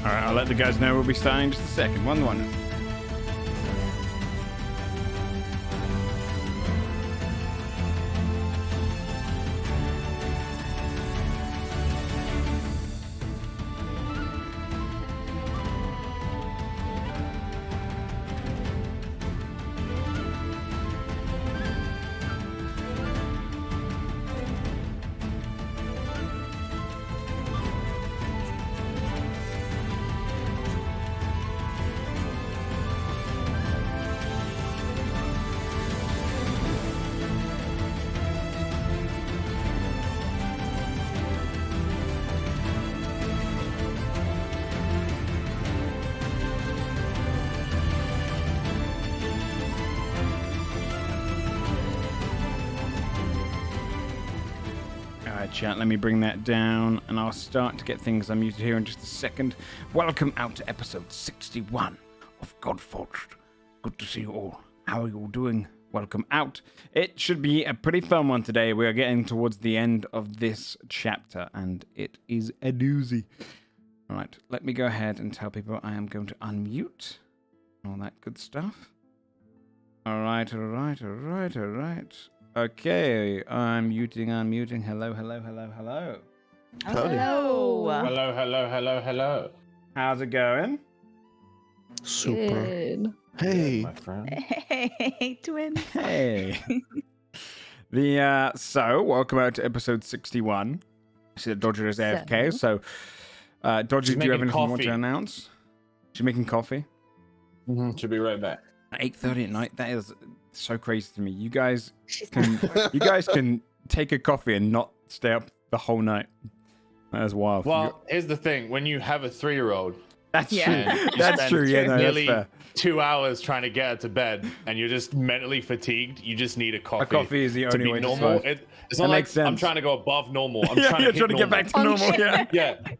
Alright, I'll let the guys know we'll be starting in just a second. One wonder. Chat, let me bring that down and I'll start to get things unmuted here in just a second. Welcome out to episode 61 of Godforged. Good to see you all. How are you all doing? Welcome out. It should be a pretty fun one today. We are getting towards the end of this chapter and it is a doozy. All right, let me go ahead and tell people I am going to unmute and all that good stuff. All right. Okay, I'm unmuting. Hello. Hello. How's it going? Super. Good. Hey. My friend. Hey, twins. Hey. So welcome out to episode 61. I see that Dodger is AFK, so Dodger, do you have anything you want to announce? She's making coffee. Should be right back. At 8:30 at night. That is so crazy to me. You guys can take a coffee and not stay up the whole night. That is wild. Well, here's the thing: when you have a 3-year-old, that's true. you That's true. Yeah, no, nearly that's fair. 2 hours trying to get her to bed, and you're just mentally fatigued. You just need a coffee. A coffee is the only way to normal. survive. It's not That like makes sense. I'm trying to go above normal. I'm Yeah, trying you're to trying to get back to normal.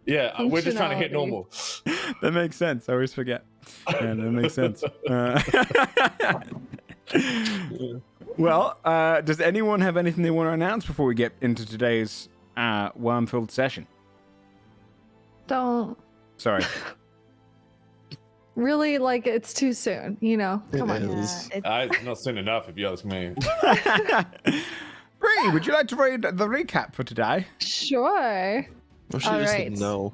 Yeah. We're just trying to hit normal. That makes sense. I always forget. Yeah, that makes sense. Well, does anyone have anything they want to announce before we get into today's worm-filled session? Don't Sorry. really it's too soon, you know. Come on. Is. It's not soon enough, if you ask me. Bree, would you like to read the recap for today? Sure. Well, she All just right. said no.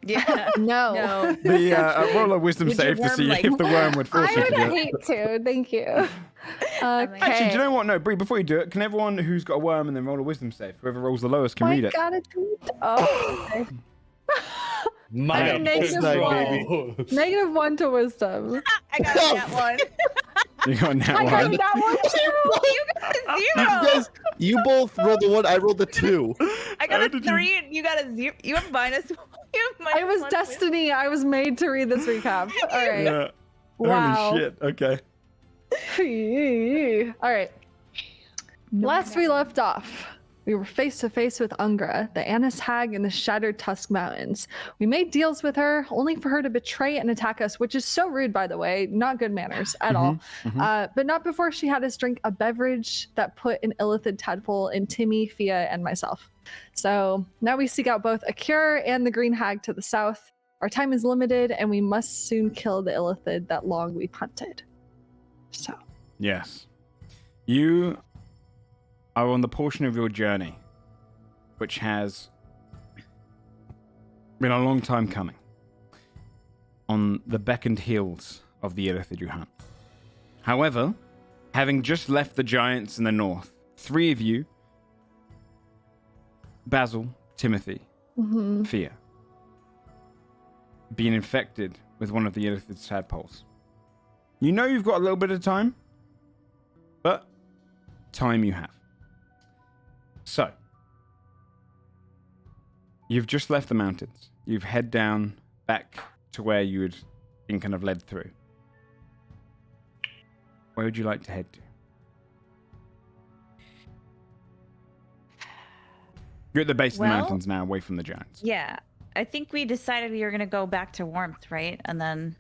Yeah. No. The roll a wisdom Would your save to worm, see if the worm would force I you would to do it. hate to. Thank you. Okay. Actually, do you know what? No, Bree, before you do it, can everyone who's got a worm and then roll a wisdom save? Whoever rolls the lowest can I read it. gotta do it. Oh, okay. My negative control. -1 to wisdom. I got that one. You got that I got one. that one too. You got a You zero. guys, you both rolled the 1, I rolled the 2. I got How a did you- 3 and you got a 0. You have minus. You have minus It was 1 destiny. I was made to read this recap. All right. Yeah. Wow. Holy shit. Okay. All right. Last we left off, we were face to face with Ungra, the Annis hag in the Shattered Tusk Mountains. We made deals with her, only for her to betray and attack us, which is so rude, by the way. Not good manners at all. But not before she had us drink a beverage that put an illithid tadpole in Timmy, Fia, and myself. So now we seek out both a cure and the green hag to the south. Our time is limited, and we must soon kill the illithid that long we've hunted. So. Yes. You are on the portion of your journey which has been a long time coming. On the beckoned heels of the illithid you hunt. However, having just left the giants in the north, 3 of you, Basil, Timothy, Fia, being infected with one of the illithid tadpoles. You know you've got a little bit of time, but time you have. So, you've just left the mountains. You've head down back to where you had been kind of led through. Where would you like to head to? You're at the base of the mountains now, away from the giants. Yeah. I think we decided we were going to go back to Warmth, right? And then.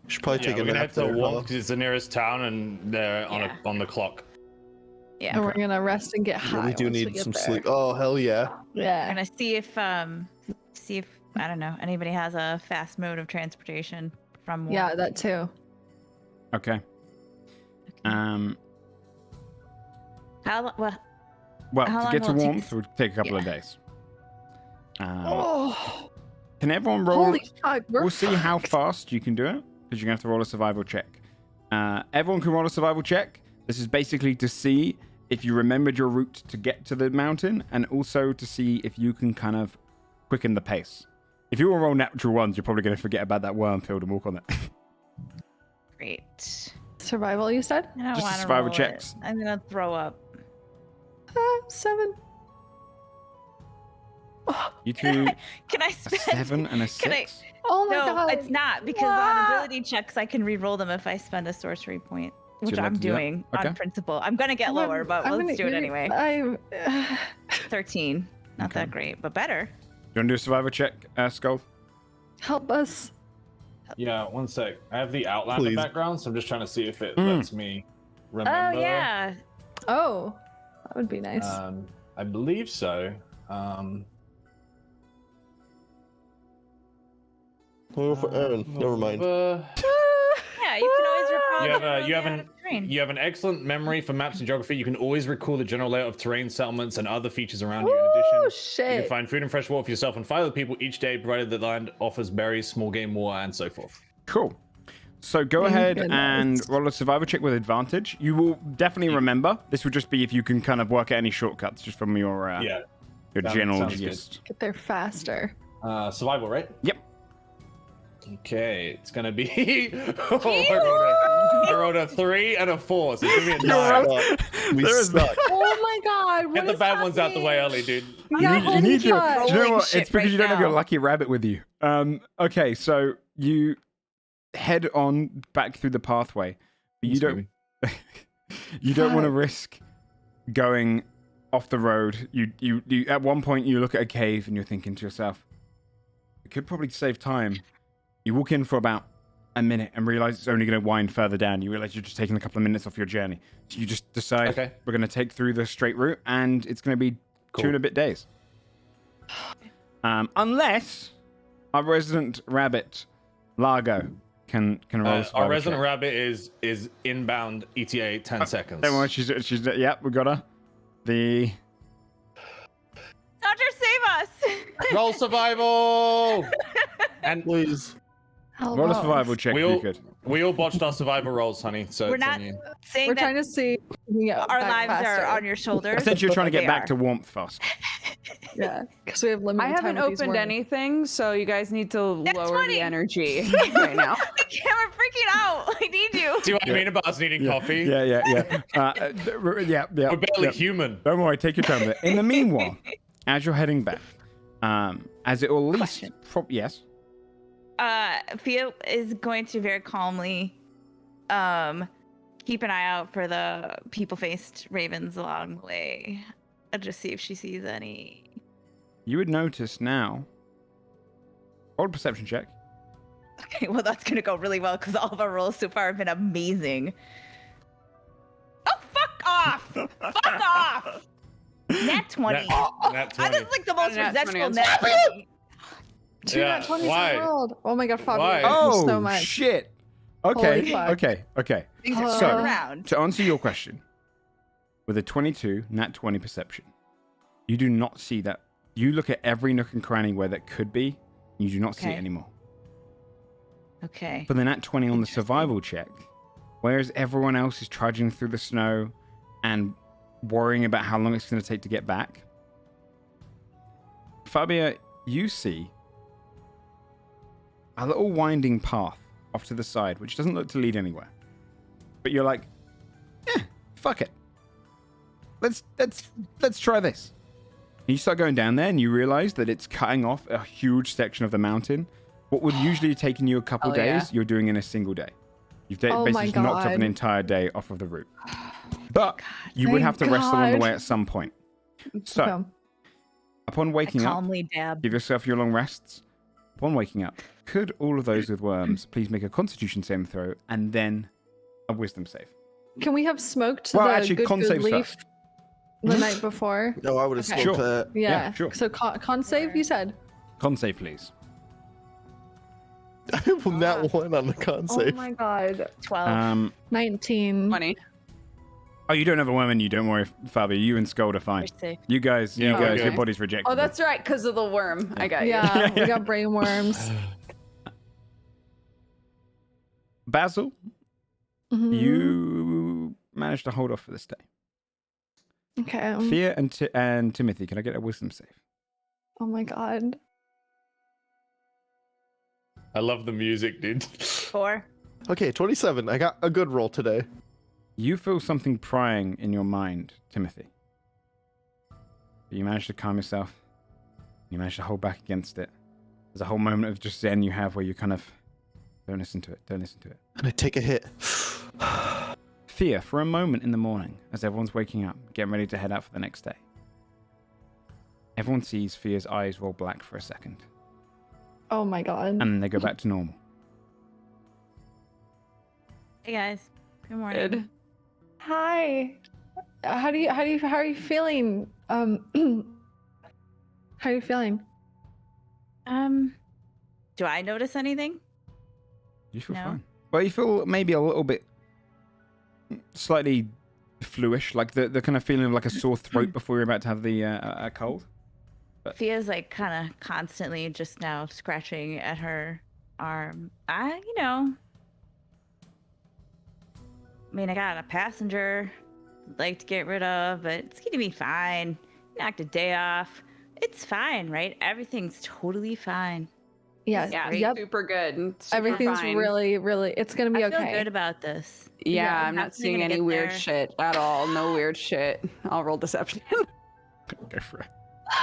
Should probably take We're a gonna nap head to there, Warmth huh? because it's the nearest town, and they're on the clock. Yeah. And we're gonna rest and get Yeah, high. we do once need get some there. sleep. Oh, hell yeah. We're Yeah. going to see if I don't know. Anybody has a fast mode of transportation from Warmth? Yeah, that too. Okay. How well, Well, How to long get to will it take Warmth us- would take a couple of Yeah. days. Oh, Can everyone roll? holy fuck! We'll see how fast you can do it, because you're going to have to roll a survival check. Everyone can roll a survival check. This is basically to see if you remembered your route to get to the mountain, and also to see if you can kind of quicken the pace. If you all roll natural ones, you're probably going to forget about that worm field and walk on it. great. Survival, you said? I don't Just want to survival roll checks. It. I'm gonna throw up. 7. Oh, You two, Can I a spend? 7 and a Can I- 6. oh my No, god! it's not because on ability checks I can re-roll them if I spend a sorcery point, which you'd like I'm to do that? doing Okay. on principle. I'm gonna get lower, but let's do it anyway. 13, not Okay. that great, but better. You want to do a survival check, Skull? Help us. Yeah, one sec. I have the outline in Please. the background, so I'm just trying to see if it Mm. lets me remember. Oh yeah. Oh, that would be nice. I believe so. We'll go for Aaron. Never mind. Yeah, you can always recall. You have the a- you have layout an- of terrain. You have an excellent memory for maps and geography. You can always recall the general layout of terrain, settlements, and other features around you. In Oh addition, you shit! can find food and fresh water for yourself and 5 other people each day, provided the land offers berries, small game, water, and so forth. Cool. So go Thank ahead goodness. and roll a survival check with advantage. You will definitely remember. This would just be if you can kind of work out any shortcuts just from your Yeah. general sounds good. gist. Get there faster. Survival, right? Yep. Okay, it's gonna be. I rolled a 3 and a 4, so it's gonna be a 9. We There is suck. Oh my god! What Get the is bad ones out the way happening? early, dude. Yeah, you holy need your. fuck. Do you know Rolling what? shit It's because right you don't have your now. lucky rabbit with you. Okay, so you head on back through the pathway. But you don't. You don't want to risk going off the road. You at one point you look at a cave and you're thinking to yourself, "We could probably save time." You walk in for about a minute and realize it's only going to wind further down. You realize you're just taking a couple of minutes off your journey. So you just decide, Okay. we're going to take through the straight route, and it's going to be Cool. 2 and a bit days. Unless our resident rabbit, Largo, can roll a survival Our resident check. rabbit is inbound ETA 10 seconds. Don't worry, she's yeah, we got her. The Dodger, save us! Roll survival! And Please. Help roll a us. survival check. we If you all, could. we all botched our survival rolls, honey. So We're it's on not you. saying We're that trying to see. Yeah, our back lives faster. are on your shoulders. Essentially, you're trying to but get they back are. to warmth fast. Yeah, because we have limited I haven't time with these opened worms. anything, so you guys need to That's lower funny. the energy right now. We're freaking out. I need you. See what I mean about us needing coffee? Yeah. Yeah. We're barely yeah. human. Don't worry, take your time with it. In the meanwhile, as you're heading back, as it will at least Question. yes. Theo is going to very calmly keep an eye out for the people-faced ravens along the way. And just see if she sees any. You would notice now. Roll a perception check. Okay, well that's gonna go really well because all of our rolls so far have been amazing. Oh, fuck off! Fuck off! Nat 20. Nat I 20. just like the most Nat 20 resentful is nat fine. 20. 2 Yeah, nat 20s why? in the world. Oh my god, Fabio, Why? thank you Oh so much. shit. Holy Okay. fuck. Okay. Things are So- turning around. To answer your question, with a 22 nat 20 perception, you do not see that. You look at every nook and cranny where that could be, and you do not see it Okay. anymore. Okay. For the nat 20 on the survival check, whereas everyone else is trudging through the snow and worrying about how long it's going to take to get back, Fabia, you see a little winding path off to the side, which doesn't look to lead anywhere. But you're like, fuck it. Let's try this. And you start going down there, and you realize that it's cutting off a huge section of the mountain. What would usually have taken you a couple Oh, yeah. days, you're doing in a single day. You've Oh my basically knocked off an God. entire day off of the route. But you would Thank have to rest along the God. way at some point. So, Okay. upon I waking up, calmly dab. give yourself your long rests. Upon waking up, could all of those with worms please make a Constitution saving throw and then a Wisdom save? Can we have smoked Well, the actually, good, con good saves leaf first. the night before? No, I would have Okay. smoked Sure. that. Yeah. sure. So con save, you said? Con save, please. I have that one on the con Oh save. my god. 12. 19. Money. Oh, you don't have a worm in you. Don't worry, Fabio. You and Scold are fine. You're safe. You guys, Yeah, we're your good. body's rejected. Oh, that's right, because of the worm. I got you. Yeah, we got brain worms. Basil, Mhm. you managed to hold off for this day. Okay. Fia and Timothy, can I get a wisdom save? Oh my god. I love the music, dude. 4. Okay, 27. I got a good roll today. You feel something prying in your mind, Timothy. But you manage to calm yourself. You manage to hold back against it. There's a whole moment of just zen you have where you kind of don't listen to it. Don't listen to it. And I take a hit. Fear for a moment in the morning as everyone's waking up, getting ready to head out for the next day. Everyone sees Fear's eyes roll black for a second, Oh my god. and then they go back to normal. Hey guys. Good morning. Good. Hi. How are you feeling? How are you feeling? Do I notice anything? You feel No. fine. Well, you feel maybe a little bit slightly fluish, like the kind of feeling of like a sore throat before you're about to have the a cold. Fia's like kind of constantly just now scratching at her arm. I mean, I got a passenger I'd like to get rid of, but it's gonna be fine. Knocked a day off. It's fine, right? Everything's totally fine. Yes. Yeah, Yep. super good. Super Everything's fine. really, really. It's gonna be I feel okay. good about this. Yeah, Yeah, I'm not how's it seeing gonna any get weird there? shit at all. No weird shit. I'll roll deception. Go for it.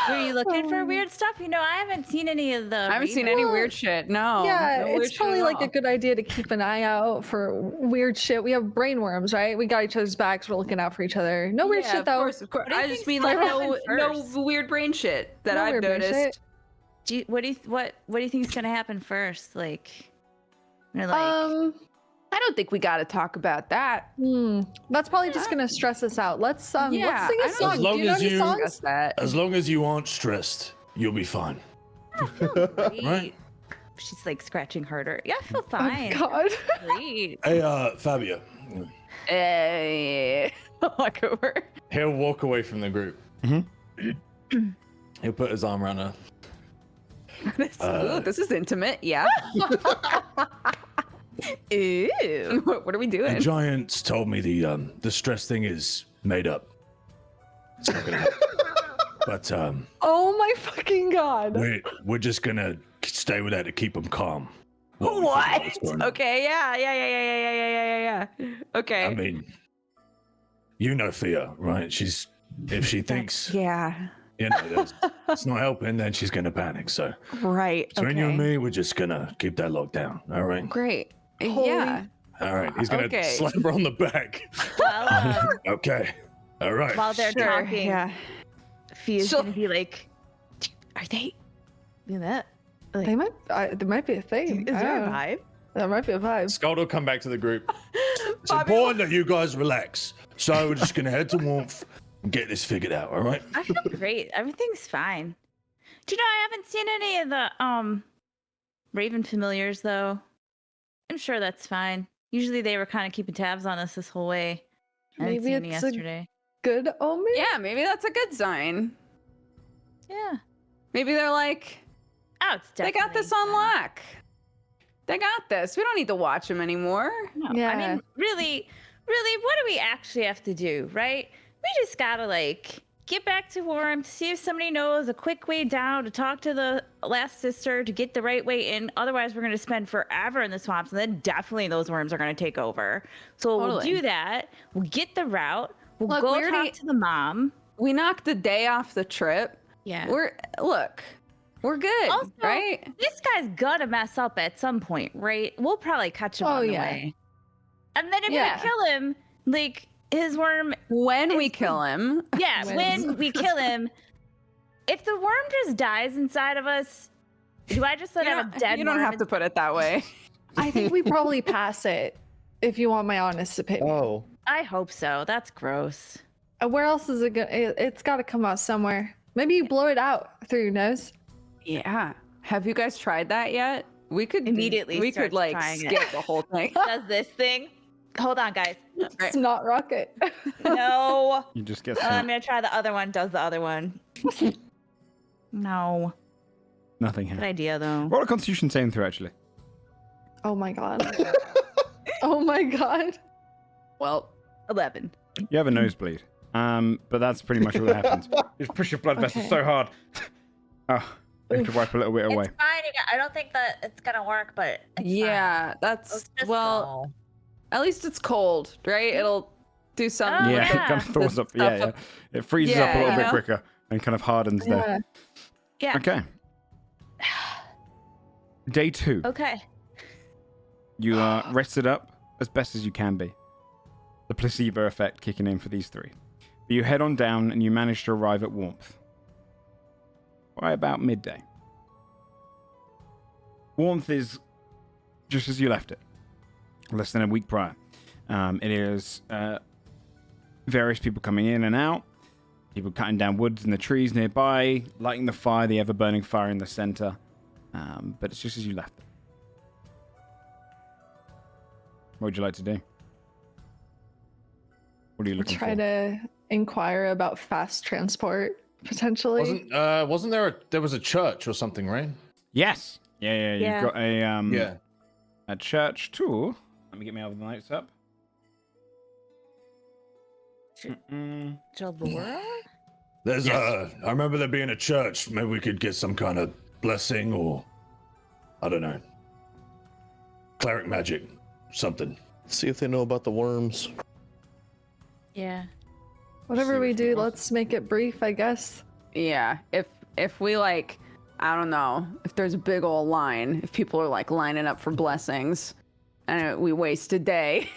Were you looking for weird stuff? I haven't seen any of the. I haven't seen any weird shit. No. Yeah, no weird it's shit probably at like a all. good idea to keep an eye out for weird shit. We have brain worms, right? We got each other's backs. We're looking out for each other. No weird Yeah, shit of though. course, of course. What do you I just think's mean gonna like happen no first? weird brain shit that No I've weird brain noticed. shit. What do you think is gonna happen first? Like. I don't think we got to talk about that. That's probably just gonna stress us out. Let's sing a I don't song. As long Do you know as any you- songs? discuss that. As long as you aren't stressed, you'll be fine. Great. Right? She's like scratching harder. Yeah, I feel Oh fine. God. Great. Hey, Fabio. Walk over. He'll walk away from the group. Mhm. He'll put his arm around her. Ooh, this is intimate. Yeah. Ew. What are we The doing? giants told me the stress thing is made up. It's not gonna happen. But Oh my fucking God. we're just gonna stay with that to keep them calm. while we figure out what's going on. Okay. Yeah. Okay. I mean, you know Fia, right? If she thinks yeah. it's not helping, then she's gonna panic. So Right. between you okay. and me, we're just gonna keep that locked down. All right. Great. Holy- Yeah. All right. He's gonna Okay. slap her on the back. Well, Okay. All right. while they're Sure. talking, Yeah. Fia's She'll- gonna be like, "Are they doing that? Like, There might be a thing. is I there a don't know. vibe?" There might be a vibe. Scald will come back to the group. It's important that you guys relax. So we're just gonna head to Warmth and get this figured out. All right. I feel great. Everything's fine. Do you know I haven't seen any of the Raven familiars though? I'm sure that's fine. Usually they were kind of keeping tabs on us this whole way. I didn't Maybe see any it's a- yesterday. Good omen. Yeah. Maybe that's a good sign. Yeah. Maybe they're like, Oh, it's they definitely got this on fine. lock. They got this. We don't need to watch them anymore. No, I Yeah. mean, really, what do we actually have to do, right? We just gotta like get back to Warm to see if somebody knows a quick way down to talk to the last sister to get the right way in. Otherwise, we're gonna spend forever in the swamps, and then definitely those worms are gonna take over. So we'll Totally. do that. We'll get the route. We'll Look, go we already- talk to the mom. We knocked the day off the trip. Yeah. We're good, Also, right? This guy's gonna mess up at some point, right? We'll probably catch him Oh, on the yeah. way. And then if Yeah. we kill him, like his worm When we It's- kill him. Yeah, When- when we kill him, if the worm just dies inside of us, do I just let You out a don't, dead you don't worm? have to put it that way. I think we probably pass it. If you want my honest opinion. Oh, I hope so. That's gross. Where else is it going? It's got to come out somewhere. Maybe you blow it out through your nose. Yeah. Have you guys tried that yet? We could Immediately We could starts like trying it. skip the whole thing. Does this thing? Hold on, guys. It's not rocket. No. You just get I'm some, gonna try the other one. Does the other one? No. nothing Good here. idea though. Roll a Constitution saving throw, actually. Oh my god. Oh my god. Well, 11. You have a nosebleed. But that's pretty much all that happens. You just push your blood vessel Okay. so hard. Oh, you have to wipe a little bit away. It's fine. I don't think that it's gonna work, but it's yeah, fine. that's Let's just well. go. At least it's cold, right? It'll do something. Oh, Yeah, with it yeah. kind of thaws up. stuff Yeah, yeah. It freezes up a Yeah, little you bit know? quicker and kind of hardens there. Yeah. Yeah. Okay. Day 2. Okay. You are rested up as best as you can be. The placebo effect kicking in for these 3. But you head on down and you manage to arrive at Warmth by about midday. Warmth is just as you left it, less than a week prior. It is various people coming in and out, people cutting down woods in the trees nearby, lighting the fire, the ever-burning fire in the center. But it's just as you left it. What would you like to do? What are you I'll looking try for? to inquire about fast transport potentially. Wasn't there was a church or something, right? Yes. Yeah. You've Yeah. got a Yeah. a church tour. Let me get my other notes up. Mm-mm. Jalora? There's Yes. I remember there being a church. Maybe we could get some kind of blessing or I don't know. Cleric magic. Something. See if they know about the worms. Yeah. Whatever we do, let's make it brief, I guess. Yeah, if we like, I don't know, if there's a big old line, if people are like lining up for blessings, and we waste a day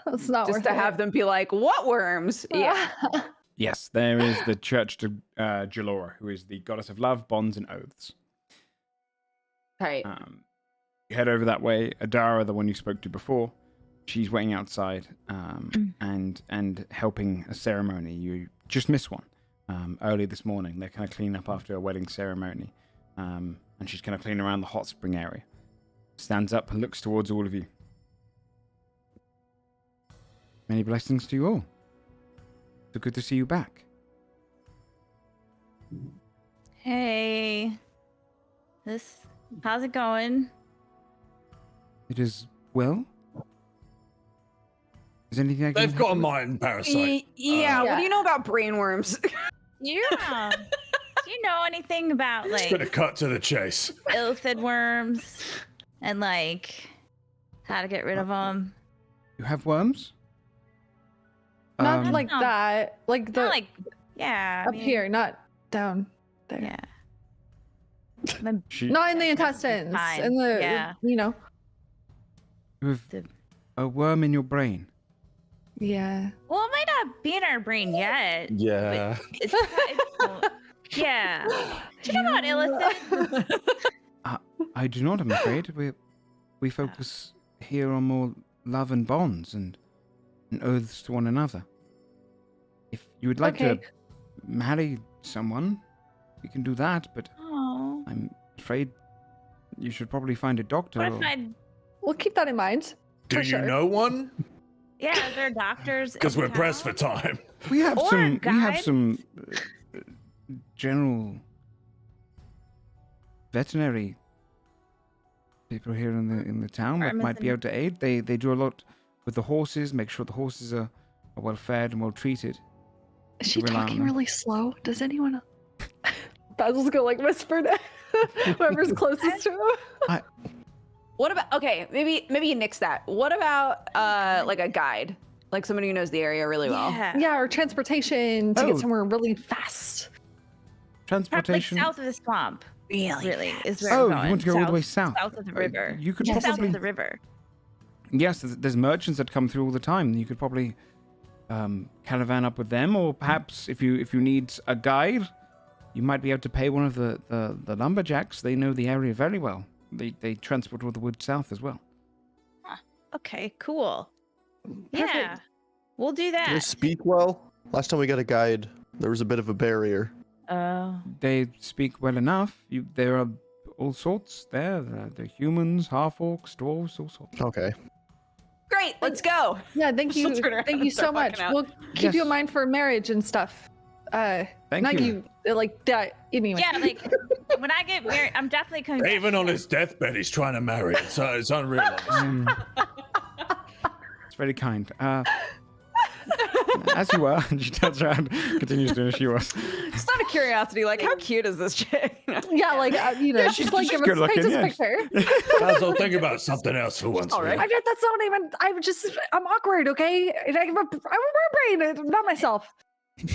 That's not just worth to it. have them be like, what worms? Yeah. Yes, there is the church to Jalora, who is the goddess of love, bonds, and oaths. Right. You head over that way. Adara, the one you spoke to before, she's waiting outside and helping a ceremony. You just missed one early this morning. They're kind of cleaning up after a wedding ceremony, and she's kind of cleaning around the hot spring area. Stands up and looks towards all of you. Many blessings to you all. So good to see you back. Hey. How's it going? It is well. Is anything I can They've got a mind parasite. Yeah, what Yeah. do you know about brainworms? Yeah. Do you know anything about It's like gonna cut to the chase. illithid worms and like how to get rid of them? You have worms? Not like No. that. Like the Not like, yeah. I up mean, here, not down there. Yeah. My- She, Not in the intestines. Fine. In the Yeah. you know. you have The- a worm in your brain. Yeah. Well, it might not be in our brain yet. Yeah. It's yeah. Do you know about illithid? I do not, I'm afraid. We focus here on more love and bonds and oaths to one another. If you would like Okay. to marry someone, we can do that, but Oh. I'm afraid you should probably find a doctor. What or- if I? We'll keep that in mind. Do For you sure. know one? Yeah, are there doctors? Because in we're pressed for town? time. We have Or some. We have guides. some general veterinary people here in the town that might be able to aid. They do a lot with the horses. Make sure the horses are well fed and well treated. Is she Rely on talking them. really slow? Does anyone Basil's gonna like whisper to whoever's closest to him. What about maybe you nix that. What about like a guide? Like somebody who knows the area really well. Yeah. Yeah, or transportation to Oh. get somewhere really fast. Probably Transportation. south of the swamp. Really, is where Oh, I'm you going. want to go all the way south? South of the river. You could Just south probably. of the river. Yes, there's merchants that come through all the time. You could probably caravan up with them, or perhaps if you need a guide, you might be able to pay one of the lumberjacks. They know the area very well. They transport all the wood south as well. Okay, cool. Perfect. Yeah, we'll do Do they that. speak well? Last time we got a guide, there was a bit of a barrier. Oh, They speak well enough. There are all sorts there. The humans, half-orcs, dwarves, all sorts. Okay. Great, let's go. Yeah, thank She'll you. turn around Thank and you so start much. walking out. We'll keep you Yes. in mind for marriage and stuff. Thank not you. like that. Anyway. Yeah, like when I get married, I'm definitely coming. Even on his deathbed, he's trying to marry. It's unreal. It's very kind. As you were, and she turns around, continues doing as she was. Just out of curiosity, like, how cute is this chick? Yeah, like she's like good give us looking, paint us a yeah. picture. Basil, think about something else for once. all right. man. That's not even. I'm awkward. Okay, I'm a brain, not myself. Do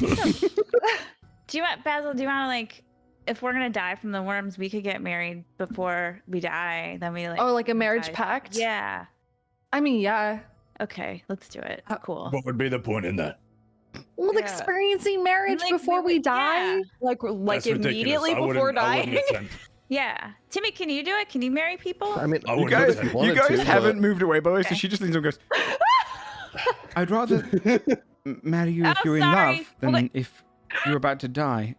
you want Basil? Do you want to like, if we're gonna die from the worms, we could get married before we die. Then we like. Oh, like a marriage die. pact? Yeah. I mean, yeah. Okay, let's do it. Cool. What would be the point in that? Well, Yeah. experiencing marriage Like, before we die. yeah. Like That's immediately ridiculous. before I wouldn't dying? attend. Yeah. Timmy, can you do it? Can you marry people? I mean, I You wouldn't guys, attend. wanted you guys to, haven't but- moved away, by the way, so Okay. she just leans over and goes, I'd rather marry you if Oh, you're in sorry. love than Well, if you're about to die.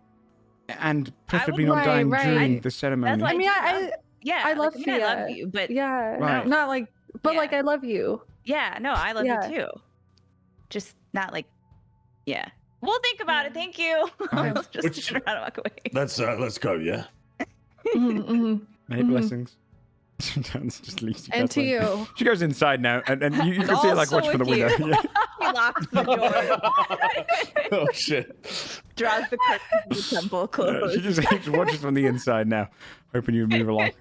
And preferably not Right, dying right. during the ceremony. like- I mean, I Yeah. I like, love I love Fia. you, but yeah, Right. not like, but Yeah. like I love you. yeah, no, I love Yeah. you too. Just not like, yeah. We'll think about it. Thank you. Alright. Just Which- turn around and walk away. Let's go. Yeah. Mhm, mhm. Many Mhm. blessings. She turns, just leaves you And guys to alone. you. She goes inside now, and you can see her like Also watching from the with window. you. Yeah. He locks the door. Oh shit. Draws the curtain of the temple closed. She just watches from the inside now, hoping you move along.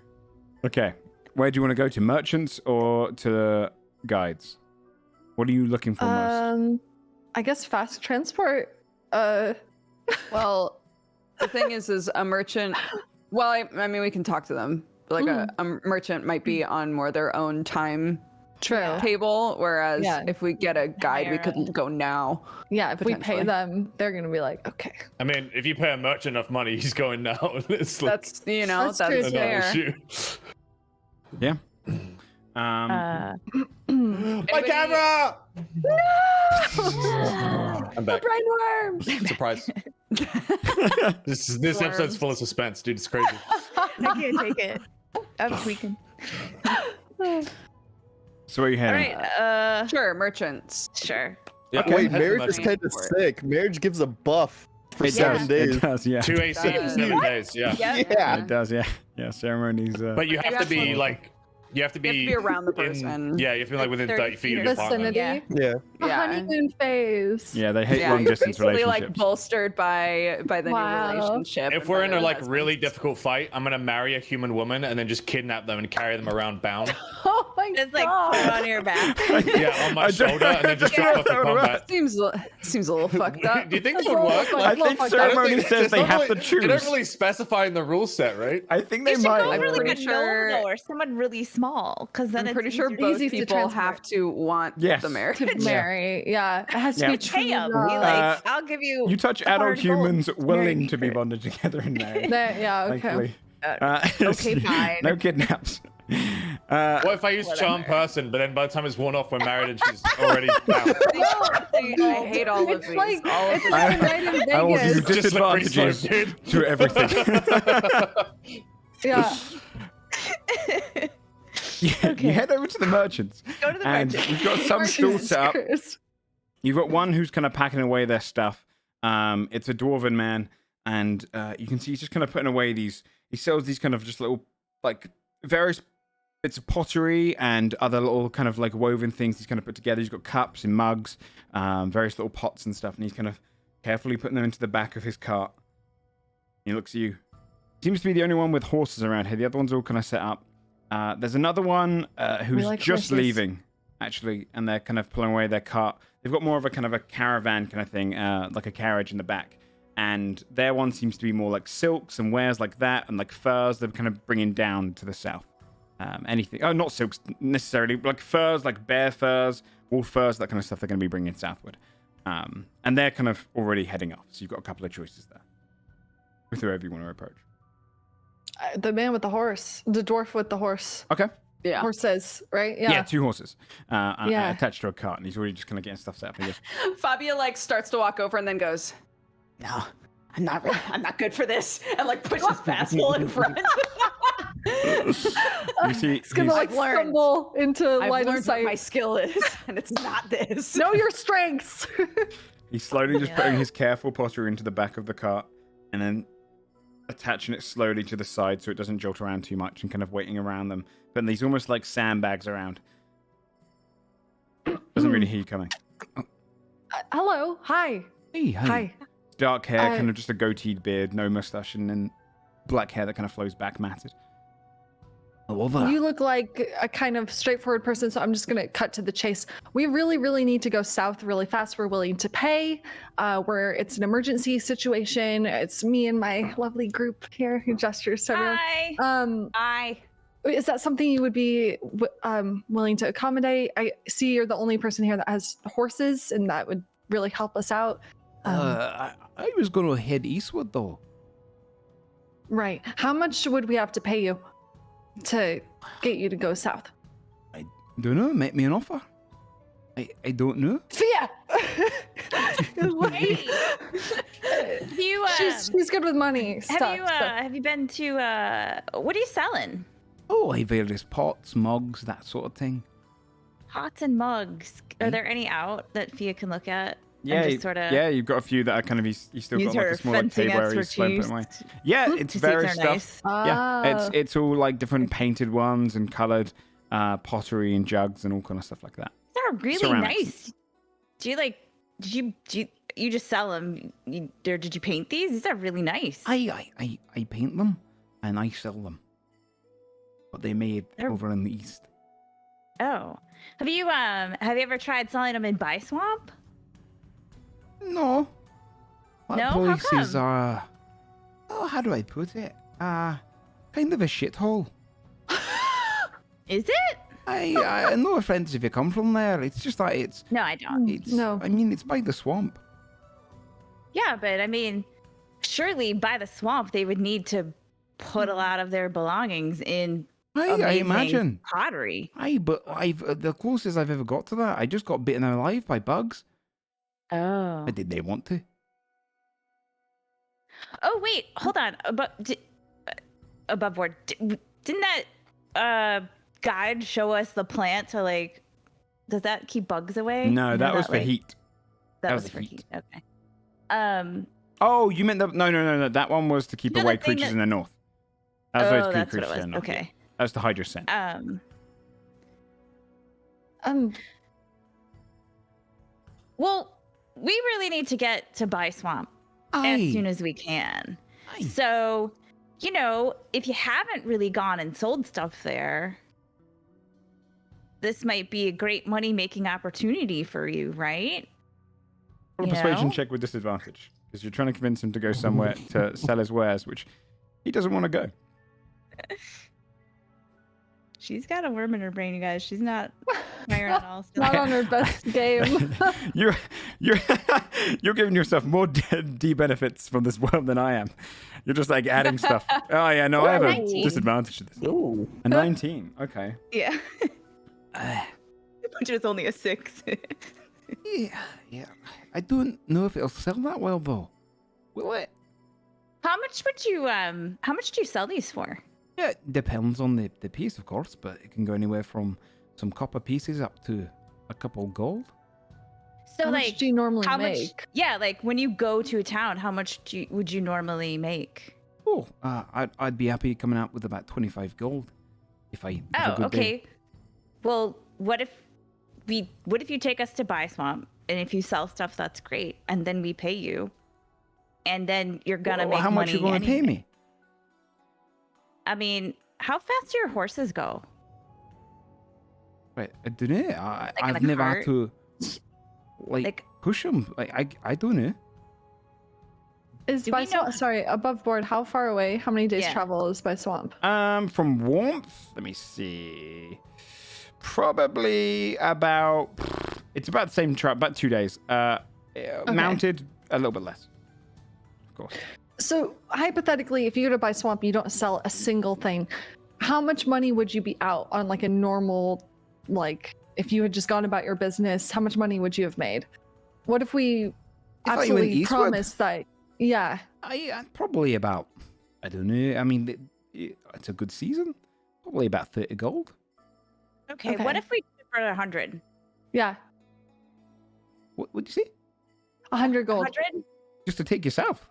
Okay, where do you want to go to? Merchants or to the guides? What are you looking for most? I guess fast transport. Well, the thing is a merchant. Well, I mean, we can talk to them. Like a merchant might be on more their own time True. table, whereas Yeah. if we get a guide, we Hire could go now. Yeah, if we pay Potentially. them, they're gonna be like, okay. I mean, if you pay a merchant enough money, he's going now. It's like That's that's That's true, too. fair. shoot. Yeah. My Anybody- camera! No! I'm back. Brain worms. Surprise. This episode's full of suspense, dude. It's crazy. I can't take it. I'm tweaking. So where are you All heading? right. Sure, merchants. Sure. Yeah, Okay. Wait, head to the marriage is merchant. kind of sick. Marriage gives a buff for It 7 does. days. It does. Yeah. 2 AC for 7 days. Yeah. Yeah. It does. Yeah. Yeah. Ceremonies. But you have to be like, you have to You have to be around the in- person. yeah, you have to be like within 30 feet of your partner. Vicinity. Yeah. Yeah. The Yeah. honeymoon phase. Yeah, they hate Yeah, long you're distance basically like relationships. bolstered by the Wow. new relationship. If and we're by in a the like husbands. really difficult fight, I'm gonna marry a human woman and then just kidnap them and carry them around bound. Oh my Just like god. put it on your back. Yeah, on my I don't- shoulder and then just drop off the That would work. combat. seems a little fucked up. Do you think that would work? I think ceremony says It's they not have really- to choose. They don't really specify in the rule set, right? I think They they should go might. for like pretty a sure- gnome, though, or someone really small, because then I'm it's pretty sure easier both Easy to people transport. have to want Yes. the marriage. To marry. Yeah. It has to Yeah. be to true. pay 'em. love. Be like, I'll give you. You touch $100 adult humans gold. willing Marry to be her. bonded together and married. Yeah, okay. Thankfully. Okay, fine. No kidnaps. What if I use charm person, but then by the time it's worn off, we're married and she's already bound? I hate all of It's these. like all of it's these. like a night in I will Vegas. give you Just slippery slope, disadvantages dude. to everything. Yeah. You head over to the merchants. Go to the And merchant. we've got some stalls set up. Chris. You've got one who's kind of packing away their stuff. It's a dwarven man, and you can see he's just kind of putting away these. He sells these kind of just little, like, various bits of pottery and other little kind of like woven things he's kind of put together. He's got cups and mugs, various little pots and stuff, and he's kind of carefully putting them into the back of his cart. He looks at you. Seems to be the only one with horses around here. The other ones all kind of set up. There's another one who's like just horses. leaving, actually, and they're kind of pulling away their cart. They've got more of a kind of a caravan kind of thing, like a carriage in the back. And their one seems to be more like silks and wares like that, and like furs they're kind of bringing down to the south. Anything. Oh, not silks necessarily, like furs, like bear furs, wolf furs, that kind of stuff they're going to be bringing southward. And they're kind of already heading off. So you've got a couple of choices there with whoever you want to approach. The man with the horse. The dwarf with the horse. Okay. Yeah. Horses, right? Yeah, 2 horses Yeah. attached to a cart, and he's already just kind of getting stuff set up. And he goes, Fabia like starts to walk over and then goes, "No, I'm not good for this," and like pushes Basil in front. You see, It's gonna he's- like I've learned. stumble into I've line of learned what my sight. skill is, and it's not this. Know your strengths. he's slowly just Yeah. putting his careful posture into the back of the cart and then attaching it slowly to the side so it doesn't jolt around too much and kind of waiting around them. But these almost like sandbags around. Doesn't really hear you coming. Hello. Hi. Hey, Hi. Dark hair, I- kind of just a goateed beard, no mustache, and then black hair that kind of flows back matted. Hello there. You look like a kind of straightforward person, so I'm just gonna cut to the chase. We really, really need to go south really fast. We're willing to pay. Where it's an emergency situation. It's me and my lovely group here who gestures to everyone. Hi. Hi. Is that something you would be willing to accommodate? I see you're the only person here that has horses, and that would really help us out. I was going to head eastward, though. Right. How much would we have to pay you to get you to go south? I don't know. Make me an offer. I don't know. Fia! Hey. You, she's good with money stuff. have you been to, what are you selling? Oh, I various pots, mugs, that sort of thing. Pots and mugs. Are there any out that Fia can look at? Yeah, and just sorta yeah, you've got a few that are kind of, you still use got like her a small like, fencing table where he's slowly putting away. expertise Yeah, it's to see if various they're stuff. nice. Yeah, it's all like different painted ones and coloured pottery and jugs and all kind of stuff like that. They're really Ceramics. nice. Do you like? Did you just sell them? Or did you paint these? These are really nice. I paint them and I sell them. But they made They're- over in the east. Oh, have you ever tried selling them in Buy Swamp? No. That No? How place is come? oh, how do I put it? Kind of a shithole. Is it? I no offense if you come from there. It's just that it's No, I don't. No. I mean, it's by the swamp. Yeah, but I mean, surely by the swamp they would need to put a lot of their belongings in. I amazing imagine. pottery. But I've the closest I've ever got to that. I just got bitten alive by bugs. Oh. But did they want to? Oh wait, hold on. Above board. Didn't that guide show us the plant to like? Does that keep bugs away? No, that was for like, heat. That that was was for heat. heat. Okay. Oh, you meant the no. That one was to keep No, away the thing creatures that- in the north. That was those Oh, that's what creatures it was. in the north. Okay. That was to hide your scent. Well, we really need to get to Buy Swamp as soon as we can. Aye. So, you know, if you haven't really gone and sold stuff there, this might be a great money-making opportunity for you, right? Roll a You persuasion know? check with disadvantage because you're trying to convince him to go somewhere to sell his wares, which he doesn't want to go. She's got a worm in her brain, you guys. She's not firing on all Not on her best game. you're you're giving yourself more D benefits from this world than I am. You're just like adding stuff. Oh yeah, no, I have a 19. disadvantage to this. Ooh. A 19. Okay. Yeah. Which was only a 6. Yeah. I don't know if it'll sell that well though. Will it? How much do you sell these for? Yeah, it depends on the piece, of course, but it can go anywhere from some copper pieces up to a couple gold. So How like much do you normally how make? much yeah, like when you go to a town, how much would you normally make? Oh, I'd be happy coming out with about 25 gold if I have a Oh, good okay. day. Well, what if you take us to Buy Swamp, and if you sell stuff, that's great, and then we pay you, and then you're gonna Well, make how much money you going to pay anyway. me? I mean, how fast do your horses go? Right, I don't know. in I've a never had cart? to Like- push them. I don't know. Is Do by we know- swamp? Sorry, above board. How far away? How many days Yeah. travel is by swamp? From warmth, let me see. Probably about. It's about the same about 2 days. Mounted a little bit less. Of course. So hypothetically, if you go to buy swamp, you don't sell a single thing. How much money would you be out on like a normal, like if you had just gone about your business? How much money would you have made? What if we thought you went absolutely eastward. promised that? Yeah, Probably about. I don't know. I mean, it's a good season. Probably about 30 gold. Okay, Okay. what if we do it for 100? Yeah, What would you say? 100 gold, 100? Just to take yourself?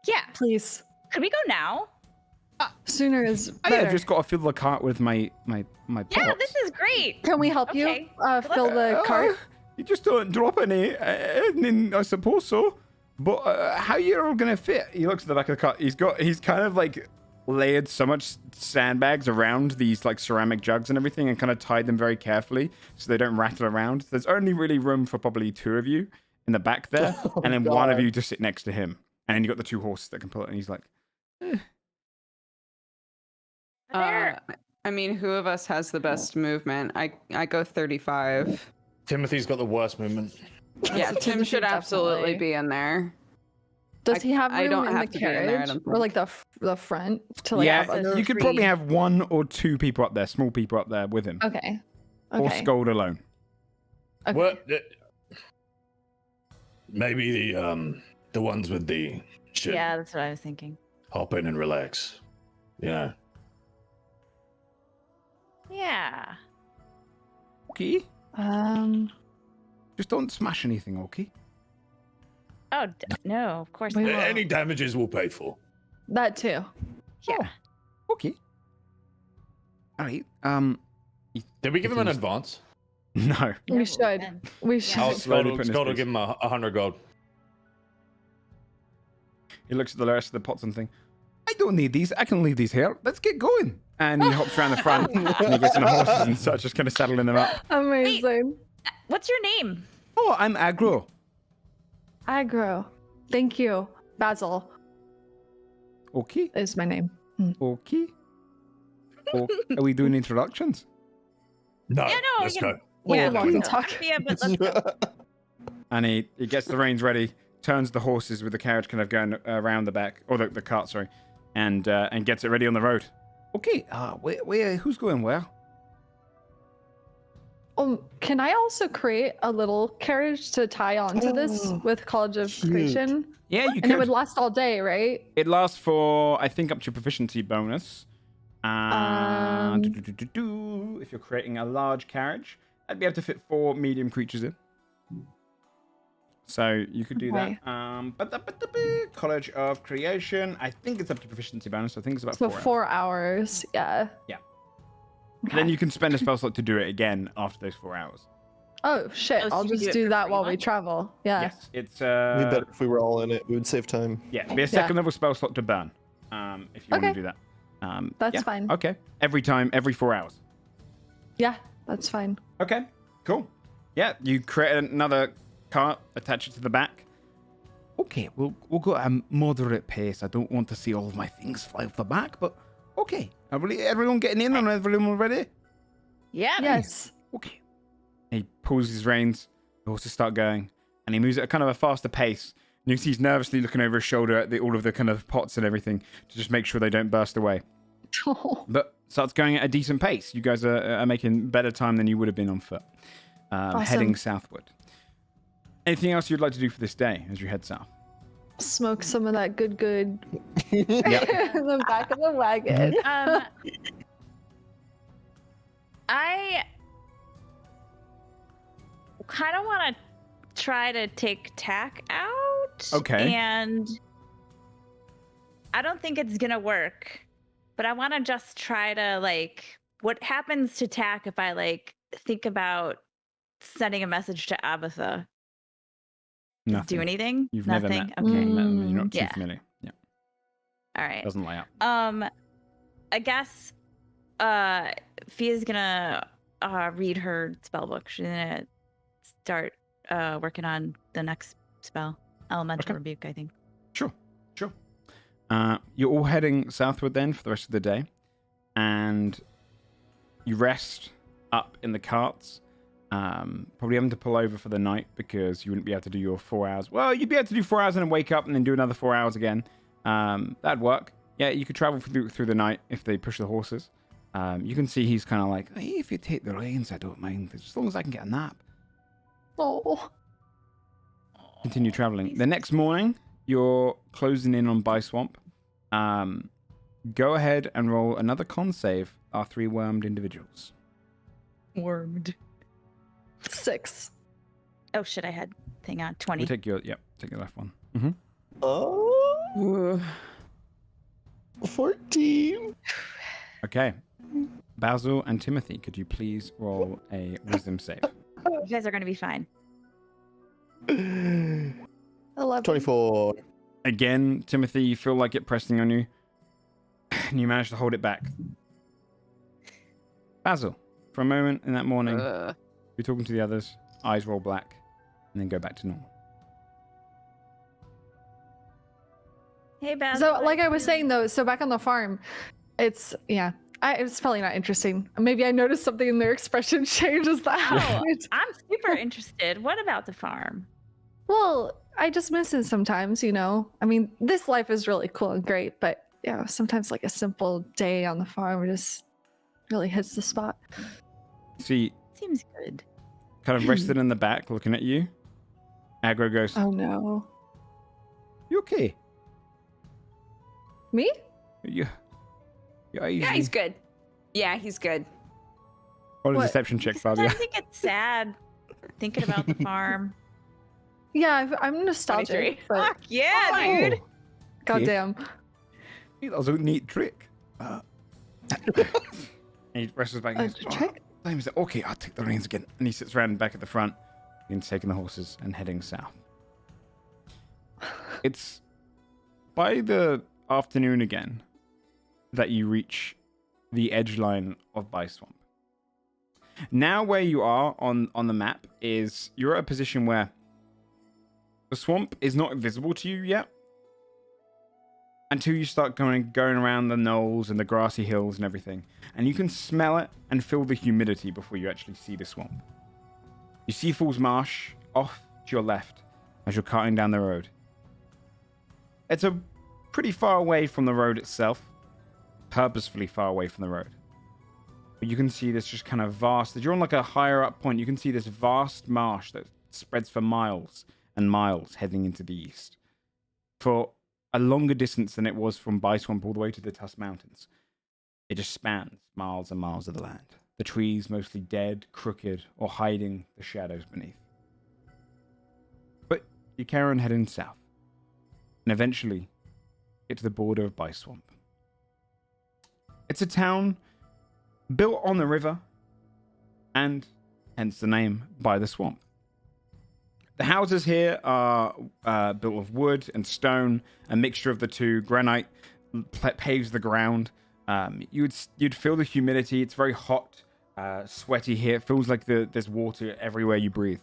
Yeah. please. Could we go now? Sooner is I better. have just got to fill the cart with my pots. Yeah, this is great. Can we help Okay. you fill the cart? You just don't drop any, I suppose so. But how you're all gonna fit? He looks at the back of the cart. He's kind of like layered so much sandbags around these like ceramic jugs and everything, and kind of tied them very carefully so they don't rattle around. There's only really room for probably 2 of you in the back there, Oh, and then one of God. you to sit next to him. And then you got the 2 horses that can pull it. And he's like, I mean, who of us has the best movement? I go 35. Timothy's got the worst movement. Yeah, So Tim Timothy should absolutely definitely- be in there. Does he have room I don't in have the to be in there, I carriage don't or like the front to like have yeah, other you could free- probably have 1 or 2 people up there, small people up there with him, Okay. or Okay. Scold alone. Okay. What? Maybe the ones with the should Yeah, that's what I was thinking. hop in and relax. Yeah. Yeah. Okay, Um. just don't smash anything, okay? Oh, no, of course We not. will. Any damages we'll pay for. That too. Yeah. Okay. All right. Did we give him an Continues- advance? No. We Never should. been. We Yeah. should. Oh, Slowly putting his Scott will piece. give him 100 gold. He looks at the rest of the pots and thinks, I don't need these. I can leave these here. Let's get going. And he hops around the front and he gets on the horses and starts just kind of saddling them up. Amazing. What's your name? Oh, I'm Agro. Aggro. Thank you. Basil Okay. is my name. Okay. Are we doing introductions? No, Yeah, no, let's yeah. go. Yeah, yeah, we can talk. Yeah, but let's go. And he gets the reins ready, turns the horses with the carriage kind of going around the back, or the cart, sorry, and gets it ready on the road. Okay, who's going where? Can I also create a little carriage to tie onto this with College of cute. Creation? Yeah, you And could. it would last all day, right? It lasts for, I think, up to your proficiency bonus. If you're creating a large carriage, I'd be able to fit 4 medium creatures in. So you could do Okay. that. But the College of Creation, I think it's up to proficiency bonus. I think it's about So 4 hours. 4 hours. Yeah. Yeah. Okay. Then you can spend a spell slot to do it again after those 4 hours. Oh shit! Oh, so I'll you can just do it do for that free while we once? travel. Yeah. Yes, it's We bet if we were all in it, we would save time. yeah, it'd be a second level spell slot to burn. If you want Okay. to do that. That's yeah. fine. Okay. Every 4 hours. Yeah, that's fine. Okay, cool. Yeah, you create another cart, attach it to the back. Okay, we'll go at a moderate pace. I don't want to see all of my things fly off the back, but okay. Everyone getting in and everyone ready? Yeah. Yes. Okay. He pulls his reins, the horses start going, and he moves at a kind of a faster pace. And you can see he's nervously looking over his shoulder at all of the kind of pots and everything to just make sure they don't burst away. But starts going at a decent pace. You guys are making better time than you would have been on foot, heading southward. Anything else you'd like to do for this day as you head south? Smoke some of that good Yeah. in the back of the wagon. I kind of want to try to take Tack out. Okay. And I don't think it's going to work, but I want to just try to, like, what happens to Tack if I, like, think about sending a message to Abatha? Does it Nothing. do anything? You've Nothing? never met. Okay. You're not too Yeah. familiar. Yeah, All right. doesn't lay out. I guess Fia's gonna read her spell book. She's gonna start working on the next spell, Elemental Okay. Rebuke, I think. Sure. You're all heading southward then for the rest of the day, and you rest up in the carts. Probably having to pull over for the night because you wouldn't be able to do your 4 hours. Well, you'd be able to do 4 hours and then wake up and then do another 4 hours again. That'd work. Yeah, you could travel through the night if they push the horses. You can see he's kind of like, hey, if you take the reins, I don't mind, as long as I can get a nap. Oh. Continue traveling. The next morning, you're closing in on By Swamp. go ahead and roll another con save. Our 3 wormed individuals. Wormed. 6. Oh shit! I had thing on We 20. take your left one. Mm-hmm. Oh, 14. Okay. Basil and Timothy, could you please roll a wisdom save? You guys are gonna be fine. 11. 24. Again, Timothy, you feel like it pressing on you, and you manage to hold it back. Basil, for a moment in that morning, you're talking to the others, eyes roll black, and then go back to normal. Hey, Basil. So, like I was saying though, so back on the farm, it's it's probably not interesting. Maybe I noticed something in their expression changes that Oh, happened. I'm super interested. What about the farm? Well, I just miss it sometimes, you know. I mean, this life is really cool and great, but sometimes like a simple day on the farm just really hits the spot. See, Seems good. kind of rested in the back, looking at you. Aggro goes, Oh no. "You okay? Me? You eyes." Yeah, he's good. Yeah, he's good. Roll a What? deception check, Fabio. Sometimes I get sad thinking about the farm. Yeah, I'm nostalgic, 23. but Fuck yeah, dude. goddamn. That was a neat trick. And he wrestles back. A And goes, trick? He's like, okay, I'll take the reins again. And he sits around back at the front and taking the horses and heading south. It's by the afternoon again that you reach the edge line of By Swamp. Now where you are on the map is you're at a position where the swamp is not visible to you yet until you start going around the knolls and the grassy hills and everything. And you can smell it and feel the humidity before you actually see the swamp. You see Fool's Marsh off to your left as you're carting down the road. It's a pretty far away from the road itself, purposefully far away from the road. But you can see this just kind of vast, if you're on like a higher up point, you can see this vast marsh that spreads for miles and miles heading into the east. For a longer distance than it was from By Swamp all the way to the Tusk Mountains. It just spans miles and miles of the land. The trees mostly dead, crooked, or hiding the shadows beneath. But you carry on heading south, and eventually get to the border of By Swamp. It's a town built on the river, and hence the name By the Swamp. The houses here are built of wood and stone, a mixture of the two. Granite paves the ground. You'd feel the humidity. It's very hot, sweaty here. It feels like there's water everywhere you breathe.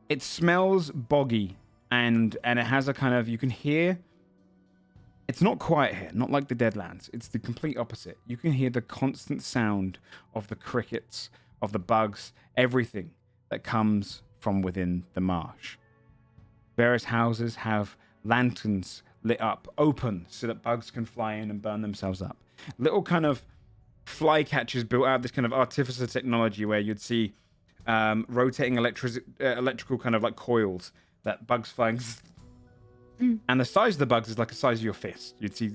It smells boggy, and it has a kind of, you can hear, it's not quiet here, not like the Deadlands. It's the complete opposite. You can hear the constant sound of the crickets, of the bugs, everything that comes from within the marsh. Various houses have lanterns lit up, open, so that bugs can fly in and burn themselves up. Little kind of fly catchers built out of this kind of artificer technology where you'd see rotating electrical kind of like coils that bugs flying. And the size of the bugs is like the size of your fist. You'd see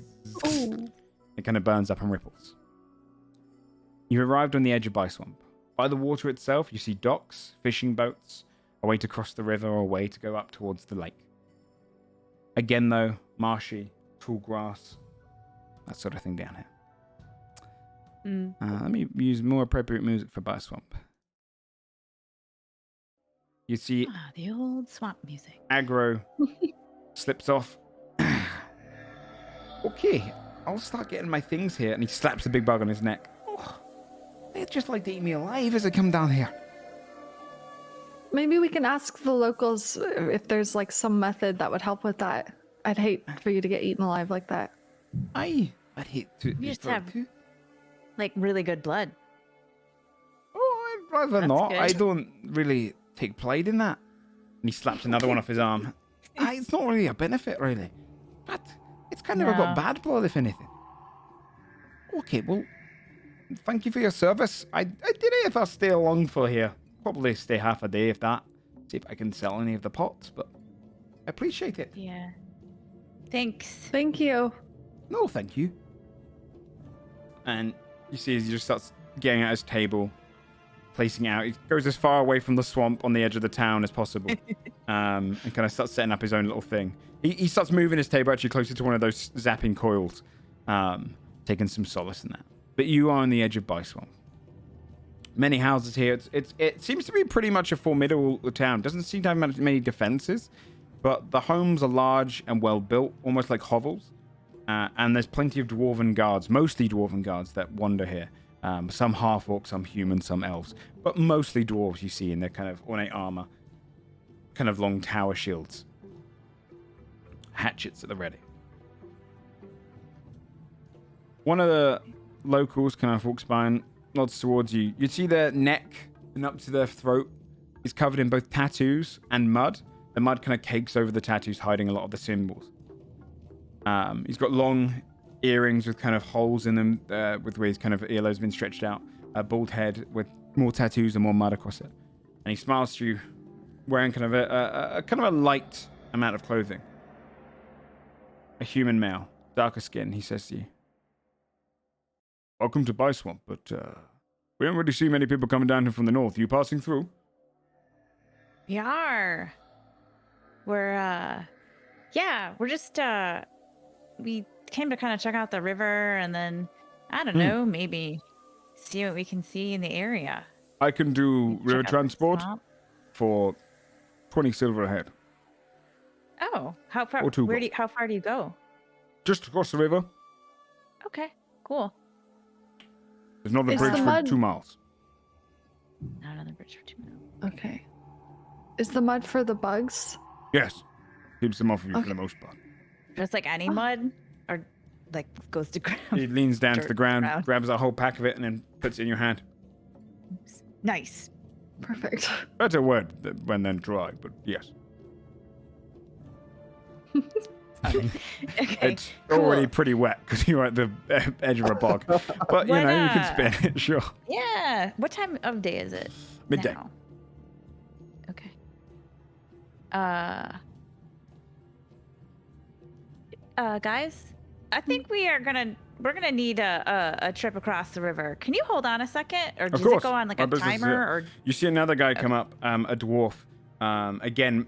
it kind of burns up and ripples. You arrived on the edge of By Swamp. By the water itself, you see docks, fishing boats, a way to cross the river or a way to go up towards the lake. Again, though, marshy, tall grass, that sort of thing down here. Let me use more appropriate music for By Swamp. You see The old swamp music. Aggro slips off. Okay, I'll start getting my things here. And he slaps a big bug on his neck. Oh, they'd just like to eat me alive as I come down here. Maybe we can ask the locals if there's like some method that would help with that. I'd hate for you to get eaten alive like that. I'd hate to. You just have like really good blood. Oh, I'd rather That's not. good. I don't really take pride in that. And he slaps another one off his arm. It's not really a benefit, really. But it's kind of about No. bad blood, if anything. Okay, well, thank you for your service. I did it if I stay along for here. Probably stay half a day, if that. See if I can sell any of the pots, but I appreciate it. Yeah. Thanks. Thank you. No, thank you. And you see as he just starts getting at his table, placing it out. He goes as far away from the swamp on the edge of the town as possible, and kind of starts setting up his own little thing. He starts moving his table actually closer to one of those zapping coils, taking some solace in that. But you are on the edge of Swamp. Many houses here. It seems to be pretty much a formidable town. Doesn't seem to have many defenses, but the homes are large and well built, almost like hovels. And there's plenty of dwarven guards, mostly dwarven guards that wander here. Some half-orcs, some humans, some elves, but mostly dwarves you see in their kind of ornate armor, kind of long tower shields, hatchets at the ready. One of the locals kind of walks by and nods towards you. You see their neck and up to their throat is covered in both tattoos and mud. The mud kind of cakes over the tattoos, hiding a lot of the symbols. He's got long earrings with kind of holes in them, with where his kind of earlobes been stretched out. A bald head with more tattoos and more mud across it. And he smiles to you, wearing kind of a light amount of clothing. A human male, darker skin. He says to you, "Welcome to Swamp, but we don't really see many people coming down here from the north. You passing through?" We are. We're just we came to kind of check out the river and then I don't know, maybe see what we can see in the area. I can do river Check out the transport swamp. for 20 silver a head. Oh, how far? Or two How far do you go? Just across the river. Okay, cool. There's not a Is bridge the for mud- 2 miles. Not on the bridge for 2 miles. Okay. Is the mud for the bugs? Yes. Keeps them off of you for Okay. the most part. Just like any mud, or like goes to ground. He leans down to Dirt the ground, ground. grabs a whole pack of it, and then puts it in your hand. Nice. Perfect. That's a word when then dry, but yes. Okay. It's already pretty wet because you're at the edge of a bog. But, you know, you can spin it, sure. Yeah. What time of day is it? Midday. Now? Okay. Guys, I think we're gonna need a trip across the river. Can you hold on a second, or does it course. go on like My a business is timer? it. Or You see another guy come up, a dwarf. Again,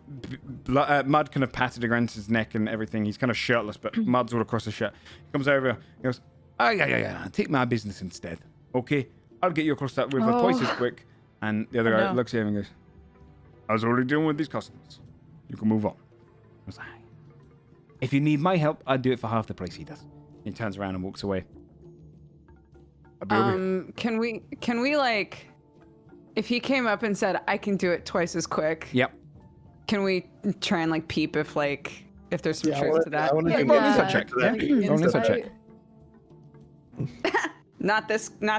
mud kind of patted against his neck and everything. He's kind of shirtless, but mud's all across his shirt. He comes over, he goes, "Oh, yeah. Take my business instead. Okay? I'll get you across that river twice as quick." And the other guy no. looks at him and goes, "I was already dealing with these customers. You can move on." I was like, "If you need my help, I'd do it for half the price he does." He turns around and walks away. I'll be over here. Can we like, if he came up and said, "I can do it twice as quick," Yep. can we try and like peep if there's some truth to that? I want to Yeah, do Roll an yeah. insight check. Yeah. Roll an insight check. Not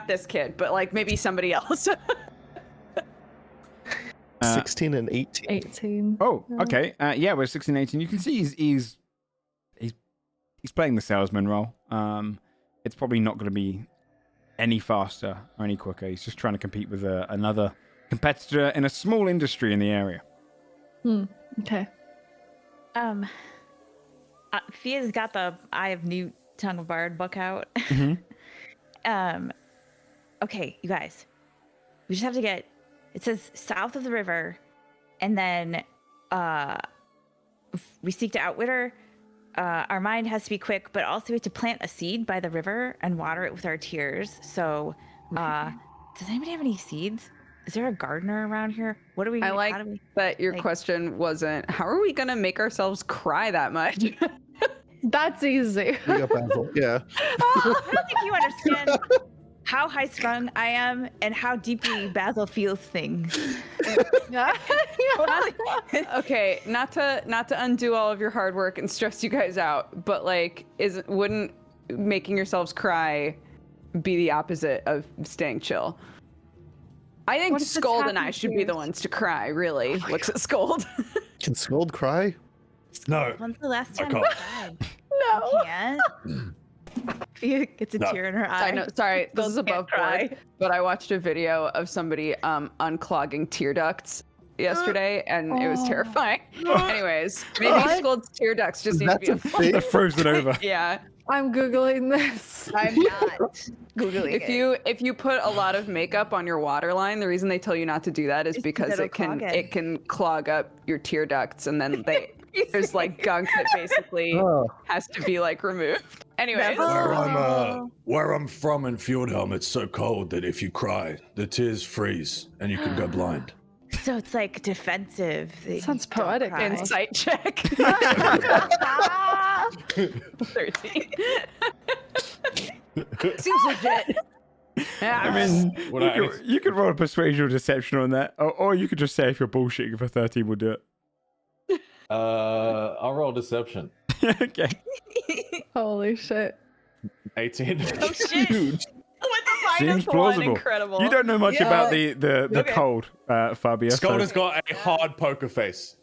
this kid, but like maybe somebody else. 16 and 18. 18. Oh, okay. Yeah, we're 16, 18. You can see he's playing the salesman role. It's probably not going to be any faster or any quicker. He's just trying to compete with another competitor in a small industry in the area. Okay. Fia's got the Eye of Newt, Tongue of Bard book out. Okay, you guys, we just have to get. It says south of the river, and then we seek to outwit her. Our mind has to be quick, but also we have to plant a seed by the river and water it with our tears. So, does anybody have any seeds? Is there a gardener around here? What do we? I like how do we, that your like- question wasn't, how are we gonna make ourselves cry that much? That's easy. We got Basil. Yeah. I don't think you understand how high strung I am and how deeply Basil feels things. Okay, not to undo all of your hard work and stress you guys out, but like, wouldn't making yourselves cry be the opposite of staying chill? I think What if it's Scold and I happy should be the tears? ones to cry, really. Looks at Scold. Can Scold cry? No. When's the last I time you can't. cried? No. You can't. Fia gets a No. tear in her eye. I know, sorry, this is Scold above can't cry. board, but I watched a video of somebody unclogging tear ducts yesterday, and it was terrifying. Anyways, maybe What? Scold's tear ducts just need to That's be a thing? They're frozen over. Yeah. I'm googling this. I'm not googling If you put a lot of makeup on your water line, the reason they tell you not to do that is It's because it'll it can clog it. clog up your tear ducts, and then there's like gunk that basically Oh. has to be like removed. Anyways, Where I'm from in Fjordhelm, it's so cold that if you cry, the tears freeze and you can go blind. So it's like defensive. that you Sounds don't poetic. cry. insight check. 13. Seems legit. I mean, What I- you could roll a persuasion or deception on that, or you could just say if you're bullshitting for 13, we'll do it. I'll roll deception. Okay. Holy shit. 18. Oh shit! With the Seems minus one, plausible. incredible. You don't know much Yeah. about the Okay. cold, Fabio. so- Skull has got a hard poker face.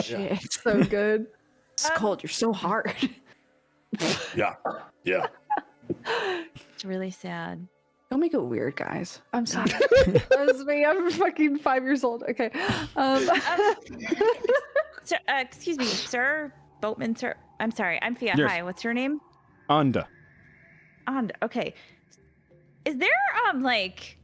Shit. So good. It's cold. You're so hard. Yeah. Yeah. It's really sad. Don't make it weird, guys. I'm sorry. That was me. I'm fucking 5 years old. Okay. Sir, excuse me, sir, boatman, sir. I'm sorry. I'm Fia. Yes. Hi. What's your name? Under. And okay. Is there like?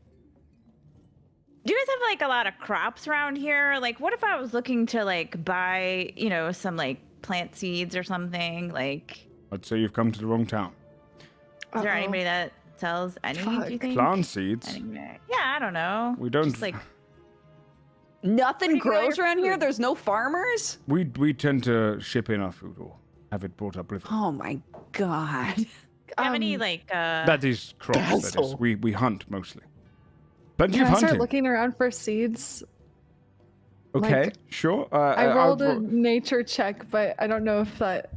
Do you guys have like a lot of crops around here? Like, what if I was looking to like buy, some like plant seeds or something? Like, I'd say you've come to the wrong town. is there Uh-oh. anybody that sells any? Do you Fuck. think? Plant seeds. Anyway. Yeah, I don't know. We don't. Just like Nothing Where do you get grows your around here. food? There's no farmers. We tend to ship in our food or have it brought up with. Oh my god. do you have any Um, like That is crops. That is. Basil. We hunt mostly. Plenty Can of I start hunting. looking around for seeds? Okay, like- sure. I I'll rolled a ro- nature check, but I don't know if that.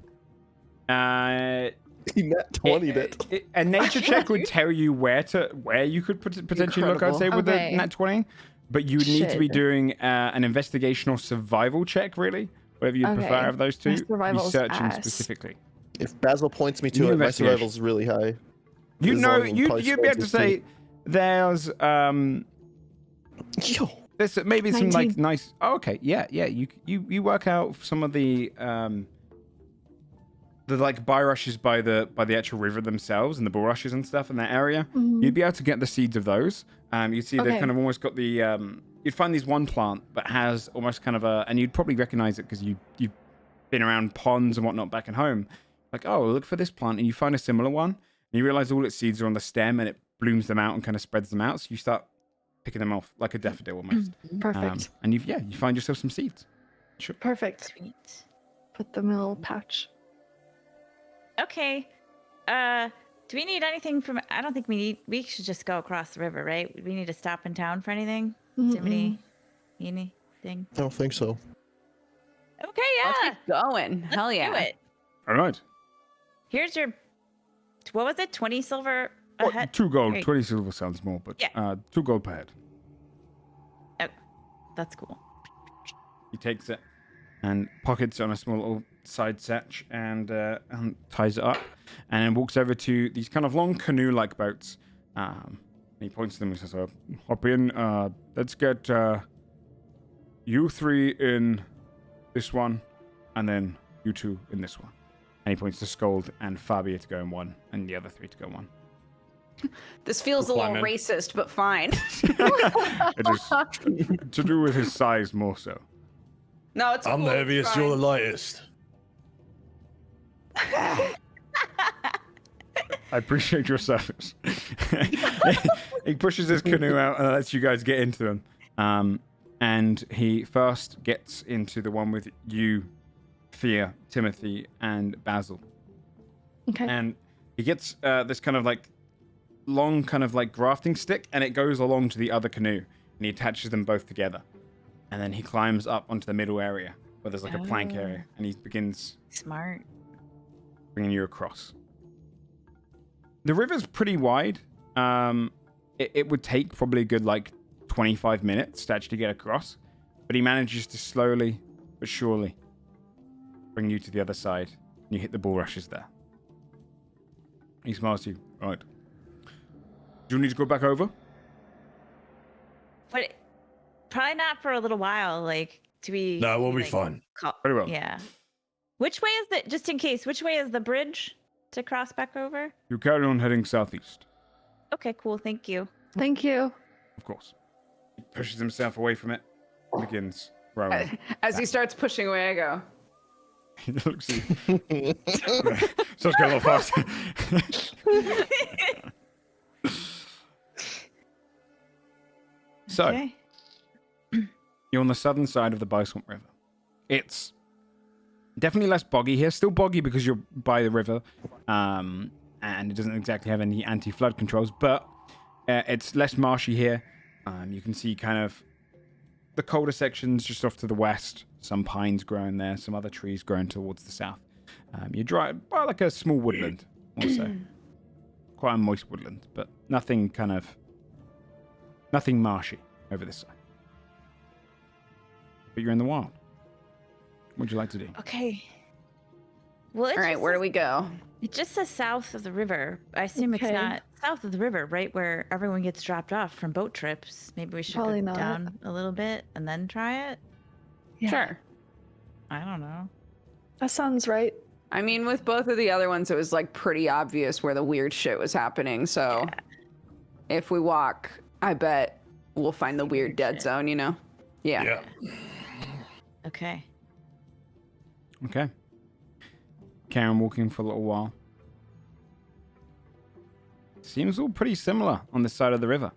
He net 20'd it. A nature check would tell you where you could potentially look. I'd say with Okay. the nat 20, but you would need to be Shit. doing an investigation or survival check, really, whatever you prefer Okay. of those My two. Be survival's searching ass. specifically. If Basil points me You to it, my investigation. survival's really high. You As know, long as you'd Pi be able to scores say there's Yo. there's maybe some like 19. nice. Oh, okay, yeah. You work out some of the like bulrushes by the actual river themselves and the bulrushes and stuff in that area. You'd be able to get the seeds of those. You'd see they've Okay. kind of almost got the. You'd find these one plant that has almost kind of a, and you'd probably recognize it because you've been around ponds and whatnot back at home. Like, oh, look for this plant, and you find a similar one, and you realize all its seeds are on the stem, and it blooms them out and kind of spreads them out. So you start picking them off like a daffodil almost. Perfect. And you find yourself some seeds. Sure. Perfect. sweet. Put them in a little pouch. Okay. Do we need anything from? I don't think we need. We should just go across the river, right? We need to stop in town for anything. Does anybody need anything? I don't think so. Okay, Let's yeah. keep going. Hell Do yeah. it. All right. Here's your. What was it? 20 silver a Well, head. 2 gold. Great. 20 silver sounds more, but Yeah. 2 gold per head. Oh, that's cool. He takes it and pockets it on a small little side satch and ties it up, and then walks over to these kind of long canoe-like boats. And he points to them and says, "Hop in. Let's get you 3 in this one, and then you 2 in this one." And he points to Scold and Fabia to go in one, and the other 3 to go in one. This feels a little Climb in. racist, but fine. It is to do with his size more so. No, it's I'm cool, the it's heaviest, fine. you're the lightest. I appreciate your service. He pushes his canoe out and lets you guys get into them. And he first gets into the one with you, Thea, Timothy, and Basil. Okay. And he gets this kind of like long kind of like grafting stick, and it goes along to the other canoe, and he attaches them both together. And then he climbs up onto the middle area where there's like a plank area, and he begins Smart. bringing you across. The river's pretty wide. It would take probably a good like 25 minutes to actually get across, but he manages to slowly but surely bring you to the other side, and you hit the bulrushes there. He smiles to you. Right. Do you need to go back over? But probably not for a little while. Like, do we? No, we'll be like, fine. Call, Very well. Yeah. Which way is the? Just in case. Which way is the bridge to cross back over? You carry on heading southeast, Okay, cool. Thank you. Thank you. of course. He pushes himself away from it, begins rowing. As he starts pushing away, I go. He looks at you. Starts going a little faster. So, Okay. you're on the southern side of the Byswamp River. It's definitely less boggy here. Still boggy because you're by the river, and it doesn't exactly have any anti-flood controls, but it's less marshy here. You can see kind of the colder sections just off to the west. Some pines growing there, some other trees growing towards the south. You're dry, well, like a small woodland, also. Quite a moist woodland, but nothing marshy over this side. But you're in the wild. What would you like to do? Okay. Well, All right, where do we go? It just says south of the river. I assume it's Okay. not south of the river, right where everyone gets dropped off from boat trips. Maybe we should Probably go not. down a little bit and then try it. Yeah. Sure. I don't know. That sounds right. I mean, with both of the other ones, it was like pretty obvious where the weird shit was happening. So if we walk, I bet we'll find the weird dead zone, you know? Yeah. Okay. Okay. Karen walking for a little while. Seems all pretty similar on this side of the river.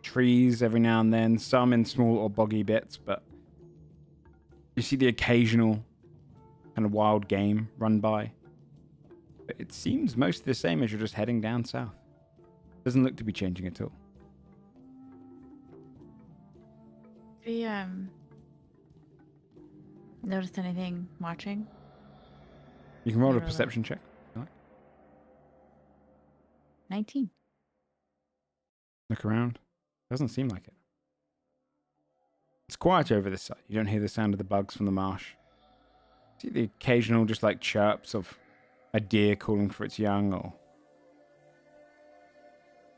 Trees every now and then, some in small or boggy bits, but you see the occasional kind of wild game run by. But it seems mostly the same as you're just heading down south. Doesn't look to be changing at all. We noticed anything watching? You can roll a Roll it. perception check. 19. Look around. Doesn't seem like it. It's quiet over this side. You don't hear the sound of the bugs from the marsh. See the occasional just like chirps of a deer calling for its young or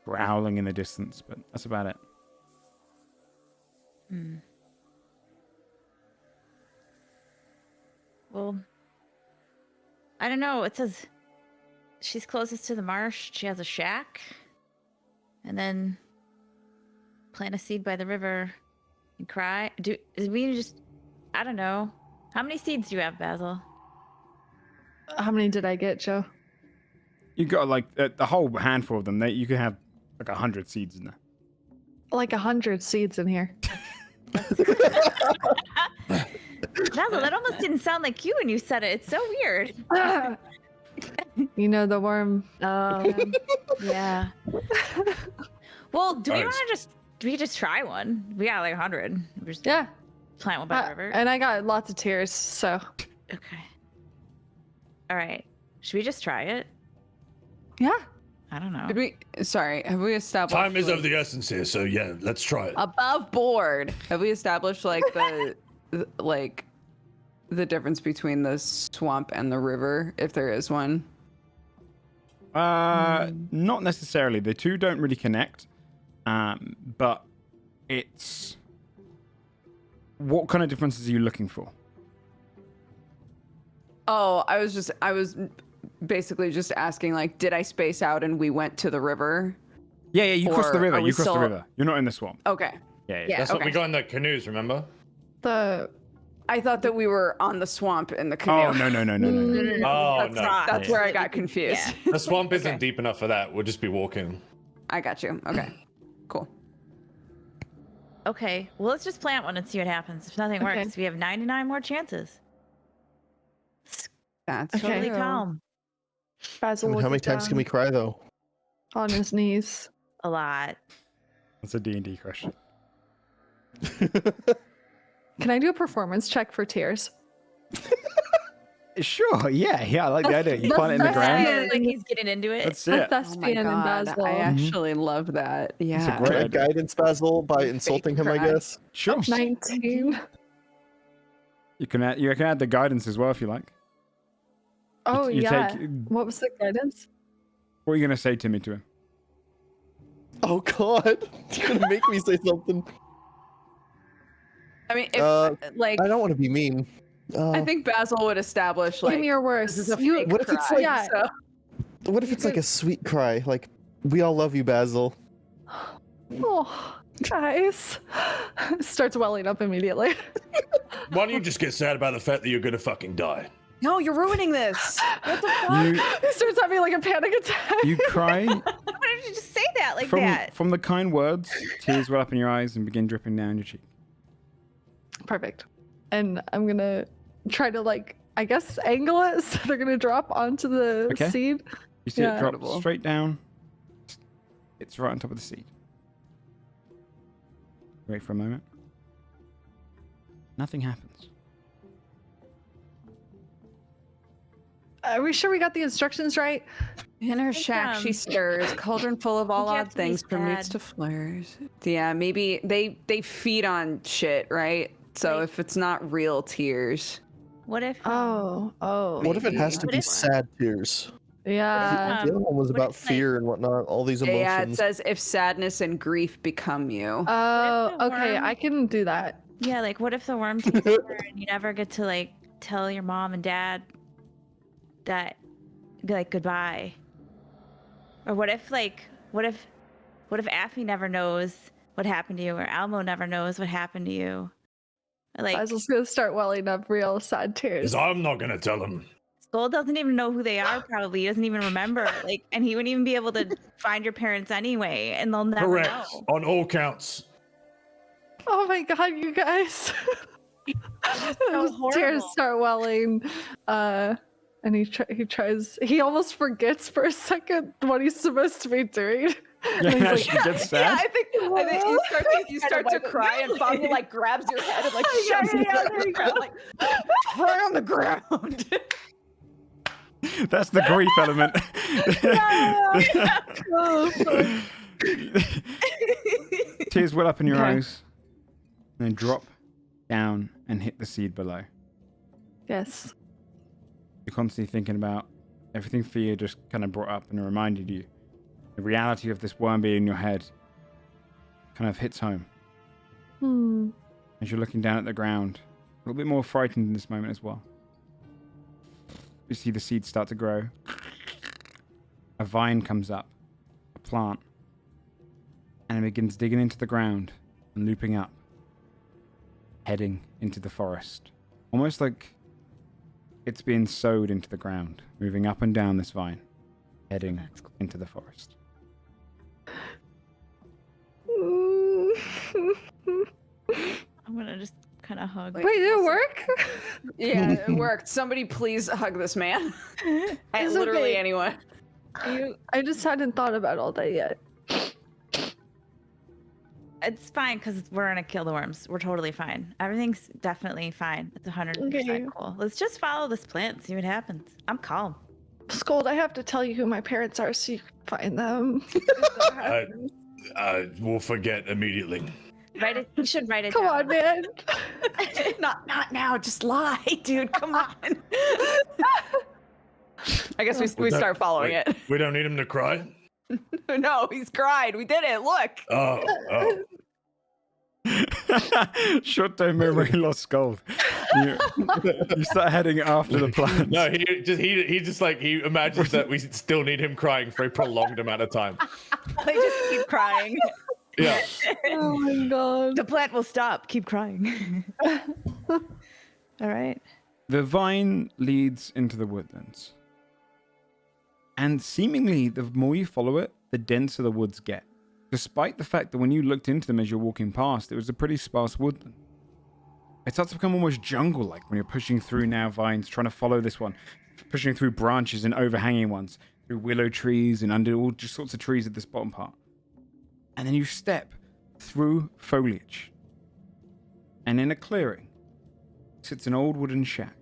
growling in the distance, but that's about it. Hmm. Well, I don't know. It says she's closest to the marsh. She has a shack. And then plant a seed by the river and cry. I don't know. How many seeds do you have, Basil? How many did I get, Joe? You got like a whole handful of them. You could have like 100 seeds in there. Like 100 seeds in here. Basil, that almost didn't sound like you when you said it. It's so weird. You know the worm. Yeah. Well, do we Nice. want to just try one? We got like 100. We just Yeah. plant one by the river. And I got lots of tears, so Okay. All right. Should we just try it? yeah. I don't know. Have we established Time is like, of the essence here, so yeah, let's try it. above board? Have we established like the difference between the swamp and the river, if there is one? Not necessarily. The two don't really connect. But it's... What kind of differences are you looking for? Oh, I was basically just asking, like, did I space out and we went to the river? Yeah, you crossed the Or river. are we You crossed the still- river. You're not in the swamp. Okay. Yeah. Yeah. That's what we Okay. got in the canoes, remember? I thought that we were on the swamp in the canoe. Oh, no. Oh, That's, no. that's where I got confused. Yeah. The swamp isn't Okay. deep enough for that. We'll just be walking. I got you. Okay. Cool. Okay. Well, let's just plant one and see what happens. If nothing Okay. works, we have 99 more chances. It's That's Okay. totally true. calm. Basil will How many get times can down we cry though? on his knees? A lot. That's a D&D question. Can I do a performance check for tears? Sure, yeah, I like the idea. You Let's plant it in the not ground. say Like he's getting into it. That's A it. Oh my thespian and god, Basil. I actually love that. Yeah. great Try idea. guidance Basil by insulting him, I cry. guess. Sure. 19. You can add the guidance as well if you like. Oh, you yeah. take- What was the guidance? What are you going to say, Timmy, to him? Oh god, you're gonna make me say something. I mean, if, Uh, like, I don't want to be mean. I think Basil would establish like Give me your worst. this is a You- fake What if it's cry, like- Yeah. so- What if it's like a sweet cry? Like, we all love you, Basil. Oh, guys. Starts welling up immediately. Why don't you just get sad about the fact that you're gonna fucking die? No, you're ruining this. What the fuck? You He starts having like a panic attack. you cry Why did you just say that like from that? from the kind words. Tears well up in your eyes and begin dripping down your cheek. Perfect. And I'm gonna try to like, I guess, angle it so they're gonna drop onto the Okay. seed. You see Yeah. it drop Incredible. straight down. It's right on top of the seed. Wait for a moment. Nothing happens. Are we sure we got the instructions right? In her think, shack, she stirs, cauldron full of all think you have odd to be things, from roots sad. to flowers. Yeah, maybe they feed on shit, right? So Like- if it's not real tears, What if? Oh. What if it has to What be if- sad tears? Yeah. The other one was what about if, like- fear and whatnot, all these yeah, it emotions. says if sadness and grief become you. Oh, the okay. worm- I can do that. Yeah, like what if the worm takes over and you never get to like tell your mom and dad that like goodbye? Or what if Affy never knows what happened to you, or Almo never knows what happened to you? Like Basil's gonna start welling up real sad tears. 'Cause I'm not gonna tell him. Skull doesn't even know who they are, probably. He doesn't even remember. Like, and he wouldn't even be able to find your parents anyway, and they'll never Correct. know. On all counts. Oh my god, you guys. Those tears horrible. start welling. And he almost forgets for a second what he's supposed to be doing. Yeah, And he's like, she gets Yeah, sad. I think you start to cry, and Fabi like grabs your head and like shoves you on the ground, like cry on the ground. That's the grief element. oh, fuck. Tears well up in your Okay. eyes, and then drop down and hit the seed below. Yes. You're constantly thinking about everything Thea just kind of brought up and reminded you. The reality of this worm being in your head kind of hits home as you're looking down at the ground. A little bit more frightened in this moment as well. You see the seeds start to grow. A vine comes up, a plant, and it begins digging into the ground and looping up, heading into the forest. Almost like it's being sowed into the ground, moving up and down this vine, heading into the forest. I'm gonna just kind of hug. Wait, did it work? Yeah, it worked. Somebody please hug this man. It's Literally okay. anyone. I just hadn't thought about all that yet. It's fine because we're gonna kill the worms. We're totally fine. Everything's definitely fine. It's 100% Okay. cool. Let's just follow this plant, see what happens. I'm calm. Scold, I have to tell you who my parents are so you can find them. We'll forget immediately. Write it. You should write it Come down. on, man. Not now. Just lie, dude. Come on. I guess we start following Wait, we don't need him to cry? it. No, he's cried. We did it. Look. Oh. Short-term memory lost gold. You start heading after the plant. No, he just like he imagines that we still need him crying for a prolonged amount of time. They just keep crying. Yeah. Oh my god. The plant will stop. Keep crying. All right. The vine leads into the woodlands. And seemingly, the more you follow it, the denser the woods get. Despite the fact that when you looked into them as you're walking past, it was a pretty sparse woodland. It starts to become almost jungle-like when you're pushing through now vines, trying to follow this one. Pushing through branches and overhanging ones, through willow trees and under all just sorts of trees at this bottom part. And then you step through foliage. And in a clearing sits an old wooden shack.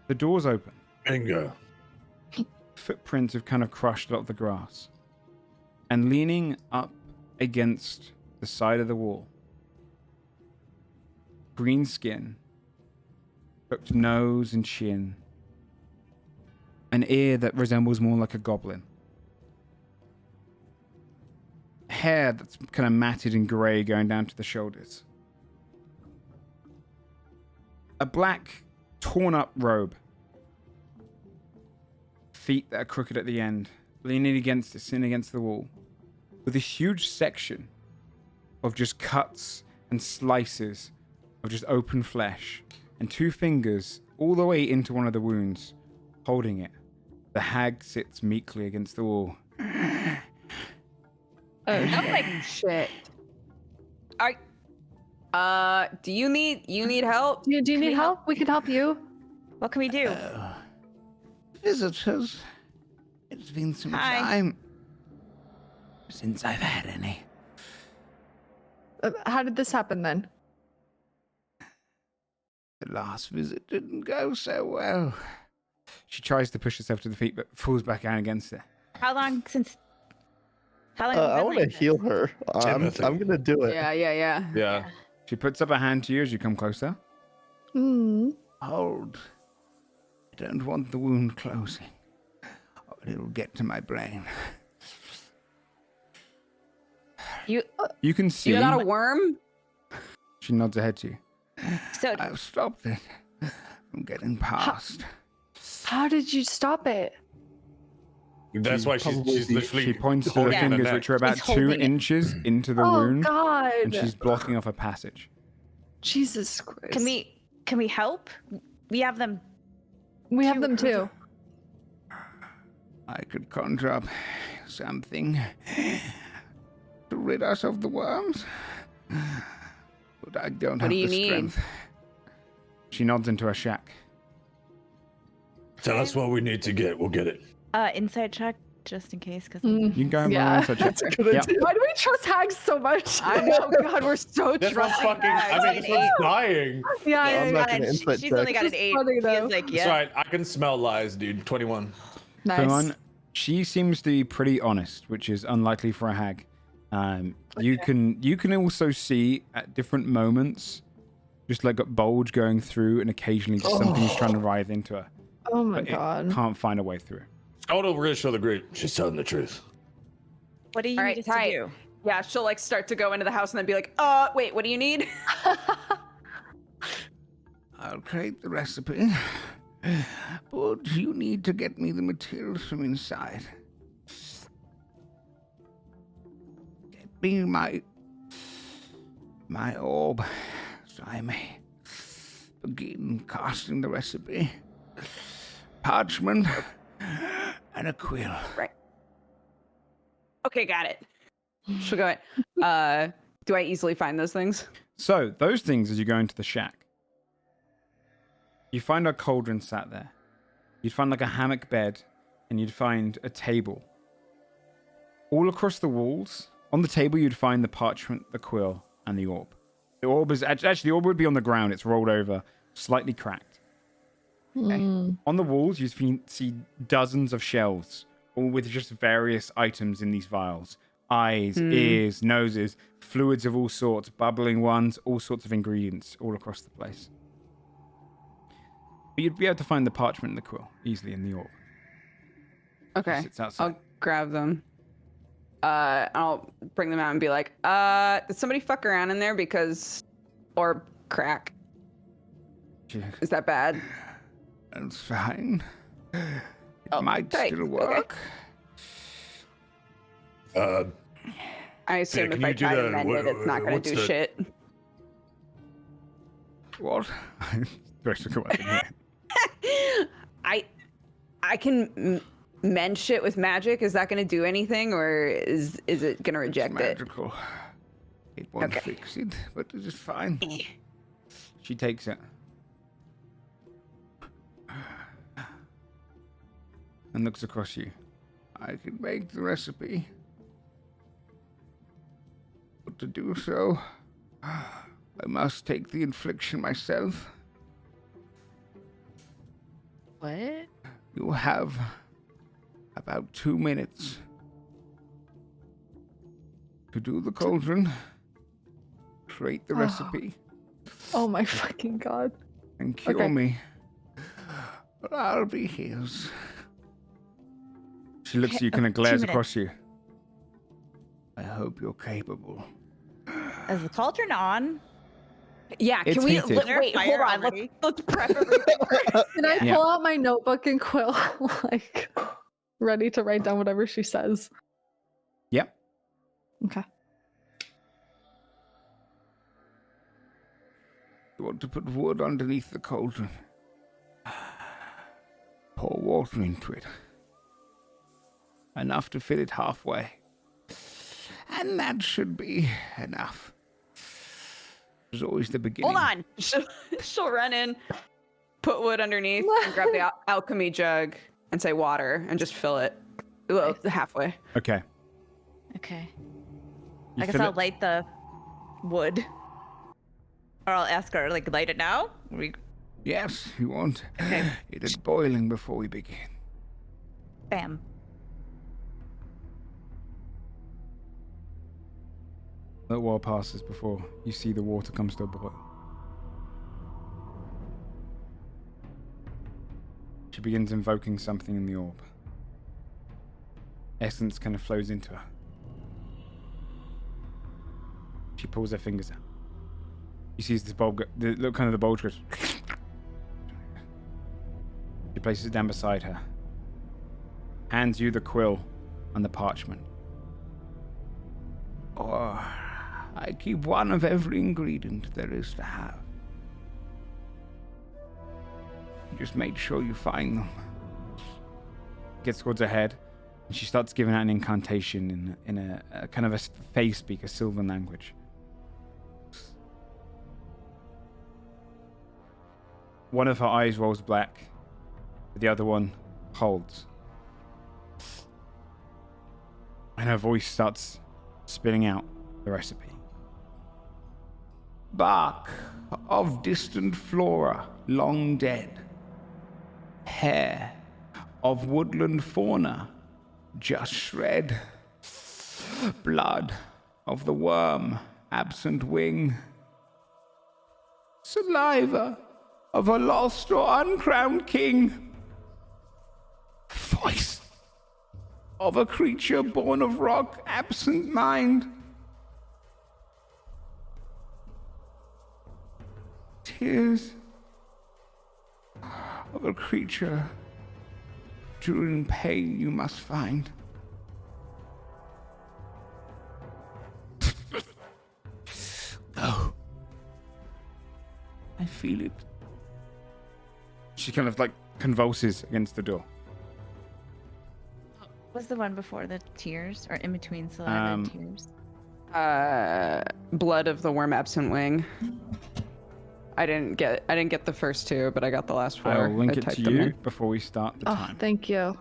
The door's open. Bingo. Footprints have kind of crushed a lot of the grass. And leaning up against the side of the wall, green skin, hooked nose and chin, an ear that resembles more like a goblin, hair that's kind of matted and grey going down to the shoulders, a black, torn-up robe. Feet that are crooked at the end, leaning against the wall, with a huge section of just cuts and slices of just open flesh, and 2 fingers all the way into one of the wounds, holding it. The hag sits meekly against the wall. I'm like, shit. Do you need help? Do you need help? We can help you. What can we do? Visitors. It's been some Hi. time since I've had any. How did this happen then? The last visit didn't go so well. She tries to push herself to the feet, but falls back down against it. How long have you I been want to like heal this? her. I'm gonna do it. Yeah. She puts up a hand to you as you come closer. Hold. I don't want the wound closing, or it'll get to my brain. You can see. You got a worm? She nods her head to you. So I've stopped it from getting past. How did you stop it? That's why she's literally. She points to the holding fingers, neck. which are about She's 2 holding it. inches into the Oh wound, God! and she's blocking off a passage. Jesus Christ. can we help? We have them. We have them too. I could conjure up something to rid us of the worms, but I don't What have do you the need? strength. She nods into her shack. Tell us what we need to get. We'll get it. Inside check, just in case, because You can go and Yeah. roll such That's a good Yeah. idea. Why do we trust hags so much? I know, God, we're so This one's trusting. fucking. I mean, this one's dying. Yeah, I'm not gonna insight she's only check. got an 8. funny, though. Feels like, That's yeah. right. I can smell lies, dude. 21. nice. Come on. She seems to be pretty honest, which is unlikely for a hag. You can also see at different moments, just like a bulge going through, and occasionally just something's trying to writhe into her. Oh my But it God. can't find a way through. Auto really show the group. She's telling the truth. What do you All need right, us to tight. do? Yeah, she'll like start to go into the house and then be like, wait, what do you need? I'll create the recipe, but you need to get me the materials from inside. Get me my orb, so I may begin casting the recipe. Parchment and a quill. Okay, got it. She'll go in. Do I easily find those things? So, those things, as you go into the shack, you find a cauldron sat there. You'd find like a hammock bed, and you'd find a table. All across the walls, on the table, you'd find the parchment, the quill, and the orb. The orb is actually the orb would be on the ground. It's rolled over, slightly cracked. On the walls, you see dozens of shelves, all with just various items in these vials. Eyes, ears, noses, fluids of all sorts, bubbling ones, all sorts of ingredients all across the place. But you'd be able to find the parchment and the quill easily in the orb. Okay. Sits outside. I'll grab them. I'll bring them out and be like, did somebody fuck around in there or crack? Is that bad? That's fine. It Oh, might tight. still Okay. work. I assume can if I you do try to the- mend it, it's not gonna what's do the- shit. What? Supposed to come up in here. I can mend shit with magic. Is that gonna do anything, or is it gonna reject it? Magical. It won't Okay. fix it, but it is fine. She takes it. And looks across you. I can make the recipe. But to do so, I must take the infliction myself. What? You have about 2 minutes to do the cauldron, create the recipe, Oh my fucking God. and cure Okay. me. But I'll be his. She looks at you, kind of 2 glares minutes. across you. I hope you're capable. Is the cauldron on? Yeah, It's can we heated. wait? Hold Fire on. already. Let's prep everything. Can I Yeah. pull out my notebook and quill, like, ready to write down whatever she says? Yep. Okay. You want to put wood underneath the cauldron. Pour water into it. Enough to fill it halfway. And that should be enough. There's always the beginning. Hold on. She'll run in, put wood underneath, and grab the alchemy jug and say water and just fill it. Well, halfway. Okay. Okay. You I guess fill I'll it- light the wood. Or I'll ask her, like, light it now? Yes, you want. Okay. It is boiling before we begin. Bam. A little while passes before you see the water comes to a boil. She begins invoking something in the orb. Essence kind of flows into her. She pulls her fingers out. She sees this bulb, the bulge goes. She places it down beside her. Hands you the quill and the parchment. Or I keep one of every ingredient there is to have. Just make sure you find them. Gets towards her head, and she starts giving out an incantation in a kind of a face speak, a Sylvan language. One of her eyes rolls black, the other one holds. And her voice starts spitting out the recipe. Bark of distant flora long dead. Hair of woodland fauna just shred. Blood of the worm absent wing. Saliva of a lost or uncrowned king. Voice of a creature born of rock absent mind. Tears of a creature during pain you must find. Oh, I feel it. She kind of like convulses against the door. Was the one before the tears? Or in between saliva and tears? Blood of the worm absent wing. I didn't get the first two, but I got the last four. I'll link I it typed to them you in. before we start the Oh, time. thank you.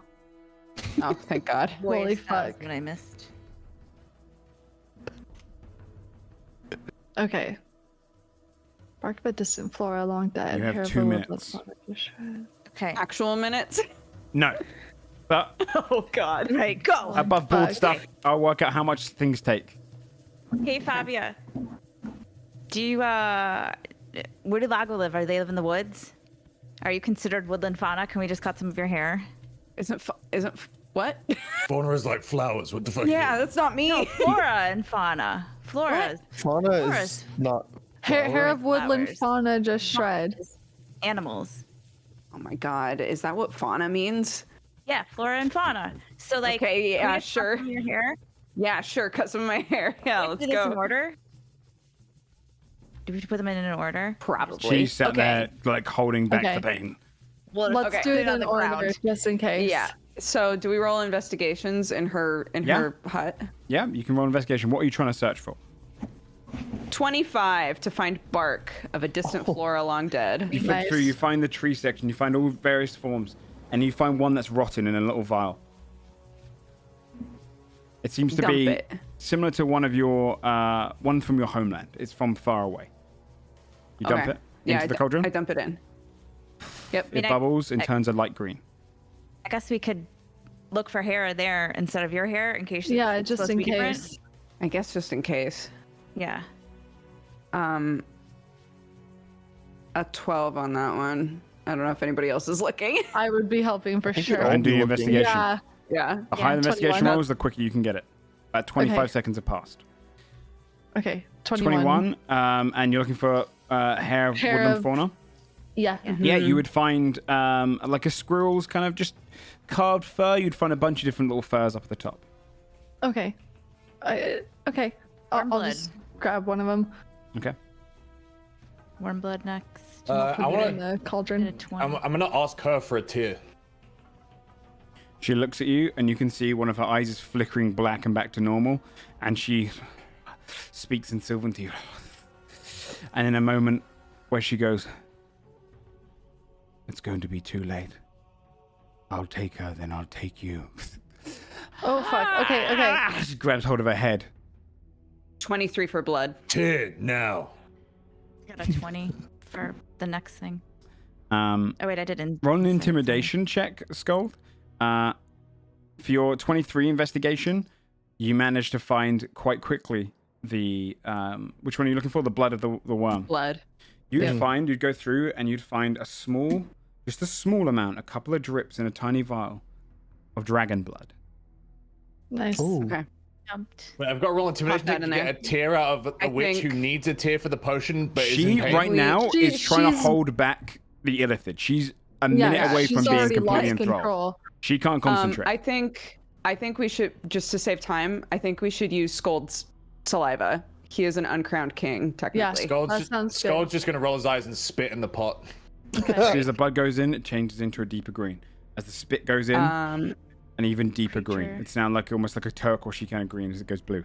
Oh, thank God. Holy Boys, that was fuck. what I missed. Okay. Barked by distant flora long dead. You have hair of 2 a woodland minutes. fauna just shred. Okay. Actual minutes? No. But Oh God. Right, go. above board fuck. stuff, I'll work out how much things take. Hey, Fabia. Do you, where do Lago live? Are they live in the woods? Are you considered woodland fauna? Can we just cut some of your hair? What? Fauna is like flowers. What the fuck? Yeah, that's not me. No, flora and fauna. Flora. Fauna is Forest. not. Hair of woodland Flowers. fauna just shred. Animals. Oh my God. Is that what fauna means? Yeah, flora and fauna. So, like, Okay, can we yeah, just cut sure. some of your hair? Yeah, sure. Cut some of my hair. Yeah, let's Do this in go. order? Do we put them in an order? Probably. She sat there like holding back Okay. the pain. Well, Let's okay. do put it on in the order, ground. just in case. Yeah. So, do we roll investigations in her hut? Yeah, you can roll investigation. What are you trying to search for? 25 to find bark of a distant flora long dead. You flick Nice. through, you find the tree section, you find all various forms, and you find one that's rotten in a little vial. It seems to Dump be it. similar to one of your one from your homeland. It's from far away. You dump Okay. it Yeah, into the cauldron. I dump it in. Yep. It I- bubbles and I- turns a light green. I guess we could look for hair there instead of your hair in case Yeah, it's just supposed to in be different. case. I guess just in case. Yeah. A 12 on that one. I don't know if anybody else is looking. I would be helping for sure. And do your looking. investigation. Yeah. Yeah. The higher the investigation 21. rolls, the quicker you can get it. About 25 Okay. seconds have passed. Okay. 21. 21, and you're looking for hair of Hair woodland of- fauna. Yeah. Yeah, you would find like a squirrel's kind of just carved fur. You'd find a bunch of different little furs up at the top. Okay. Okay. I'll blood. just grab one of them. Okay. Warm blood next. Put I it in want the And a cauldron. 20. I'm gonna ask her for a tear. She looks at you, and you can see one of her eyes is flickering black and back to normal, and she speaks in Sylvan to you. And in a moment where she goes, "It's going to be too late. I'll take her, then I'll take you." Oh fuck. Okay. She grabs hold of her head. 23 for blood. Tear now. Got a 20 for the next thing. Um, Oh wait, I didn't. roll an intimidation check, Skull. For your 23 investigation, you managed to find quite quickly the which one are you looking for? The blood of the worm. Blood. You'd go through and you'd find just a small amount, a couple of drips in a tiny vial of dragon blood. Nice. Ooh. Okay. Jumped. Wait, I've got to roll intimidation that to in get there. a tear out of I a witch think- who needs a tear for the potion, but is in She pain. right now is trying to she's- hold back the illithid. She's a Yeah, minute away she's from being already completely lost enthralled. control. She can't concentrate. I think we should, just to save time, I think we should use Scold's saliva. He is an uncrowned king, technically. Skull's That sounds good. just gonna roll his eyes and spit in the pot. As the blood goes in, it changes into a deeper green. As the spit goes in, an even deeper green. creature. It's now like almost like a turquoise kind of green as it goes blue.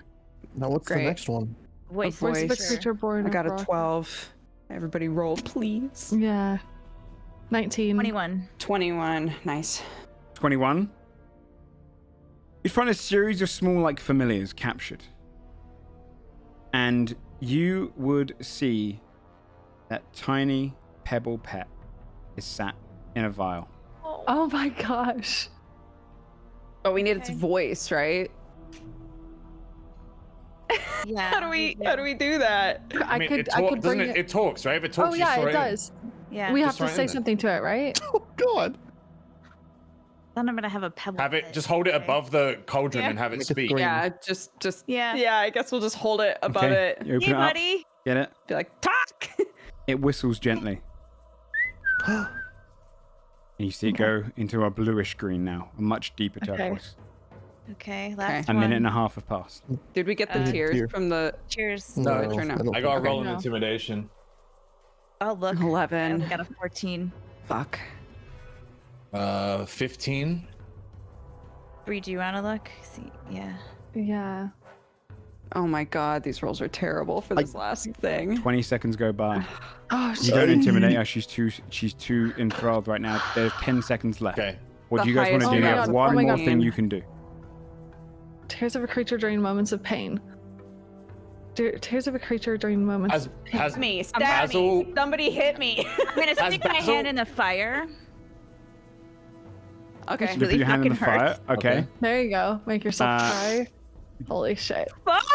Now what's Great. the next one? Voice, Voice of the Voice. creature born I got of a rock. 12. Everybody roll, please. Yeah. 19. 21. 21. Nice. 21. You'd find a series of small, like, familiars captured. And you would see that tiny pebble pet is sat in a vial. Oh my gosh. Oh, we need its voice, right? Yeah. How do we do that? I mean, could doesn't bring it? it. It talks, right? If it talks, Oh you yeah, throw it in. does. Yeah. We have Just to throw it say in there. something to it, right? Oh god. Then I'm gonna have a pebble. Have it. pit. Just hold it Okay. above the cauldron Yeah. and have it Make it speak. green. Yeah, just Yeah. I guess we'll just hold it above Okay, it. you open Hey, it up. buddy. Get it? Be like, talk. It whistles gently. And you see it go into a bluish green now, a much deeper Okay. turquoise. Okay. Last A one. minute and a half have passed. Did we get the Uh, tears tear. from the Cheers. No, Or no? don't I got to think roll an No. intimidation. Oh look. 11? I got a 14. Fuck. 15. Bree, do you want to look? See. Yeah. Yeah. Oh my god, these rolls are terrible for this last thing. 20 seconds go by. Oh You shit. don't intimidate her. She's too enthralled right now. There's 10 seconds left. Okay. What do The you guys want to highest do? You one. have Oh my one God. more Oh my thing God. you can do. Tears of a creature during moments of pain. Tears of a creature during moments Has of pain. has Me, stab Basil- me. Somebody hit me. I'm gonna Has stick my Basil- hand in the fire. Okay. You put your hand in the fucking fire. hurts. Okay. There you go. Make yourself Uh, cry. Holy shit. Fuck!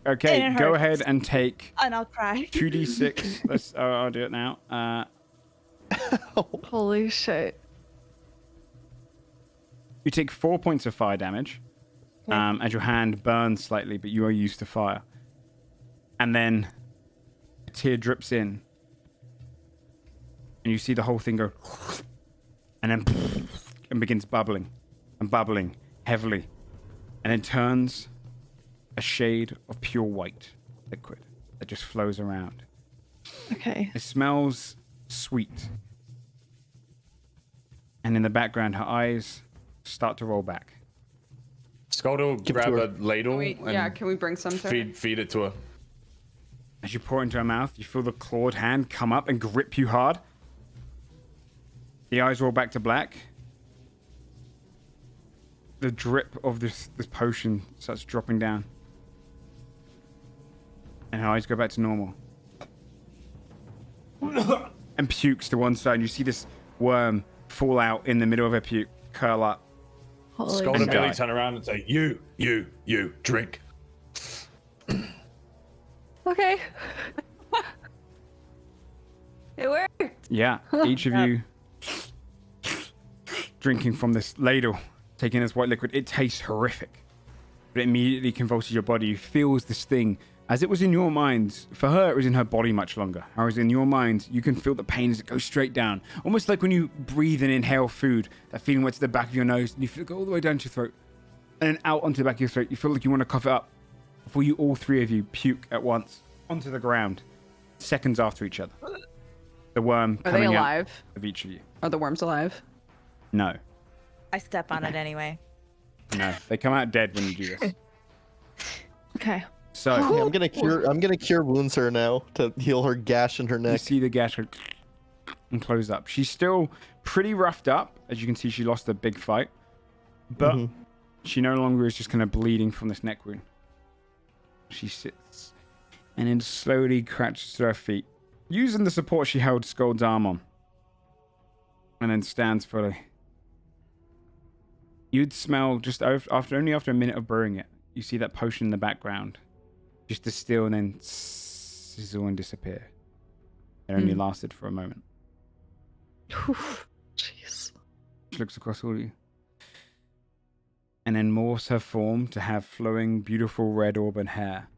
Okay. It Go hurts. ahead and take And I'll cry. 2d6. Let's. I'll do it now. Holy shit. You take 4 points of fire damage, as your hand burns slightly, but you are used to fire. And then a tear drips in, and you see the whole thing go, and then and begins bubbling, and bubbling heavily, and then turns a shade of pure white liquid that just flows around. Okay. It smells sweet. And in the background, her eyes start to roll back. Skolda will Give it to grab her. a ladle Yeah, and can we bring some to her? feed it to her. As you pour it into her mouth, you feel the clawed hand come up and grip you hard. The eyes roll back to black. The drip of this potion starts dropping down. And her eyes go back to normal. And pukes to one side. And you see this worm fall out in the middle of her puke, curl up. Holy Skolda And Billy die. turn around and say, You, drink. Okay. It worked. Yeah, each of you drinking from this ladle, taking this white liquid. It tastes horrific, but it immediately convulses your body. You feel as this thing As it was in your mind, for her, it was in her body much longer. Whereas in your mind, you can feel the pain as it goes straight down. Almost like when you breathe and inhale food, that feeling went to the back of your nose, and you feel it go all the way down to your throat, and then out onto the back of your throat. You feel like you want to cough it up before you, all three of you, puke at once onto the ground, seconds after each other. The worm Are they coming out alive? of each of you. Are the worms alive? No. I step on it anyway. No. They come out dead when you do this. Okay. So, Yeah, I'm gonna cure wounds her now to heal her gash in her you neck. see the gash and close up. She's still pretty roughed up. As you can see, she lost a big fight. But she no longer is just kind of bleeding from this neck wound. She sits and then slowly crouches to her feet, using the support she held Scold's arm on. And then stands fully. You'd smell just after a minute of brewing it. You see that potion in the background just distill and then sizzle and disappear. It only lasted for a moment. Jeez. She looks across all of you. And then morphs her form to have flowing, beautiful red auburn hair.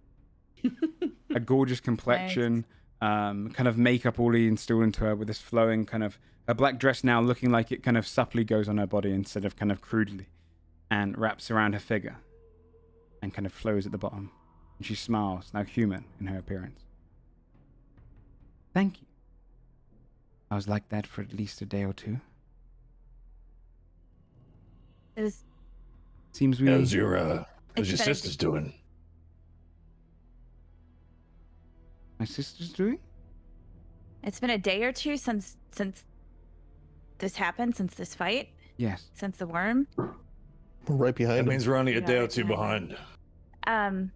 A gorgeous complexion, kind of makeup already instilled into her with this flowing kind of, a black dress now looking like it kind of supplely goes on her body instead of kind of crudely, and wraps around her figure and kind of flows at the bottom. And she smiles, now human in her appearance. Thank you. I was like that for at least a day or two. It was. Seems we... How's your It's been a- sister's doing? My sister's doing? It's been a day or two since this happened, since this fight, Yes. since the worm. We're right behind That him. means we're only a Yeah, day or right two behind behind.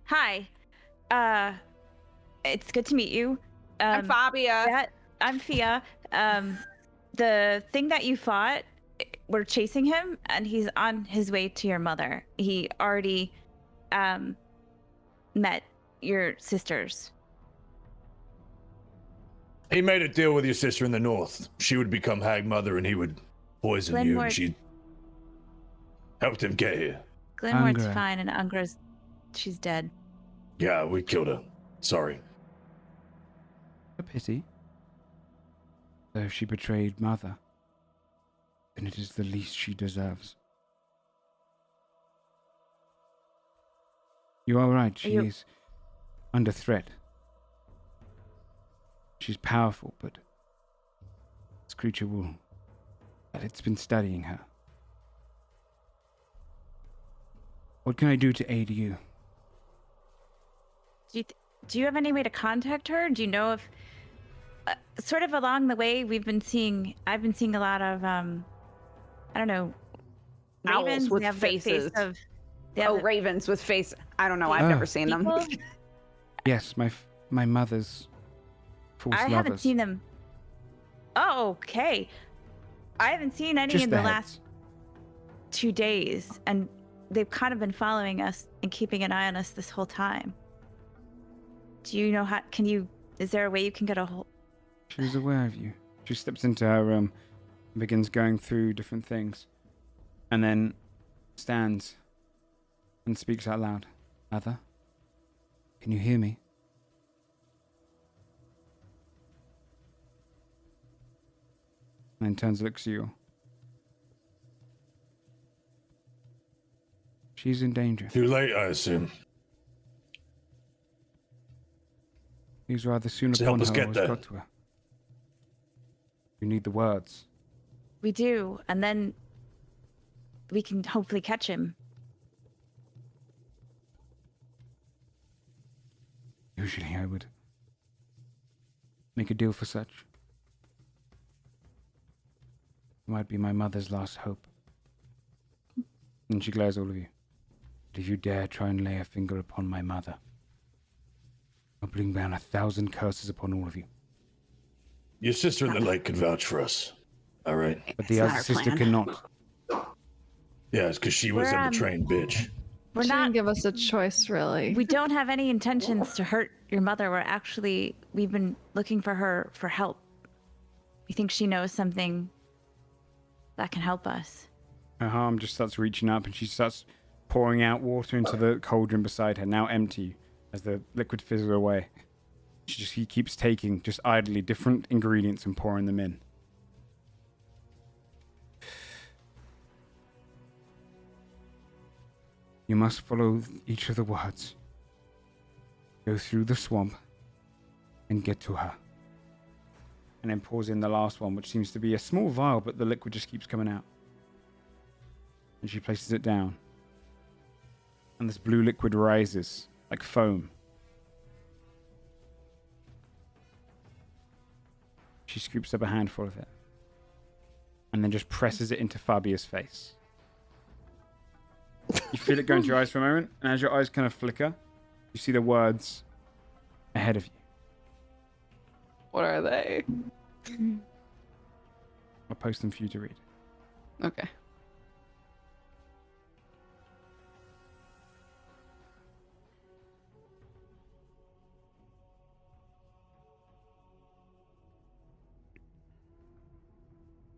Hi. It's good to meet you. I'm Fabia. I'm Fia. The thing that you fought, we're chasing him, and he's on his way to your mother. He already met your sisters. He made a deal with your sister in the north. She would become Hag Mother and he would poison you. Glenmore- And she helped him get here. Glenmore's Ungra. fine, and Ungra's, she's dead. Yeah, we killed her. Sorry. A pity. Though if she betrayed Mother, then it is the least she deserves. You are right, she you- is under threat. She's powerful, but this creature will... But it's been studying her. What can I do to aid you? Do you have any way to contact her? Do you know if sort of along the way I've been seeing a lot of I don't know, Owls ravens with they have the face faces. of they have Oh, the ravens with face. I don't know. I've never seen them. people. Yes, my mother's false I lovers. haven't seen them. Oh, okay. I haven't seen any Just in the the heads. last 2 days, and they've kind of been following us and keeping an eye on us this whole time. Do you know how? Is there a way you can get a hold? She was aware of you. She steps into her room and begins going through different things. And then stands and speaks out loud. Mother, can you hear me? And then turns and looks at you. She's in danger. Too late, I assume. These rather soon To help upon us her get always there. got to her. You need the words. We do, and then we can hopefully catch him. Usually I would make a deal for such. It might be my mother's last hope. And she glares at all of you. But if you dare try and lay a finger upon my mother, I'll bring down 1,000 curses upon all of you. Your sister in the lake can vouch for us. All right. But the It's not other our sister plan. cannot. Yeah, it's because she was We're, a betraying bitch. We're She not. didn't give us a choice, really. We don't have any intentions to hurt your mother. We've been looking for her for help. We think she knows something that can help us. Her arm just starts reaching up and she starts pouring out water into the cauldron beside her, now empty, as the liquid fizzles away. He keeps taking, just idly, different ingredients and pouring them in. You must follow each of the words. Go through the swamp and get to her. And then pours in the last one, which seems to be a small vial, but the liquid just keeps coming out. And she places it down. And this blue liquid rises like foam. She scoops up a handful of it. And then just presses it into Fabia's face. You feel it go into your eyes for a moment, and as your eyes kind of flicker, you see the words ahead of you. What are they? I'll post them for you to read. Okay.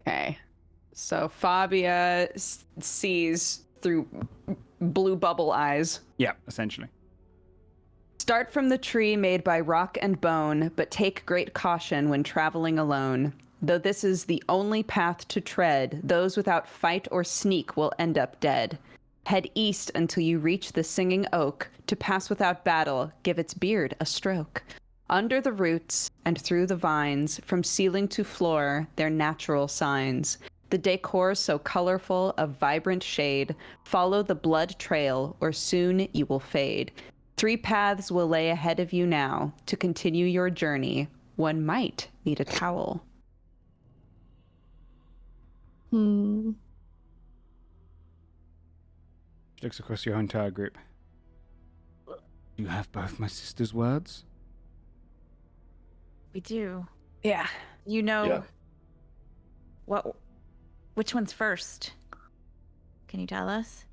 Okay. So Fabia sees through blue bubble eyes. Yeah, essentially. Start from the tree made by rock and bone, but take great caution when traveling alone. Though this is the only path to tread, those without fight or sneak will end up dead. Head east until you reach the singing oak. To pass without battle, give its beard a stroke. Under the roots and through the vines, from ceiling to floor, their natural signs. The decor so colorful of vibrant shade, follow the blood trail or soon you will fade. 3 paths will lay ahead of you now. To continue your journey, one might need a towel. Hmm. She looks across your entire group. You have both my sister's words? We do. Yeah. You know Yeah. which one's first? Can you tell us?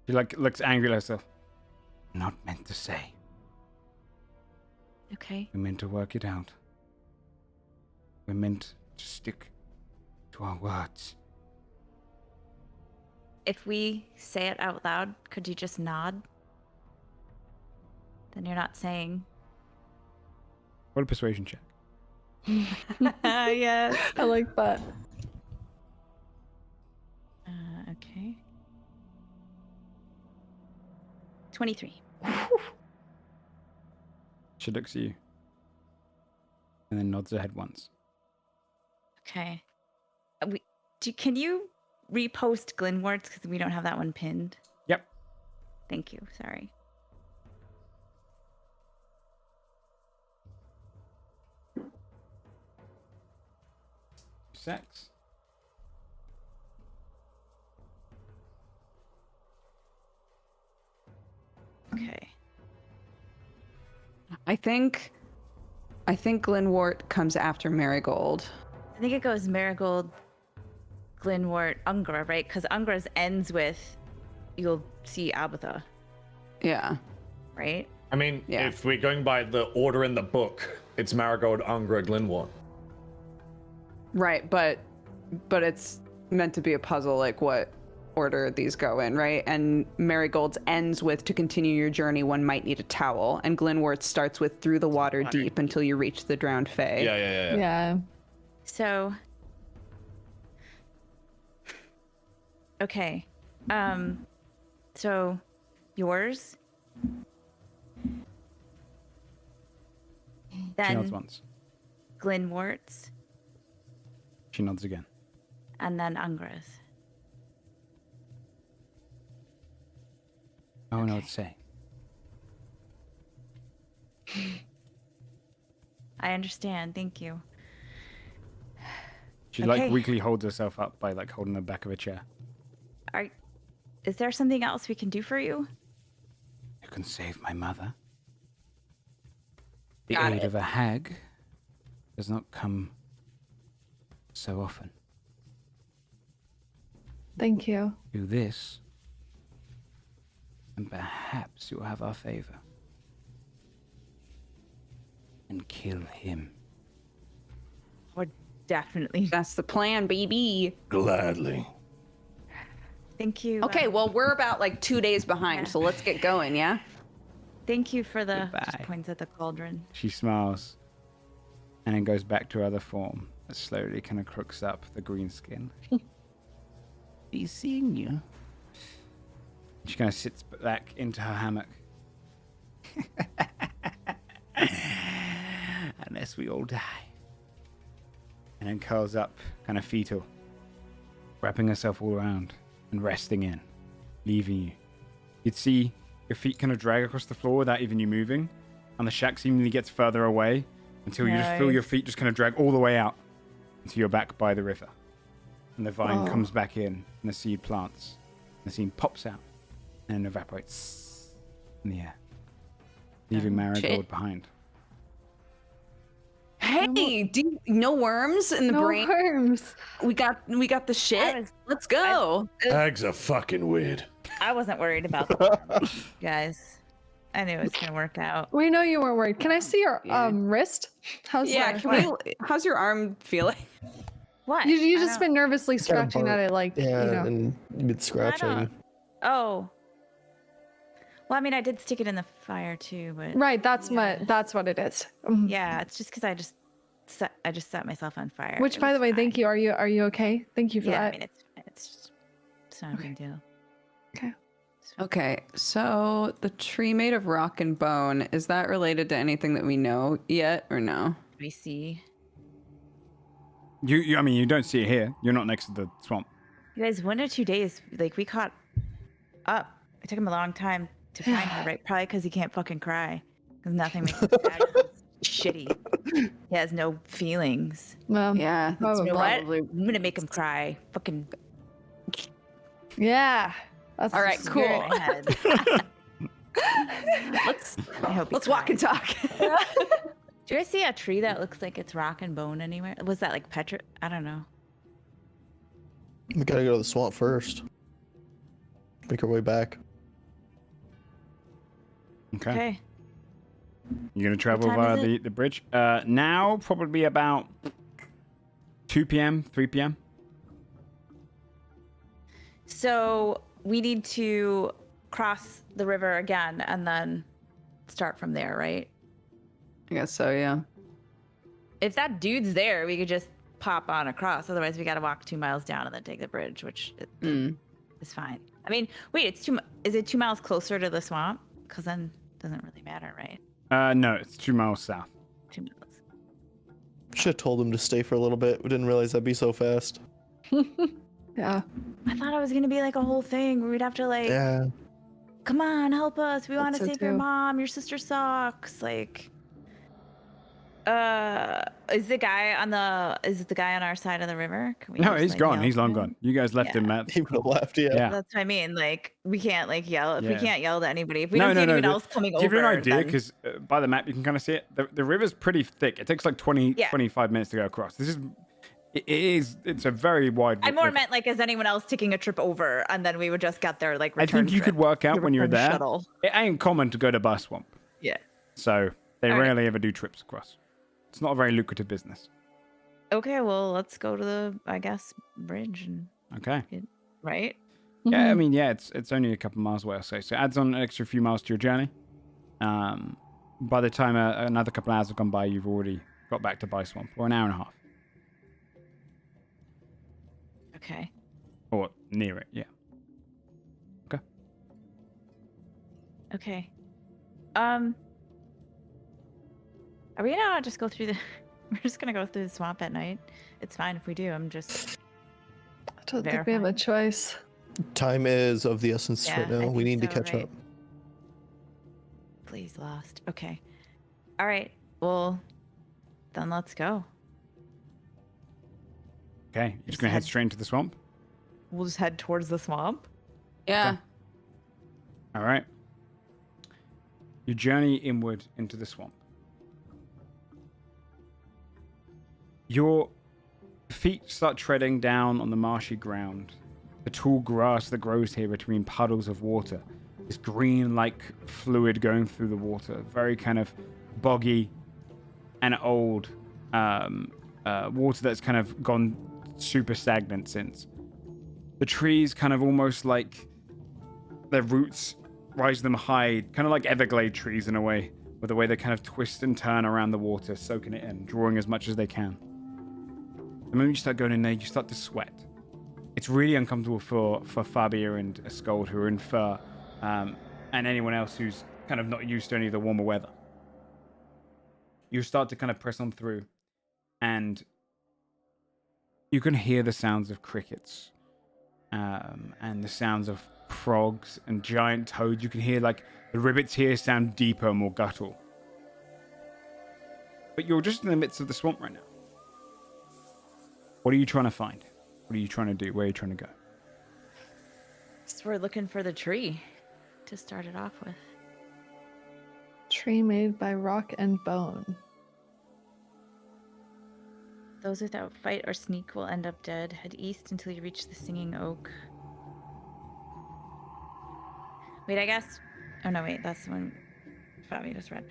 She looks angry at herself. Not meant to say. Okay. We're meant to work it out. We're meant to stick to our words. If we say it out loud, could you just nod? Then you're not saying. Roll a persuasion check. Yes. I like that. Okay. 23. She looks at you. And then nods her head once. Okay. Can you repost Glenwart's because we don't have that one pinned? Yep. Thank you. Sorry. Sex. Okay. I think Glenwart comes after Marigold. I think it goes Marigold, Glenwart, Ungra, right? Because Ungra's ends with you'll see Abatha, Yeah. right? I mean, Yeah. if we're going by the order in the book, it's Marigold, Ungra, Glenwart. Right, but it's meant to be a puzzle, like what order these go in, right? And Marigold's ends with to continue your journey, one might need a towel, and Glenwart starts with through the water deep until you reach the drowned fae. Yeah. Yeah. So, okay. So, yours. She nods Then once. Glenwart's, She nods again. and then Ungra's. I don't know what to say. I understand. Thank you. She Okay. weakly holds herself up by holding the back of a chair. Is there something else we can do for you? You can save my mother. The Got aid it. of a hag does not come so often. Thank you. Do this, and perhaps you'll have our favor. And kill him. Or definitely. That's the plan, baby. Gladly. Thank you. Okay, well, we're about like 2 days behind, so let's get going, yeah? Thank you for the. Just Goodbye. points at the cauldron. She smiles and then goes back to her other form that slowly kind of crooks up the green skin. Be seeing you. She kind of sits back into her hammock. Unless we all die. And then curls up, kind of fetal, wrapping herself all around and resting in, leaving you. You'd see your feet kind of drag across the floor without even you moving, and the shack seemingly gets further away until you just feel your feet just kind of drag all the way out until you're back by the river. And the vine comes back in, and the seed plants, and the seed pops out, and evaporates in the air, leaving Marigold behind. Hey, no worms in the brain. No worms. We got the shit. Let's go. Hags are fucking weird. I wasn't worried about the guys. I knew it was gonna work out. We know you weren't worried. Can I see your wrist? How's Yeah, that? how's your arm feeling? What? You just been nervously scratching at it, like Yeah, and been scratching. Oh. Well, I mean, I did stick it in the fire too, but. Right, that's what it is. Mhm. Yeah, it's just because I just set myself on fire. Which, by the way, thank you. Are you okay? Thank you for Yeah, that. I mean, it's not a big deal. Okay. Okay, so the tree made of rock and bone, is that related to anything that we know yet or no? We see. I mean, you don't see it here. You're not next to the swamp. You guys, 1 or 2 days, like we caught up. It took him a long time to find her, right? Probably because he can't fucking cry. Because nothing makes him sad. He's shitty. He has no feelings. Well, Yeah, that's You know what? probably. I'm gonna make him cry. Fucking. yeah. That's All right, just cool. in my head. Let's walk and talk. Do you guys see a tree that looks like it's rock and bone anywhere? Was that like Petra? I don't know. We gotta go to the swamp first. Make our way back. Okay. You're going to travel What time via is the bridge? Now, probably about 2 p.m., 3 p.m. So we need to cross the river again and then start from there, right? I guess so, yeah. If that dude's there, we could just pop on across. Otherwise, we got to walk 2 miles down and then take the bridge, which is fine. I mean, wait, is it 2 miles closer to the swamp? Because then it doesn't really matter, right? No, it's 2 miles south. 2 miles. Should have told him to stay for a little bit. We didn't realize that'd be so fast. Yeah. I thought it was going to be like a whole thing where we'd have to like, Yeah. come on, help us. We want to so save your too. mom. Your sister sucks. Like, is the guy on our side of the river? Can we No, just, he's like, gone. yell He's at long him? gone. You guys left him, Matt. He would have left, yeah. Yeah. That's what I mean. Like, we can't like yell if we Yeah. can't yell to anybody. If we No, don't see no, anyone no, else coming over. Give you an idea, then- because by the map you can kind of see it. The river's pretty thick. It takes like 25 minutes to go across. It's a very wide. I more river. meant like, is anyone else taking a trip over, and then we would just get their like I return think you could trip. work out The when you're return there. shuttle. It ain't common to go to Bus Swamp, Yeah. so they All right. rarely ever do trips across. It's not a very lucrative business. Okay, well, let's go to the, I guess, bridge and Okay. right. Yeah, I mean, yeah, it's only a couple miles away or so. So it adds on an extra few miles to your journey. By the time another couple hours have gone by, you've already got back to Bye Swamp, or an hour and a half, Okay. or near it. Yeah. Okay. Are we gonna just go through the? We're just gonna go through the swamp at night. It's fine if we do. I'm just. I don't think we have a choice. Time is of the essence Yeah, right I now. We think need to so, catch right? up. Please, lost. Okay. All right. Well, then let's go. Okay, you're just gonna head straight into the swamp. We'll just head towards the swamp. Yeah. All right. You journey inward into the swamp. Your feet start treading down on the marshy ground. The tall grass that grows here between puddles of water. This green-like fluid going through the water. Very kind of boggy and old water that's kind of gone super stagnant since. The trees kind of almost like their roots rise them high, kind of like Everglade trees in a way, with the way they kind of twist and turn around the water, soaking it in, drawing as much as they can. The moment you start going in there, you start to sweat. It's really uncomfortable for Fabia and Skold, who are in fur, and anyone else who's kind of not used to any of the warmer weather. You start to kind of press on through, and you can hear the sounds of crickets, and the sounds of frogs and giant toads. You can hear like the rivets here sound deeper and more guttural. But you're just in the midst of the swamp right now. What are you trying to find? What are you trying to do? Where are you trying to go? So we're looking for the tree to start it off with. Tree made by rock and bone. Those without fight or sneak will end up dead. Head east until you reach the singing oak. Wait, I guess. Oh no, wait, that's the one Fabi just read.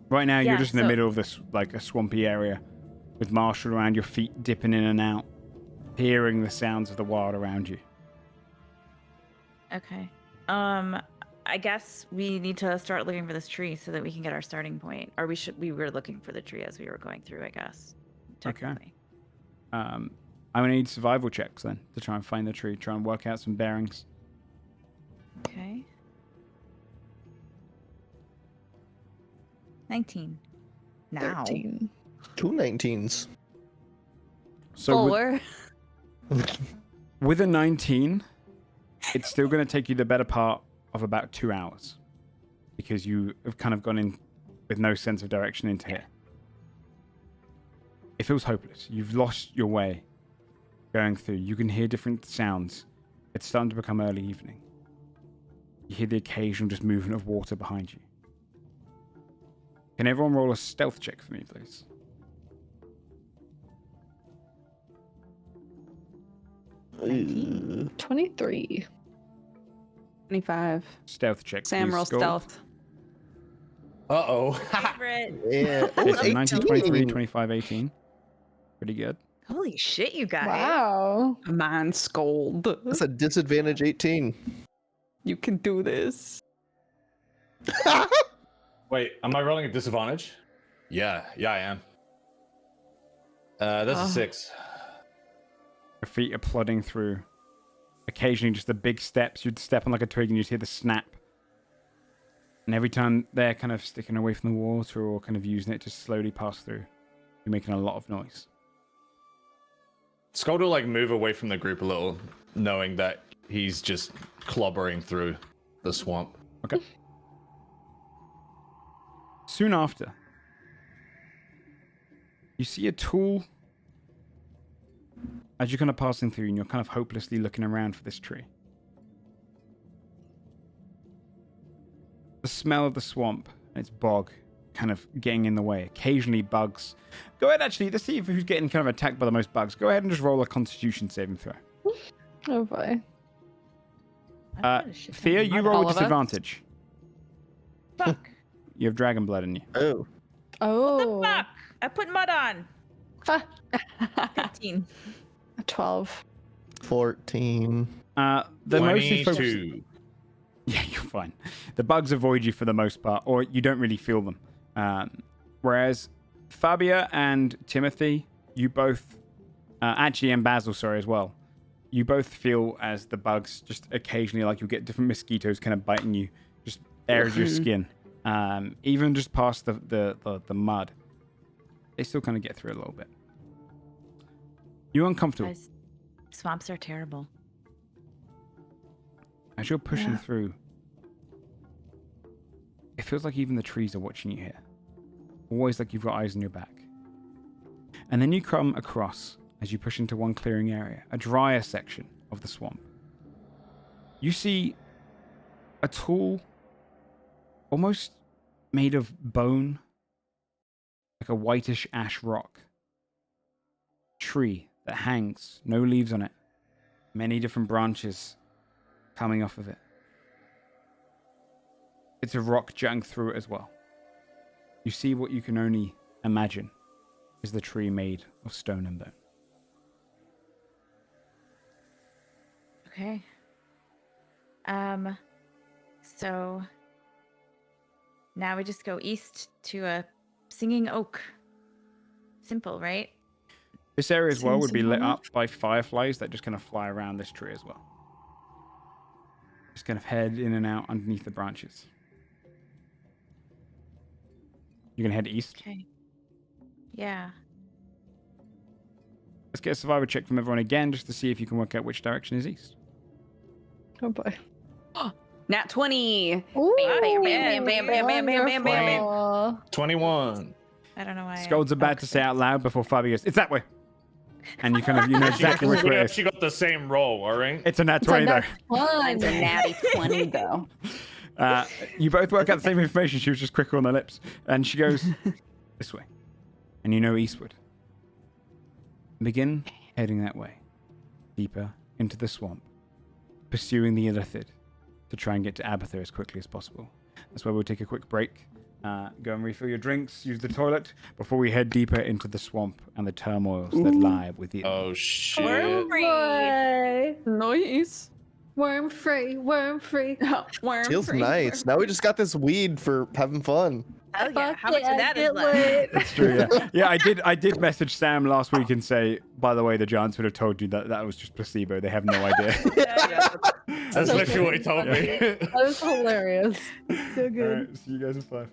Right now, you're Yeah, just in the so- middle of this, like a swampy area, with Marshall around your feet, dipping in and out, hearing the sounds of the wild around you. Okay. I guess we need to start looking for this tree so that we can get our starting point. Or we were looking for the tree as we were going through, I guess. Technically. I'm gonna need survival checks then to try and find the tree, try and work out some bearings. Okay. 19. Now. 13. 2 19s. So Four. with a 19, it's still going to take you the better part of about 2 hours, because you have kind of gone in with no sense of direction into here. It feels hopeless. You've lost your way going through. You can hear different sounds. It's starting to become early evening. You hear the occasional just movement of water behind you. Can everyone roll a stealth check for me, please? Ooh. 23. 25. Stealth check, Sam please. roll Skull. stealth. Uh-oh. Favorite. Yeah. Okay, Oh, so 19, 23, 18. 25, 18. Pretty good. Holy shit, you guys. Wow. Man, scold. That's a disadvantage 18. You can do this. Wait, am I rolling a disadvantage? Yeah, I am. That's a 6. Your feet are plodding through. Occasionally, just the big steps. You'd step on like a twig and you'd hear the snap. And every time they're kind of sticking away from the water or kind of using it to slowly pass through, you're making a lot of noise. Skold will like move away from the group a little, knowing that he's just clobbering through the swamp. Okay. Soon after, you see a tool as you're kind of passing through and you're kind of hopelessly looking around for this tree. The smell of the swamp and its bog kind of getting in the way. Occasionally bugs. Go ahead, actually, let's see who's getting kind of attacked by the most bugs. Go ahead and just roll a constitution saving throw. Oh boy. Thea, you roll All with of us? disadvantage. Fuck. You have dragon blood in you. Oh. Oh. Fuck. I put mud on. Ah, 15. 12. 14. They're mostly focused. 22. Yeah, you're fine. The bugs avoid you for the most part, or you don't really feel them. Whereas Fabia and Timothy, you both, actually, and Basil, sorry, as well, you both feel as the bugs just occasionally, like you'll get different mosquitoes kind of biting you, just areas of your skin. Even just past the mud, they still kind of get through a little bit. You're uncomfortable. Guys, swamps are terrible. As you're pushing through, it feels like even the trees are watching you here. Always like you've got eyes on your back. And then you come across, as you push into one clearing area, a drier section of the swamp. You see a tall, almost made of bone, like a whitish ash rock, tree that hangs, no leaves on it, many different branches coming off of it. It's a rock jutting through it as well. You see what you can only imagine is the tree made of stone and bone. Okay. So now we just go east to a singing oak. Simple, right? This area as well Seems would be lit simple up by fireflies that just kind of fly around this tree as well. Just kind of head in and out underneath the branches. You can head east. Okay. Yeah. Let's get a survivor check from everyone again just to see if you can work out which direction is east. Oh boy. Nat 20. Ooh, Bam, bam, bam, bam, bam, bam, bam, bam, bam. wonderful. 21. I don't know why. Scold's about to say out loud before Fabi goes, "It's that way." And you know exactly which way it is. She got the same roll, all right? It's a nat It's a 20 though. nat one. Mine's a natty 20, though. You both work out the same information. She was just quicker on the lips. And she goes, this way. And you know eastward. Begin heading that way. Deeper into the swamp. Pursuing the Illithid to try and get to Abatha as quickly as possible. That's where we'll take a quick break. Go and refill your drinks, use the toilet, before we head deeper into the swamp and the turmoils that lie within. Oh, shit. Worm free. Nice. Worm free. Worm free. Worm Feels free, nice. worm Now we just got this weed for having fun. Oh, yeah. Fuck How much yeah, of that is get left? lit. That's true, yeah. Yeah, I did message Sam last week and say, by the way, the giants would have told you that was just placebo. They have no idea. That's So literally what he told me. That was hilarious. So All good. right, see you guys in 5.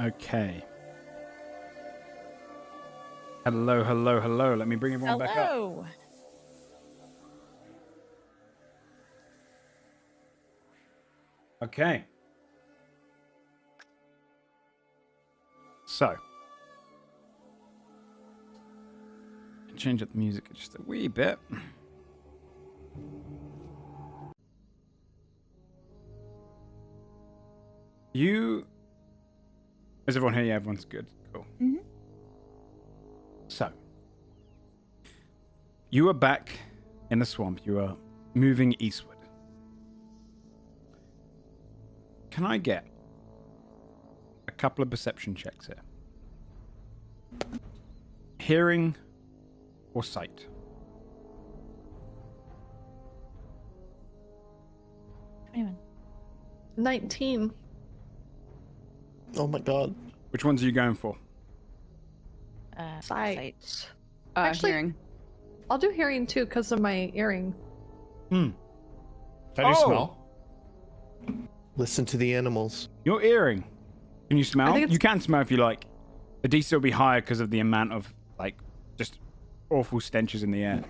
Okay. Hello, hello, hello. Let me bring everyone back up. Hello. Okay. So. Change up the music just a wee bit. Is everyone here? Yeah, everyone's good. Cool. Mm-hmm. So. You are back in the swamp. You are moving eastward. Can I get a couple of perception checks here? Hearing or sight? Anyone? 19. Oh my god. Which ones are you going for? Sight. Actually, hearing. I'll do hearing too because of my earring. How do you smell? Listen to the animals. Your earring. Can you smell? think it's- You can smell if you like. The DC will be higher because of the amount of, like, just awful stenches in the air.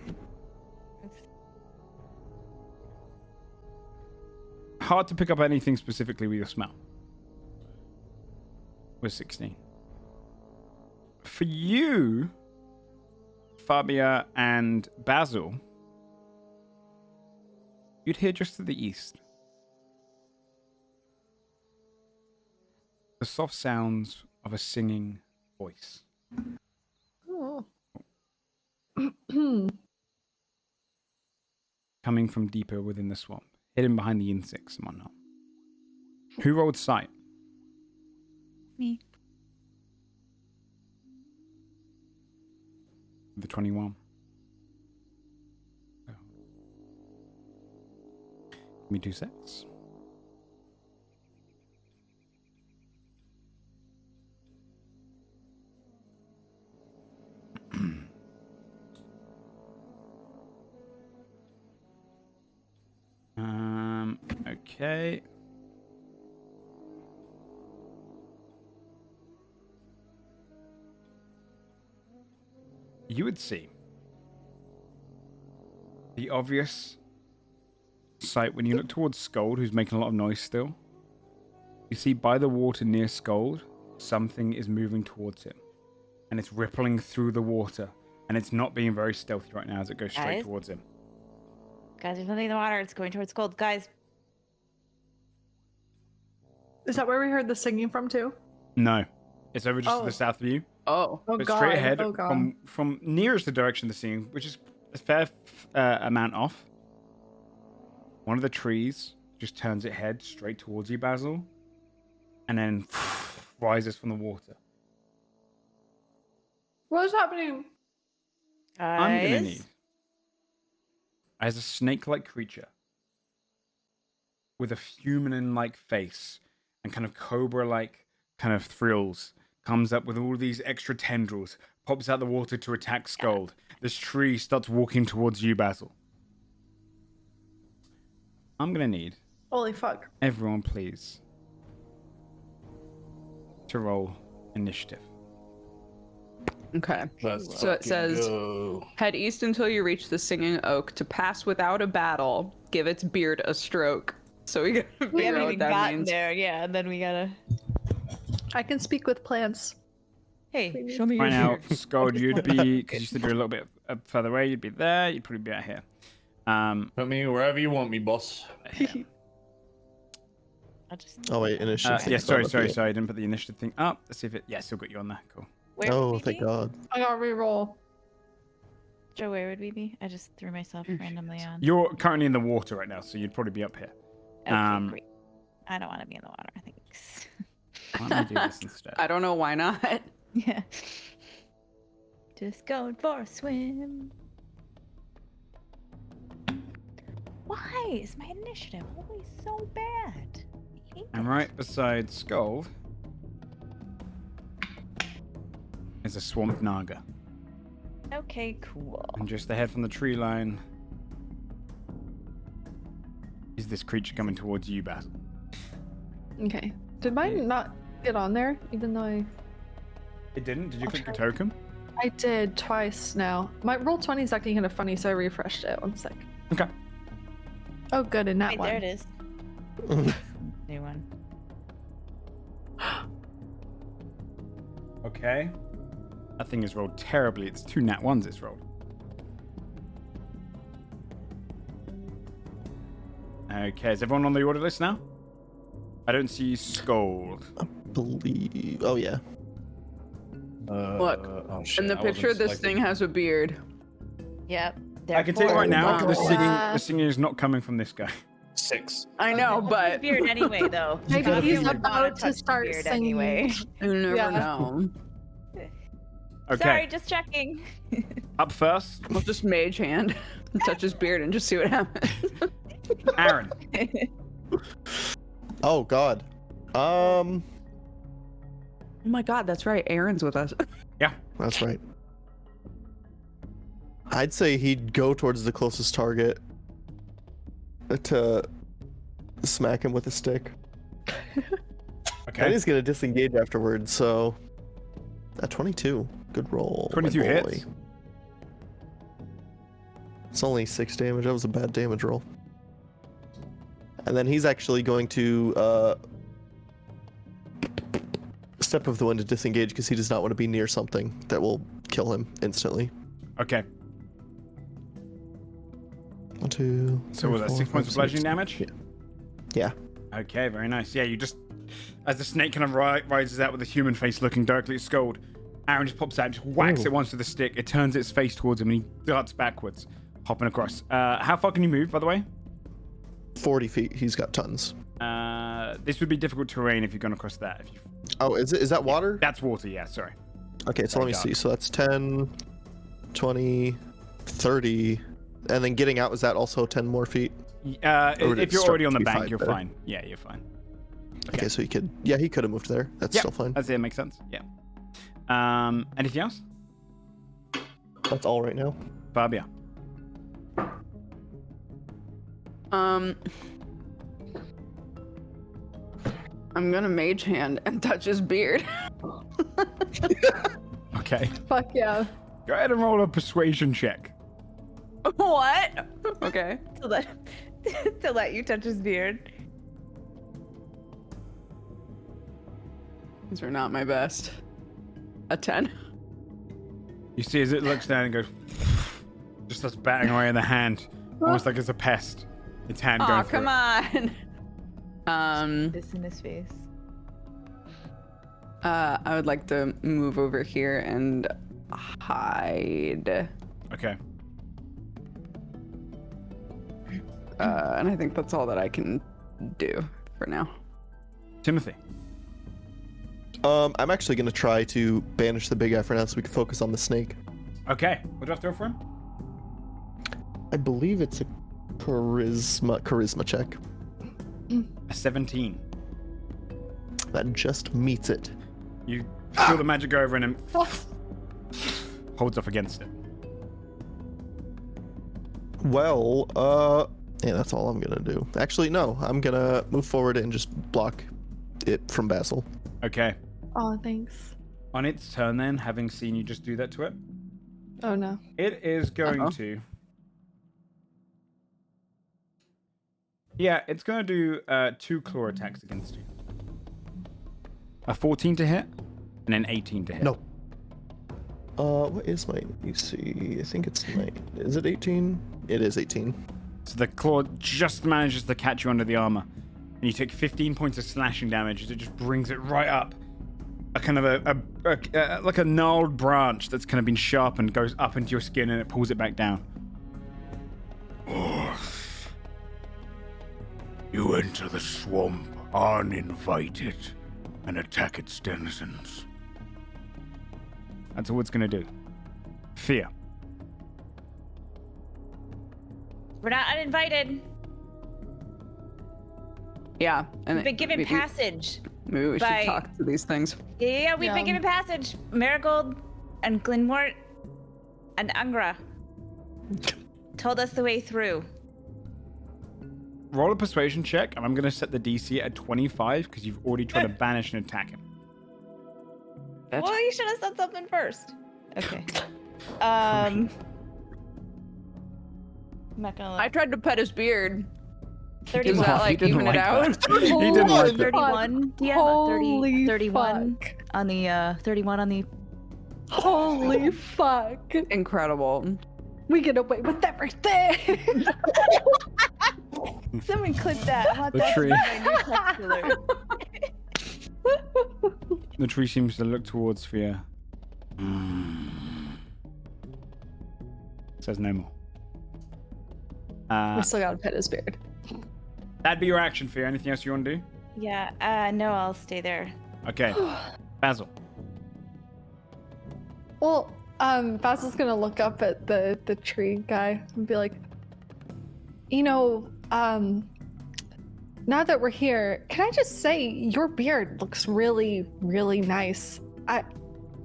Hard to pick up anything specifically with your smell. With 16. For you, Fabia and Basil, you'd hear just to the east the soft sounds of a singing voice. Oh. Coming from deeper within the swamp, hidden behind the insects and whatnot. Who rolled sight? Me. The 21. Oh. Give me 2 secs. Okay. You would see the obvious sight when you look towards Scold, who's making a lot of noise still. You see by the water near Scold, something is moving towards him. And it's rippling through the water. And it's not being very stealthy right now as it goes straight Guys? towards him. Guys, there's something in the water. It's going towards gold. Guys. Is that where we heard the singing from too? No. It's over just to Oh. the south of you. Oh. Oh But god. straight ahead Oh god. from nearest the direction of the scene, which is a fair amount off. One of the trees just turns its head straight towards you, Basil, and then rises from the water. What is happening? I'm gonna Guys? need, as a snake-like creature with a human-like face and kind of cobra-like kind of thrills, comes up with all these extra tendrils, pops out the water to attack Scold. This tree starts walking towards you, Basil. I'm gonna need Holy fuck. everyone, please, to roll initiative. Okay. Let's So it fucking says, go. head east until you reach the singing oak. To pass without a battle, give its beard a stroke. So we gotta We figure haven't out even what that gotten means. there. Yeah, and then we gotta. I can speak with plants. Hey, show me your Right now, beard. Scold, you'd be, because you said you're a little bit further away, you'd be there, you'd probably be out here. Put me wherever you want me, boss. I'll just. Oh wait, initiative. Yeah, thing's sorry, not up sorry, yet. sorry. I didn't put the initiative thing up. Let's see if it. Yeah, still got you on there. Cool. Where would Oh, we thank be? God. I gotta reroll. Joe, where would we be? I just threw myself randomly on. You're currently in the water right now, so you'd probably be up here. Okay, great. I don't want to be in the water. Thanks. Why don't we do this instead? I don't know why not. Yeah. Just going for a swim. Why is my initiative always so bad? I hate And it. right beside Scold is a swamp naga. Okay, cool. And just ahead from the tree line is this creature coming towards you, Basil. Okay. Did mine not get on there, even though It didn't? Did you I'll click the try. token? I did twice now. My roll 20 is acting kind of funny, so I refreshed it. 1 sec. Okay. Oh, good, and that Wait, one. there it is. New one. Okay. That thing is rolled terribly. It's 2 nat 1s it's rolled. Okay, is everyone on the order list now? I don't see Scold. Believe. Oh yeah. Look, oh, shit, In the I wasn't picture, this selected. thing has a beard. Yep. I can tell you right now, Wow. the singing is not coming from this guy. 6. I know, but beard anyway, though. Maybe How do he's you wanna about to touch the start beard singing. anyway. you never Yeah. know. Okay, Sorry, just checking. up first, We'll just mage hand, touch his beard, and just see what happens. Aaron. Oh God. Oh my god, that's right. Aaron's with us. That's right. I'd say he'd go towards the closest target to smack him with a stick. And Okay, he's gonna disengage afterwards, so... 22. Good roll. my 22 boy. hits. It's only 6 damage. That was a bad damage roll. And then he's actually going to step of the wind to disengage because he does not want to be near something that will kill him instantly. Okay. 1, 2. So was that 6 points of bludgeoning damage? Yeah. Okay, very nice. Yeah, you just, as the snake kind of rises out with a human face looking directly at Scold, Aaron just pops out, just whacks it once with a stick. It turns its face towards him and he darts backwards, hopping across. How far can you move, by the way? 40 feet. He's got tons. This would be difficult terrain if you're going across that. If you... Oh, is that water? That's water, yeah, sorry. Okay, so let me see. So that's 10, 20, 30. And then getting out, is that also 10 more feet? Or would If it you're start already on to the be bank, fine you're there? fine. Yeah, you're fine. Okay, so he could have moved there. That's Yeah, still fine. that's it, makes sense. Yeah. Anything else? That's all right now. Fabia. I'm gonna mage hand and touch his beard. Okay. Fuck yeah. Go ahead and roll a persuasion check. What? Okay. To let you touch his beard. These are not my best. A 10. You see as it looks down and goes, just starts batting away in the hand, almost like it's a pest. Its hand going Aw, through come on. This in his face. I would like to move over here and hide. it. Okay. And I think that's all that I can do for now. Timothy. I'm actually going to try to banish the big guy for now so we can focus on the snake. Okay. What do I have to throw for him? I believe it's a charisma check. A 17. That just meets it. You feel the magic go over and then holds off against it. Well, yeah, that's all I'm gonna do. Actually, no, I'm gonna move forward and just block it from Basil. Okay. Oh, thanks. On its turn then, having seen you just do that to it, Oh no. it is going to... Yeah, it's going to do 2 claw attacks against you. A 14 to hit, and an 18 to hit. No. What is my AC? I think it's my... Is it 18? It is 18. So the claw just manages to catch you under the armor, and you take 15 points of slashing damage as it just brings it right up. A kind of like a gnarled branch that's kind of been sharpened goes up into your skin and it pulls it back down. You enter the swamp uninvited and attack its denizens. That's all it's going to do. Fear. We're not uninvited. Yeah. And We've been given maybe- passage. Maybe we by- should talk to these things. Yeah, we've Yeah. been given passage. Marigold and Glenmort and Angra told us the way through. Roll a persuasion check, and I'm going to set the DC at 25 because you've already tried to banish and attack him. Well, you should have said something first. Okay. I'm not gonna I tried to pet his beard. 31. Does that like didn't even it like out? that. He didn't like that. 31. Do you have a 30, Holy 31 fuck. on the 31 on the Holy fuck. Incredible. We get away with everything. Someone clip that. I want The that tree. to be my new text alert. The tree seems to look towards Fia. Says no more. We still gotta pet his beard. That'd be your action, Fia. Anything else you want to do? Yeah, no, I'll stay there. Okay. Basil. Well, Basil's gonna look up at the tree guy and be like, you know, now that we're here, can I just say your beard looks really, really nice. I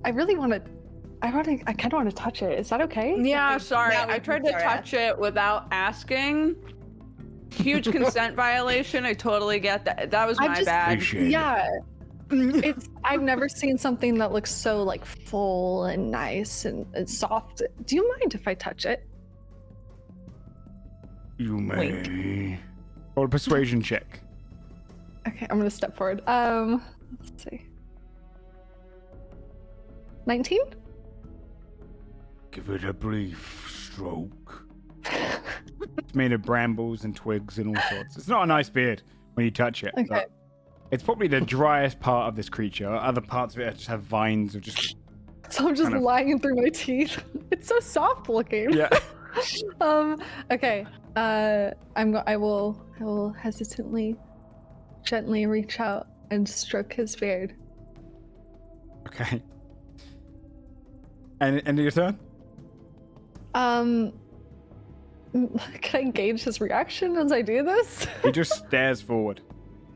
kind of want to touch it. Is that okay? Yeah, sorry. Now we I tried can to start touch it without asking. Huge consent violation. I totally get that. That was my bad. Appreciate it. Yeah. I've never seen something that looks so like full and nice and soft. Do you mind if I touch it? You may. Roll a persuasion check. Okay, I'm gonna step forward. Let's see. 19? Give it a brief stroke. It's made of brambles and twigs and all sorts. It's not a nice beard when you touch it. Okay. but It's probably the driest part of this creature. Other parts of it just have vines of just. So I'm just kind of- lying through my teeth. It's so soft looking. Yeah. Okay. I will hesitantly, gently reach out and stroke his beard. Okay. And end of your turn? Can I gauge his reaction as I do this? He just stares forward.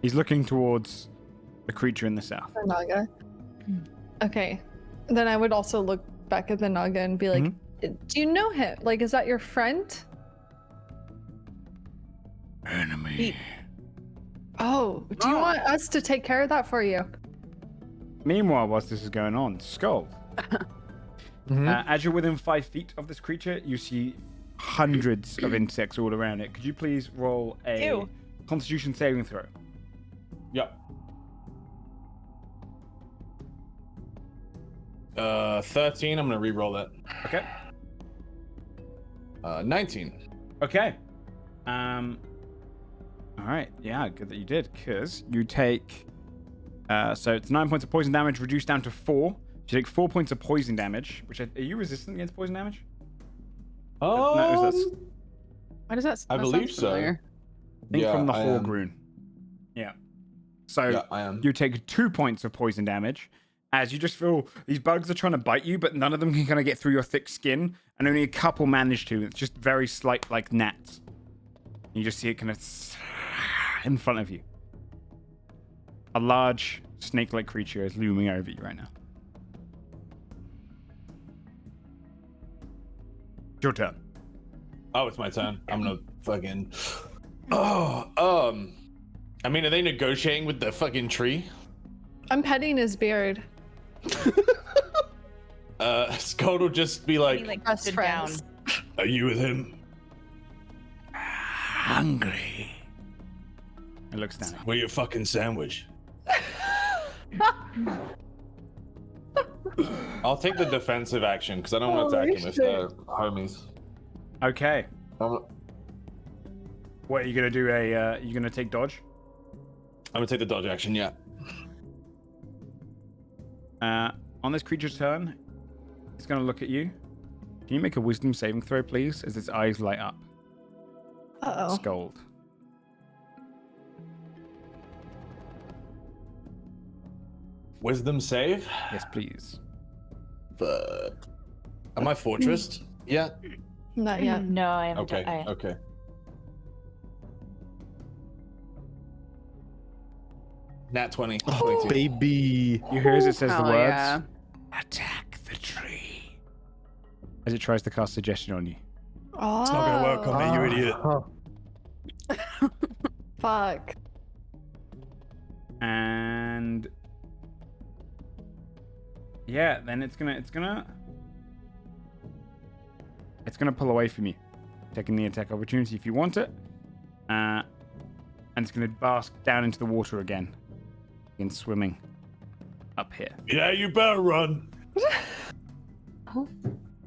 He's looking towards the creature in the south. The Naga. Okay. Then I would also look back at the Naga and be like, do you know him? Like, is that your friend? Enemy. Oh, do you want us to take care of that for you? Meanwhile, whilst this is going on, Skull. As you're within 5 feet of this creature, you see hundreds of insects all around it. Could you please roll a Ew. Constitution saving throw? Yep. 13. I'm gonna re-roll that. Okay. 19. Okay. All right. Yeah, good that you did, because you take. So it's 9 points of poison damage reduced down to 4. So you take 4 points of poison damage. Are you resistant against poison damage? No, Why does that? I that believe sound so. familiar. I think from the I am. Horgrune. Yeah. So Yeah, I am. you take 2 points of poison damage as you just feel these bugs are trying to bite you, but none of them can kind of get through your thick skin, and only a couple manage to. It's just very slight, like gnats. You just see it kind of in front of you. A large snake-like creature is looming over you right now. It's your turn. Oh, it's my turn. I'm gonna fucking. I mean, are they negotiating with the fucking tree? I'm petting his beard. Scott will just be like, Best sit friends. Are you with him? Hungry. It looks down. Where your fucking sandwich? I'll take the defensive action because I don't want to attack him if they're homies. Okay. I'm What are you gonna do? You gonna take dodge? gonna take the dodge action, yeah. On this creature's turn, it's gonna look at you. Can you make a wisdom saving throw, please, as its eyes light up? Uh-oh. It's gold. Wisdom save? Yes, please. Fuck. Am I fortressed? Yeah. Not yet. No, I haven't. Okay. Okay. Nat 20. 22. Baby. You hear as it says the Hell words, yeah. Attack the tree. as it tries to cast suggestion on you. Oh. It's not gonna work on me, you idiot. Fuck. And Yeah, then it's gonna pull away from you, taking the attack opportunity if you want it, and it's gonna bask down into the water again, and swimming up here. Yeah, you better run.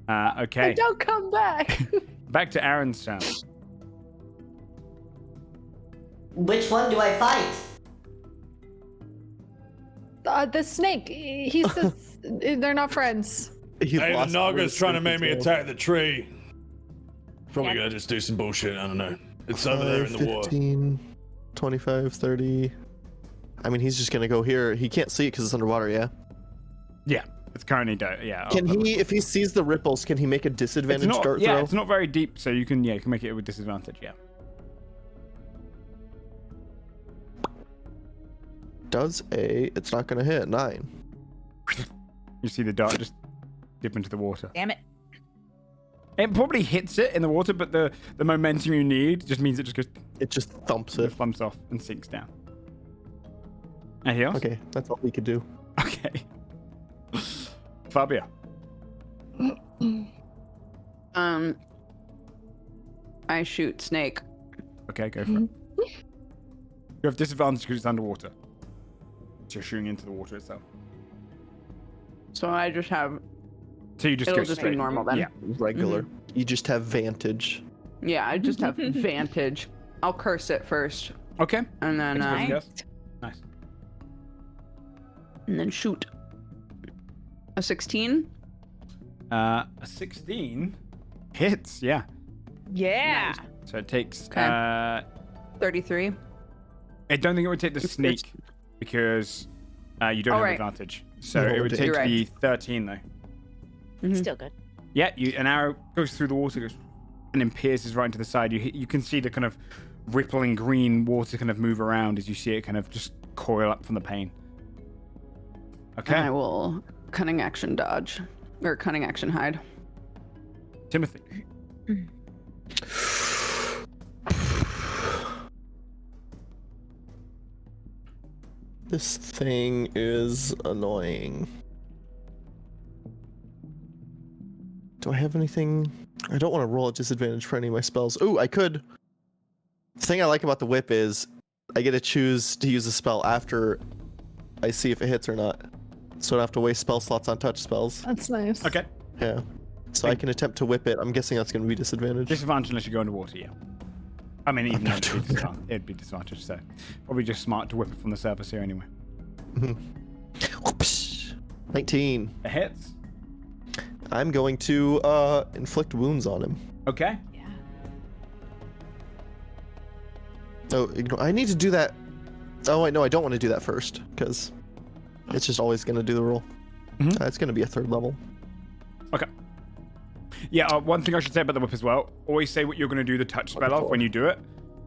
Okay. Don't come back. Back to Aaron's turn. Which one do I fight? The snake. He says they're not friends. Hey, the Naga's trying to make me attack the tree. Probably gonna just do some bullshit, I don't know. It's over there in the water. 15, 25, 30. I mean, he's just gonna go here. He can't see it because it's underwater, yeah? Yeah, it's currently yeah. Can he, if he sees the ripples, can he make a disadvantage dart throw? It's not very deep, so you can make it with disadvantage, yeah. It's not gonna hit, 9. You see the dart just dip into the water. Damn it. It probably hits it in the water, but the momentum you need just means it just goes... It just thumps it. Thumps off and sinks down. Anything else? Okay, that's all we could do. Okay. Fabia. I shoot snake. Okay, go for it. You have disadvantage because it's underwater. So you're shooting into the water itself. So I just have. So you just It'll go just straight. be normal then. Yeah. Regular. You just have vantage. Yeah, I just have vantage. I'll curse it first. Okay. And then Nice. and then shoot. A 16. A 16 hits. Yeah. Yeah. So it takes. 33. I don't think it would take the sneak because you don't have advantage. So No, it would take You're the 13 though. Still good. Yeah, an arrow goes through the water, and then pierces right into the side. You can see the kind of rippling green water kind of move around as you see it kind of just coil up from the pain. Okay. And I will cunning action dodge. Or cunning action hide. Timothy. This thing is annoying. Do I have anything? I don't want to roll at disadvantage for any of my spells. Ooh, I could. The thing I like about the whip is I get to choose to use a spell after I see if it hits or not. So I don't have to waste spell slots on touch spells. That's nice. Okay. Yeah. So I can attempt to whip it. I'm guessing that's going to be disadvantage. Disadvantage unless you go underwater, yeah. I mean, even though it'd be disadvantage, so probably just smart to whip it from the surface here anyway. Whoops. 19. It hits. I'm going to inflict wounds on him. Okay. Yeah. Oh, ignore. I need to do that. Oh, wait, no, I don't want to do that first because it's just always going to do the roll. It's going to be a 3rd level. Okay. Yeah, one thing I should say about the whip as well, always say what you're going to do the touch spell off when you do it,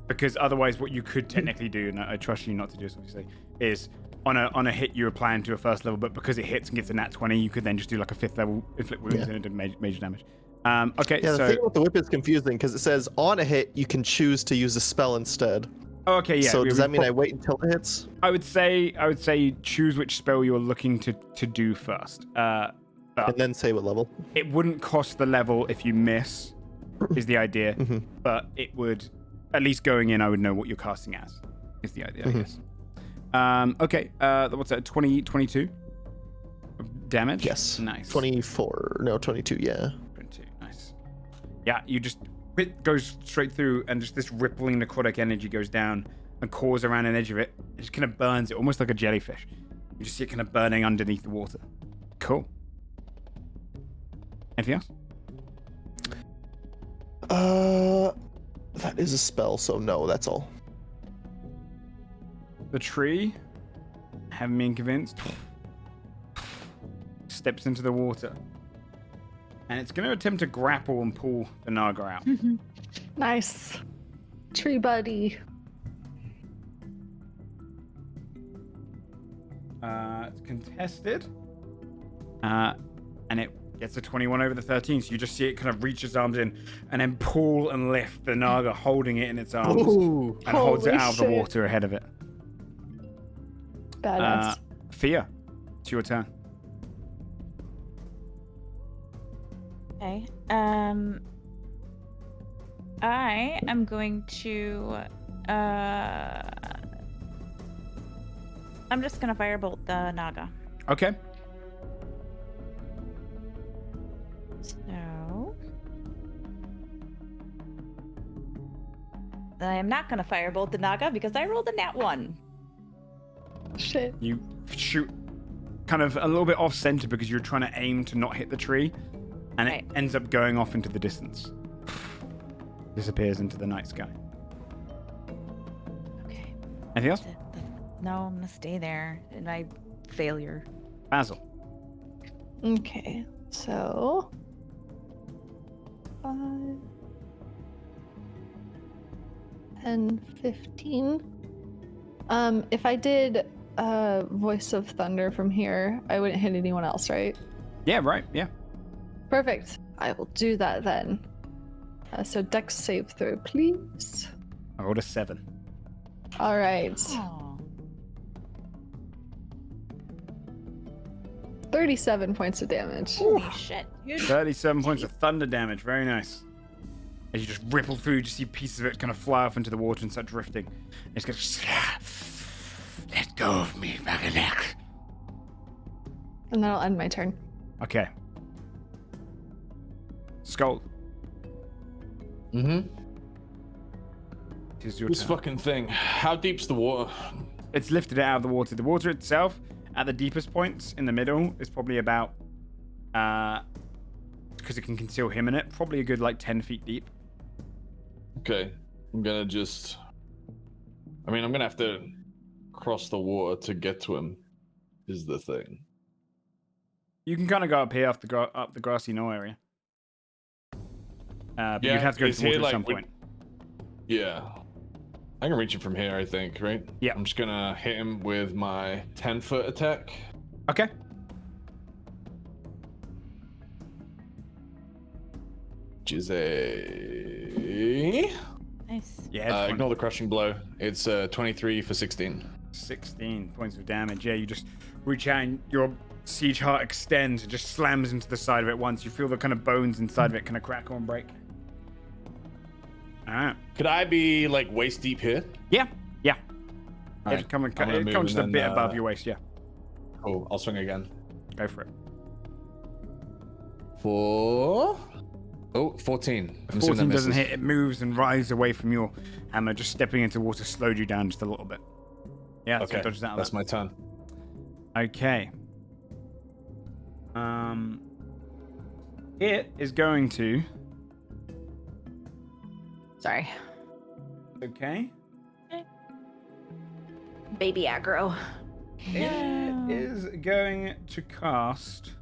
because otherwise what you could technically do, and I trust you not to do this, obviously, is on a hit you apply to a 1st level, but because it hits and gets a nat 20, you could then just do like a 5th level inflict wounds and it did major damage. Okay, yeah, so... the thing with the whip is confusing because it says on a hit you can choose to use a spell instead. Oh, okay, yeah. So does that mean I wait until it hits? I would say you choose which spell you're looking to do first. And then say what level. It wouldn't cost the level if you miss, is the idea. But it would, at least going in, I would know what you're casting as, is the idea, I guess. Okay, what's that, 22 damage? Yes. Nice. 24, no, 22, yeah. 22, nice. Yeah, you just, it goes straight through and just this rippling necrotic energy goes down and cores around an edge of it. It just kind of burns it, almost like a jellyfish. You just see it kind of burning underneath the water. Cool. Anything else? That is a spell, so no, that's all. The tree, having been convinced, steps into the water. And it's going to attempt to grapple and pull the naga out. Nice. Tree buddy. It's contested. And it gets a 21 over the 13, so you just see it kind of reach its arms in and then pull and lift the naga, holding it in its arms. Ooh. And holds it Holy out of the shit. water ahead of it. Badass. Fia, it's your turn. Okay. I am going to. I'm just gonna firebolt the naga. Okay. So. I am not gonna firebolt the naga because I rolled a nat 1. Shit. You shoot kind of a little bit off center because you're trying to aim to not hit the tree, and Right. it ends up going off into the distance. Disappears into the night sky. Okay. Anything else? No, I'm gonna stay there in my failure. Basil. Okay, so 5, 10, 15. If I did Voice of Thunder from here, I wouldn't hit anyone else, right? Yeah, right. Yeah. Perfect. I will do that then. So Dex save throw, please. I rolled a 7. All right. Oh. 37 points of damage. Holy shit, dude. 37 points of thunder damage. Very nice. As you just ripple through, you see pieces of it kind of fly off into the water and start drifting. And it's going, let go of me, Magalek. And that'll end my turn. Okay. Skull. Mm-hmm. It is your This turn. fucking thing. How deep's the water? It's lifted it out of the water. The water itself, at the deepest points in the middle, is probably about, because it can conceal him in it, probably a good like 10 feet deep. Okay. I'm gonna just... I'm gonna have to cross the water to get to him, is the thing. You can kind of go up here, up the grassy knoll area. But Yeah, you'd have to go is to the water he, at some like, point. Yeah. I can reach him from here, I think, right? Yeah. I'm just gonna hit him with my 10-foot attack. Okay. Which is a... Nice. Yeah, ignore the crushing blow. It's 23 for 16. 16 points of damage. Yeah, you just reach out and your siege heart extends and just slams into the side of it once. You feel the kind of bones inside of it kind of crackle and break. Alright. Could I be like waist deep here? Yeah. Yeah. All It right, comes I'm gonna move just a and bit then, above your waist, yeah. Cool. I'll swing again. Go for it. For... Oh, 14. I'm assuming 14 that doesn't misses. hit. It moves and rises away from your hammer. Just stepping into water slowed you down just a little bit. Yeah, so Okay, it dodges out of that's that. my turn. Okay. It is going to... Sorry. Okay. Baby aggro. It is going to cast...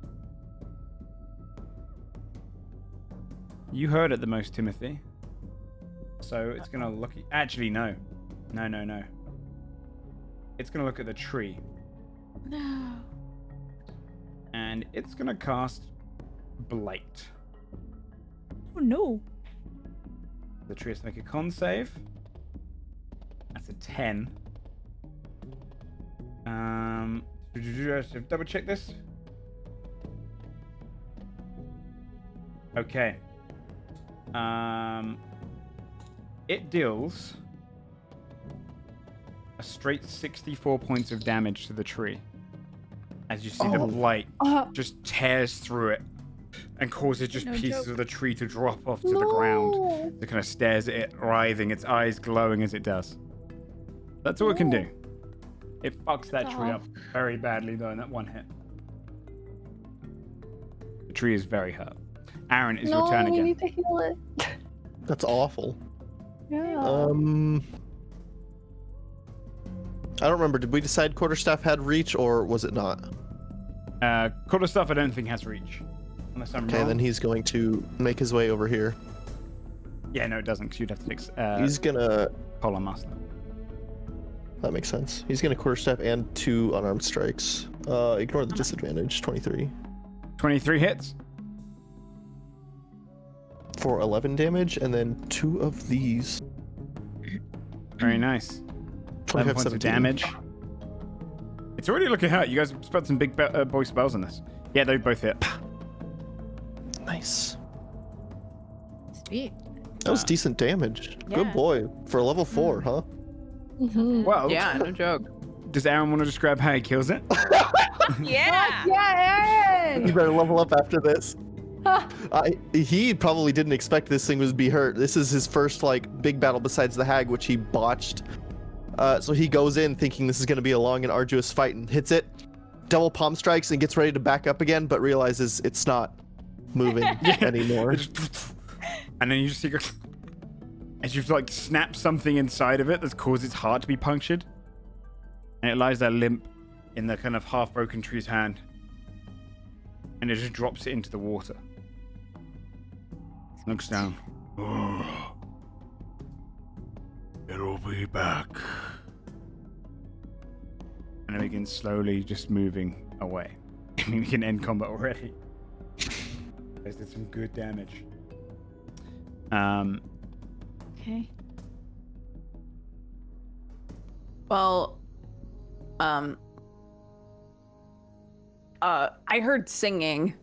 You heard it the most, Timothy. So it's going to look... Actually, no. No. It's going to look at the tree. No. And it's going to cast Blight. Oh no. The tree has to make a con save. That's a 10. Double check this. Okay. It deals a straight 64 points of damage to the tree. As you see the blight just tears through it and causes just No pieces joke. of the tree to drop off to the ground. It kind of stares at it, writhing, its eyes glowing as it does. That's all it can do. It fucks that tree up very badly, though, in that one hit. The tree is very hurt. Aaron, it's your turn we again. need to heal it. That's awful. Yeah. I don't remember. Did we decide Quarterstaff had reach or was it not? Quarterstaff, I don't think has reach. Unless I'm Okay, wrong. then he's going to make his way over here. Yeah, no, it doesn't, because you'd have to fix He's gonna. Polar Master. That makes sense. He's gonna Quarterstaff and 2 unarmed strikes. Ignore the disadvantage. 23 23 hits. for 11 damage, and then 2 of these. Very nice. 11 points of 17. damage. It's already looking hurt. You guys spent some big boy spells on this. Yeah, they both hit. Nice. Sweet. That was decent damage. Good Yeah. boy. For a level 4, huh? Mhm. Well, Yeah, no joke. does Aaron want to describe how he kills it? Yeah. Yeah, You Aaron! better level up after this. He probably didn't expect this thing would be hurt. This is his first like big battle besides the hag, which he botched. So he goes in thinking this is going to be a long and arduous fight and hits it. Double palm strikes and gets ready to back up again, but realizes it's not moving anymore. And then you just see as you've like snapped something inside of it that's caused its heart to be punctured. And it lies there limp in the kind of half broken tree's hand. And it just drops it into the water. Looks down. Oh, it'll be back. And it begins slowly just moving away. I mean, we can end combat already. Guys did some good damage. Okay. Well, I heard singing.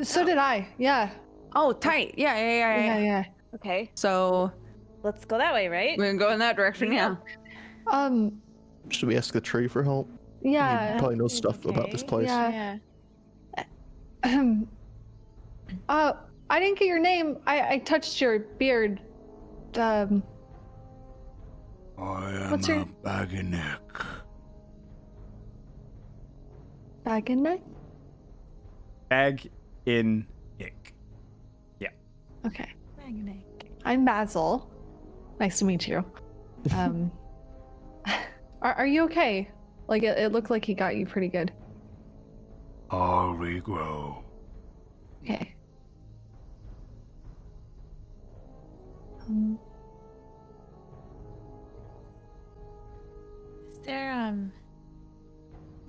So did I. Yeah. Oh, tight. Yeah. Okay. So Let's go that way, right? we can go in that direction. Yeah. Should we ask the tree for help? Yeah. He probably knows stuff about this place. Yeah. I didn't get your name. I touched your beard. I am What's your- a Baginick. Bag in neck? Bag in ick. Okay. I'm Basil. Nice to meet you. Are you okay? Like it looked like he got you pretty good. I'll regrow. Okay.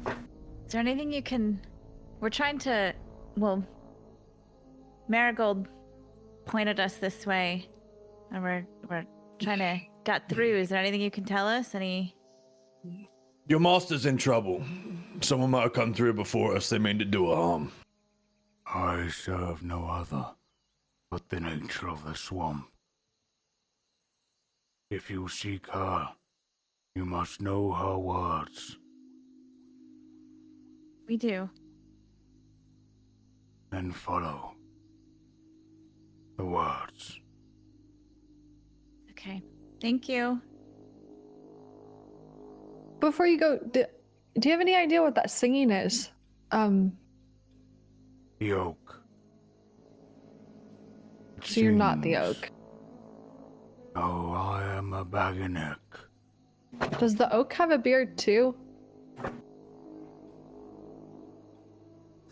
Is there anything you can? We're trying to. Well, Marigold pointed us this way, and we're trying to get through. Is there anything you can tell us? Any? Your master's in trouble. Someone might have come through before us. They mean to do a harm. I serve no other but the nature of the swamp. If you seek her, you must know her words. We do. Then follow the words. Okay. Thank you. Before you go, do you have any idea what that singing is? The oak. So you're not the Sings. oak. No, I am a Baginick. Does the oak have a beard too?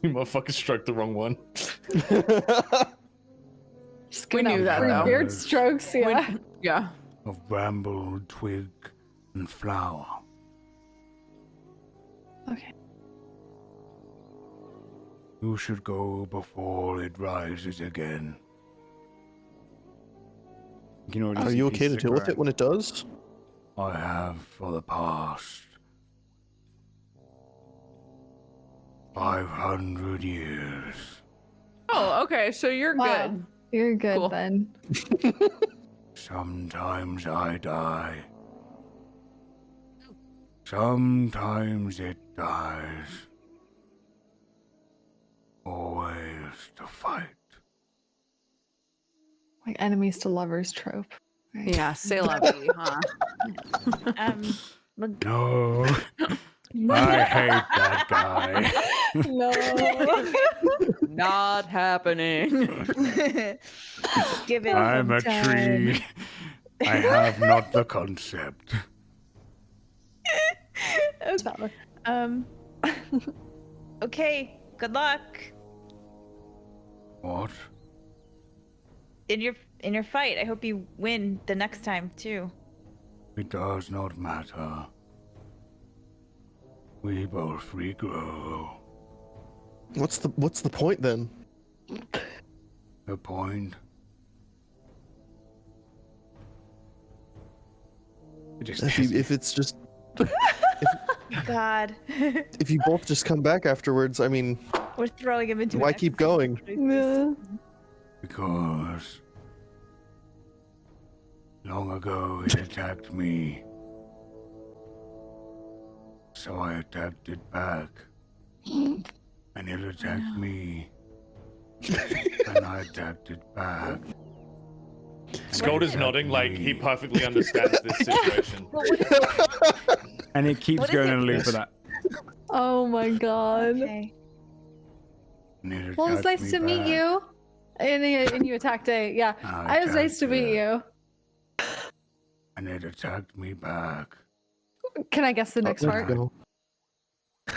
You motherfucker struck the wrong one. Just We giving knew out that, free though. beard strokes, yeah. Yeah. Of bramble, twig, and flower. Okay. You should go before it rises again. You can already Are see you okay pieces to of deal with grass. it when it does? I have for the past 500 years. Oh, okay. So you're Wow. good. You're good Cool. then. Sometimes I die. Sometimes it dies. Always to fight. Like enemies to lovers trope. Right? Yeah, say la vie, huh? No. I hate that guy. No. Not happening. Give it I'm some a time. tree. I have not the concept. That's valid. Okay. Good luck What? in your fight. I hope you win the next time too. It does not matter. We both regrow. What's the point then? The point? It just If it's just God, if you both just come back afterwards, I mean, we're throwing him into. why an keep going? Yeah. Because Long ago, it attacked me. So I attacked it back. And it attacked me. And I attacked it back. Skold is nodding like he perfectly understands this situation. And it keeps What is going it? in a loop for that. Oh my god. Okay. And it Well, it was attacked nice me to meet back. you. And you attacked A. Yeah. I It was nice to attacked meet it. you. And it attacked me back. Can I guess the next Let's part? go. It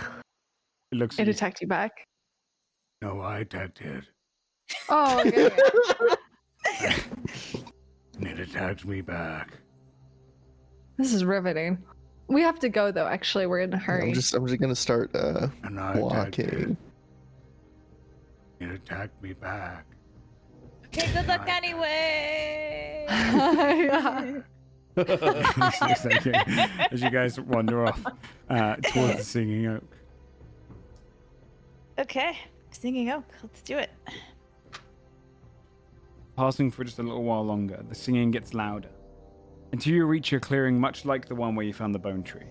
looks It at you. attacked you back. No, I attacked it. Oh, okay. And it attacked me back. This is riveting. We have to go though. Actually, we're in a hurry. I'm just gonna start And I attacked it. blocking. It attacked me back. Okay, good luck anyway. Yeah. It's okay. As you guys wander off towards the singing oak. Okay, singing oak. Let's do it. Passing for just a little while longer, the singing gets louder, until you reach a clearing much like the one where you found the bone tree.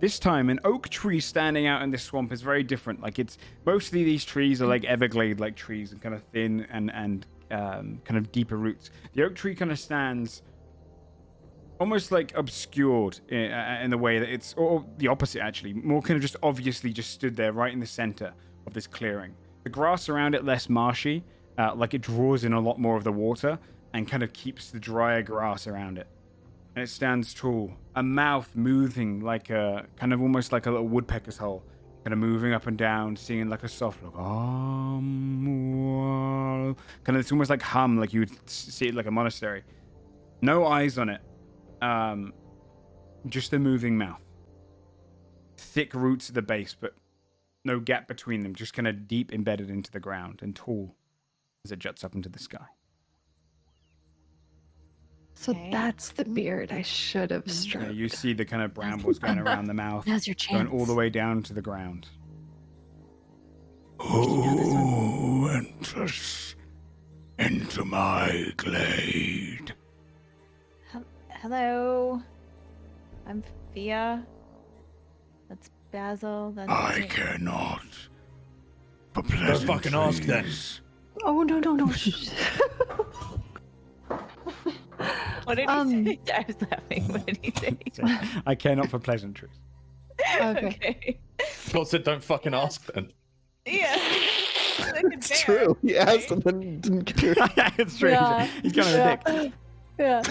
This time, an oak tree standing out in this swamp is very different. Like, it's mostly these trees are like Everglade-like trees and kind of thin and kind of deeper roots. The oak tree kind of stands almost like obscured in the way that it's, or the opposite actually, more kind of just obviously just stood there right in the center of this clearing. The grass around it less marshy, like it draws in a lot more of the water and kind of keeps the drier grass around it. And it stands tall, a mouth moving like a, kind of almost like a little woodpecker's hole, kind of moving up and down, singing like a soft, like, kind of, it's almost like hum, like you would see it like a monastery. No eyes on it. Just a moving mouth. Thick roots at the base, but no gap between them, just kind of deep embedded into the ground and tall as it juts up into the sky. So Okay. that's the beard I should have Yeah, struck. you see the kind of brambles going around the mouth, Now's your going chance. all the way down to the ground. Who enters into my glade? Hello. I'm Fia. That's Basil. That's I cannot. For Don't fucking ask then. pleasantries. Oh no. What did he say? I was laughing. What did he say? I care not for pleasantries. Okay. Scott said, "Don't fucking ask then." Yeah. It's true. He asked and then didn't care. It's true. Yeah. He's kind of a dick. Yeah.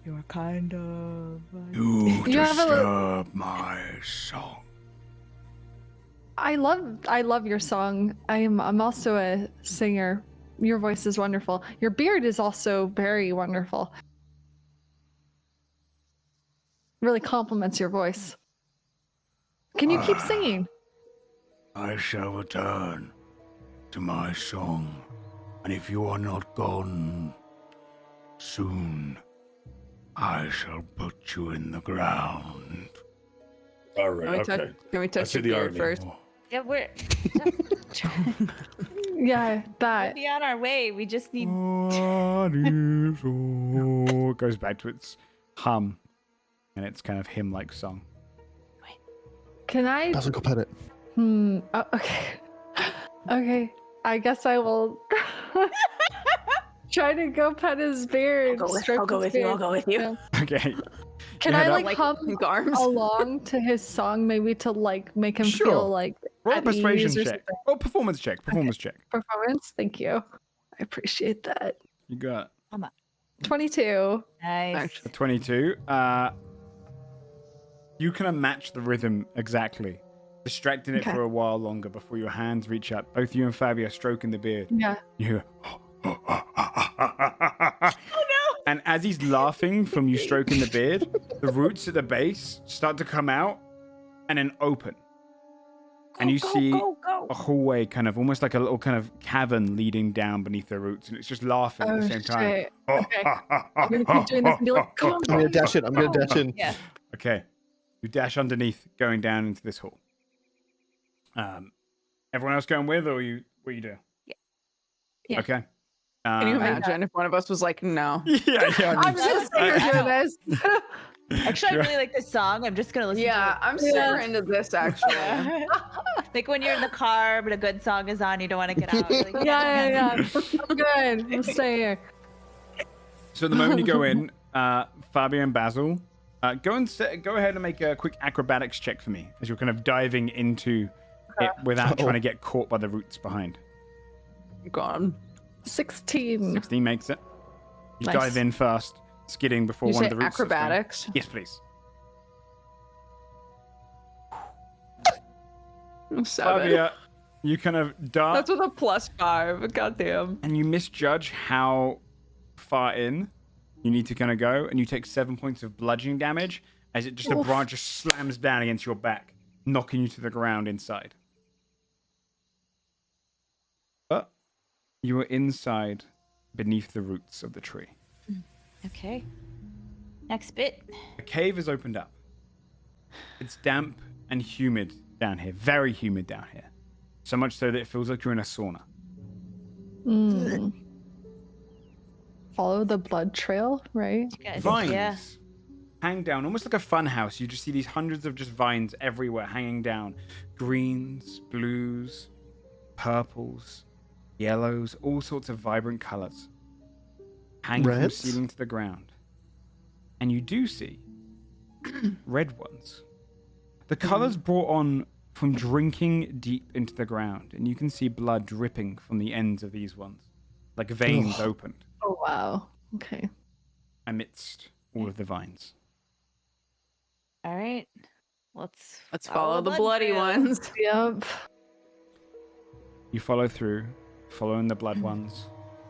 You're kind of. You You have a- disturb my song. I love your song. I'm also a singer. Your voice is wonderful. Your beard is also very wonderful. Really compliments your voice. Can you keep singing? I shall return to my song, and if you are not gone soon, I shall put you in the ground. All right, okay. Can we I touch see your the beard irony. first? Yeah, we're Yeah, we'll that. be on our way. We just need. It goes back to its hum, and it's kind of hymn-like song. Can I? Basil, go pet it. Oh, okay. Okay. I guess I will try to go pet his beard. I'll go with stroke his you. I'll beard. go with you. Yeah. Okay. Can Yeah, I that- like hum Pink arms. along to his song, maybe to like make him Sure. feel like Roll a at persuasion ease or check. Oh, performance check. Performance check. performance? Thank you. I appreciate that. You got 22. Nice. a 22. You kind of match the rhythm exactly, distracting it Okay. for a while longer before your hands reach up. Both you and Fabi are stroking the beard. Yeah. You hear, and as he's laughing from you stroking the beard, the roots at the base start to come out and then open. And you see a hallway, kind of almost like a little kind of cavern leading down beneath the roots, and it's just laughing at the same time. Shit. Okay. I'm gonna keep doing this and be like, come on. I'm gonna dash in. I'm gonna dash in. Yeah. Okay. You dash underneath, going down into this hall. Everyone else going with, or what you do? Yeah. Okay. Can you imagine if one of us was like, no? Yeah, yeah. I'm just here doing this. Actually, I really like this song. I'm just gonna listen to it. I'm super into this actually. Like when you're in the car, but a good song is on, you don't want to get out. You're like, Yeah. I'm good. We'll stay here. So the moment you go in, Fabio and Basil, go ahead and make a quick acrobatics check for me as you're kind of diving into it without trying to get caught by the roots behind. Gone. 16. 16 makes it. You Nice. dive in first, skidding before You one say of the roots. starts going. acrobatics? Yes, please. 7. Fabia, you kind of dart That's with a +5. Goddamn. and you misjudge how far in you need to kind of go, and you take 7 points of bludgeoning damage as it just a branch just slams down against your back, knocking you to the ground inside. But you are inside beneath the roots of the tree. okay. Next bit. A cave is opened up. It's damp and humid down here, very humid down here. So much so that it feels like you're in a sauna. Follow the blood trail, right? Guys, Vines yeah. hang down, almost like a fun house. You just see these hundreds of just vines everywhere hanging down. Greens, blues, purples, yellows, all sorts of vibrant colors. Hanging from the Reds? ceiling to the ground. And you do see red ones. The colors brought on from drinking deep into the ground, and you can see blood dripping from the ends of these ones, like veins opened Oh, wow. Okay. amidst all of the vines. All right. Let's follow the blood bloody trail. ones. Yep. You follow through, following the blood ones,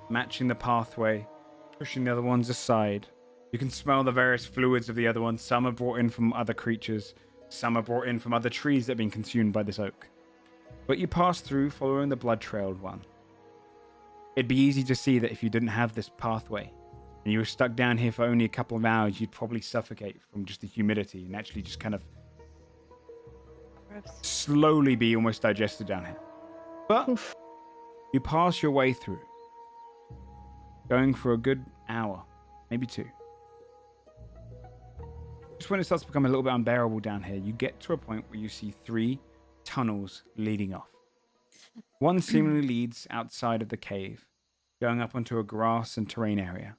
matching the pathway, pushing the other ones aside. You can smell the various fluids of the other ones. Some are brought in from other creatures. Some are brought in from other trees that have been consumed by this oak. But you pass through, following the blood-trailed one. It'd be easy to see that if you didn't have this pathway, and you were stuck down here for only a couple of hours, you'd probably suffocate from just the humidity and actually just kind of slowly be almost digested down here. But you pass your way through, going for a good hour, maybe 2. Just when it starts to become a little bit unbearable down here, you get to a point where you see 3 tunnels leading off. One seemingly leads outside of the cave, going up onto a grass and terrain area.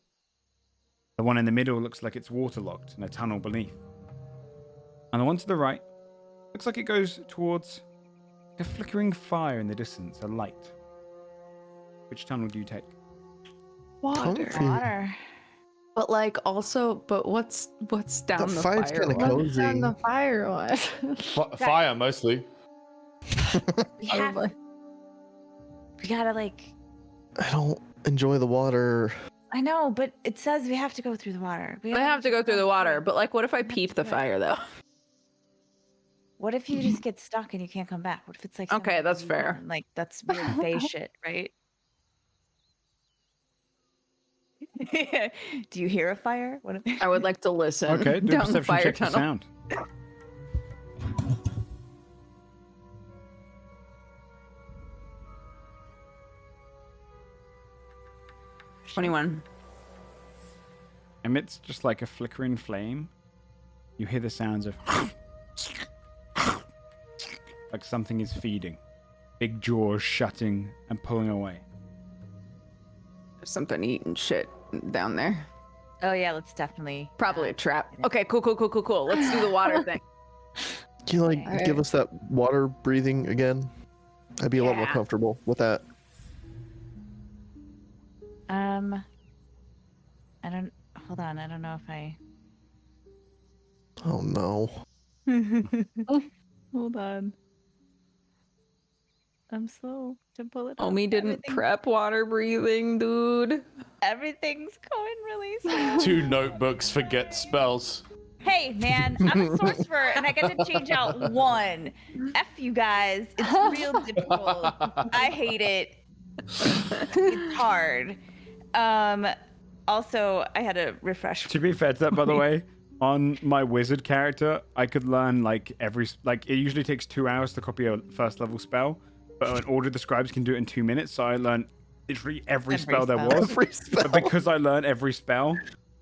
The one in the middle looks like it's waterlogged in a tunnel beneath. And the one to the right looks like it goes towards a flickering fire in the distance, a light. Which tunnel do you take? Water. Comfy. Water. But like also, but what's down the fire's fire? kinda one? cozy. What's on the fire one? Fire mostly. We have. boy. We gotta like. I don't enjoy the water. I know, but it says we have to go through the water. I have to go through the water, but like, what if I peep the fire though? What if you just get stuck and you can't come back? What if it's like Okay, something that's you fair. want? Like that's weird face shit, right? Do you hear a fire? What if I would like to listen. Okay, do a down the perception fire check for tunnel. sound. 21. Amidst just like a flickering flame, you hear the sounds of like something is feeding. Big jaws shutting and pulling away. There's something eating shit down there. Oh yeah, let's definitely. Probably a trap. Okay, cool. Let's do the water thing. Can you like Alright. give us that water breathing again? I'd be a lot more Yeah. comfortable with that. I don't. Hold on. I don't know if I. Oh no. Hold on. I'm slow to pull it. up. Omi didn't Everything- prep water breathing, dude. Everything's going really slow. 2 notebooks for get spells. Hey man, I'm a sorcerer and I get to change out 1. F you guys. It's real difficult. I hate it. It's hard. Also, I had to refresh. To be fair to that, by the way, on my wizard character, I could learn like it usually takes 2 hours to copy a first level spell, but an order of the scribes can do it in 2 minutes. So I learned literally every Every spell there spell. was. Every spell. But because I learned every spell,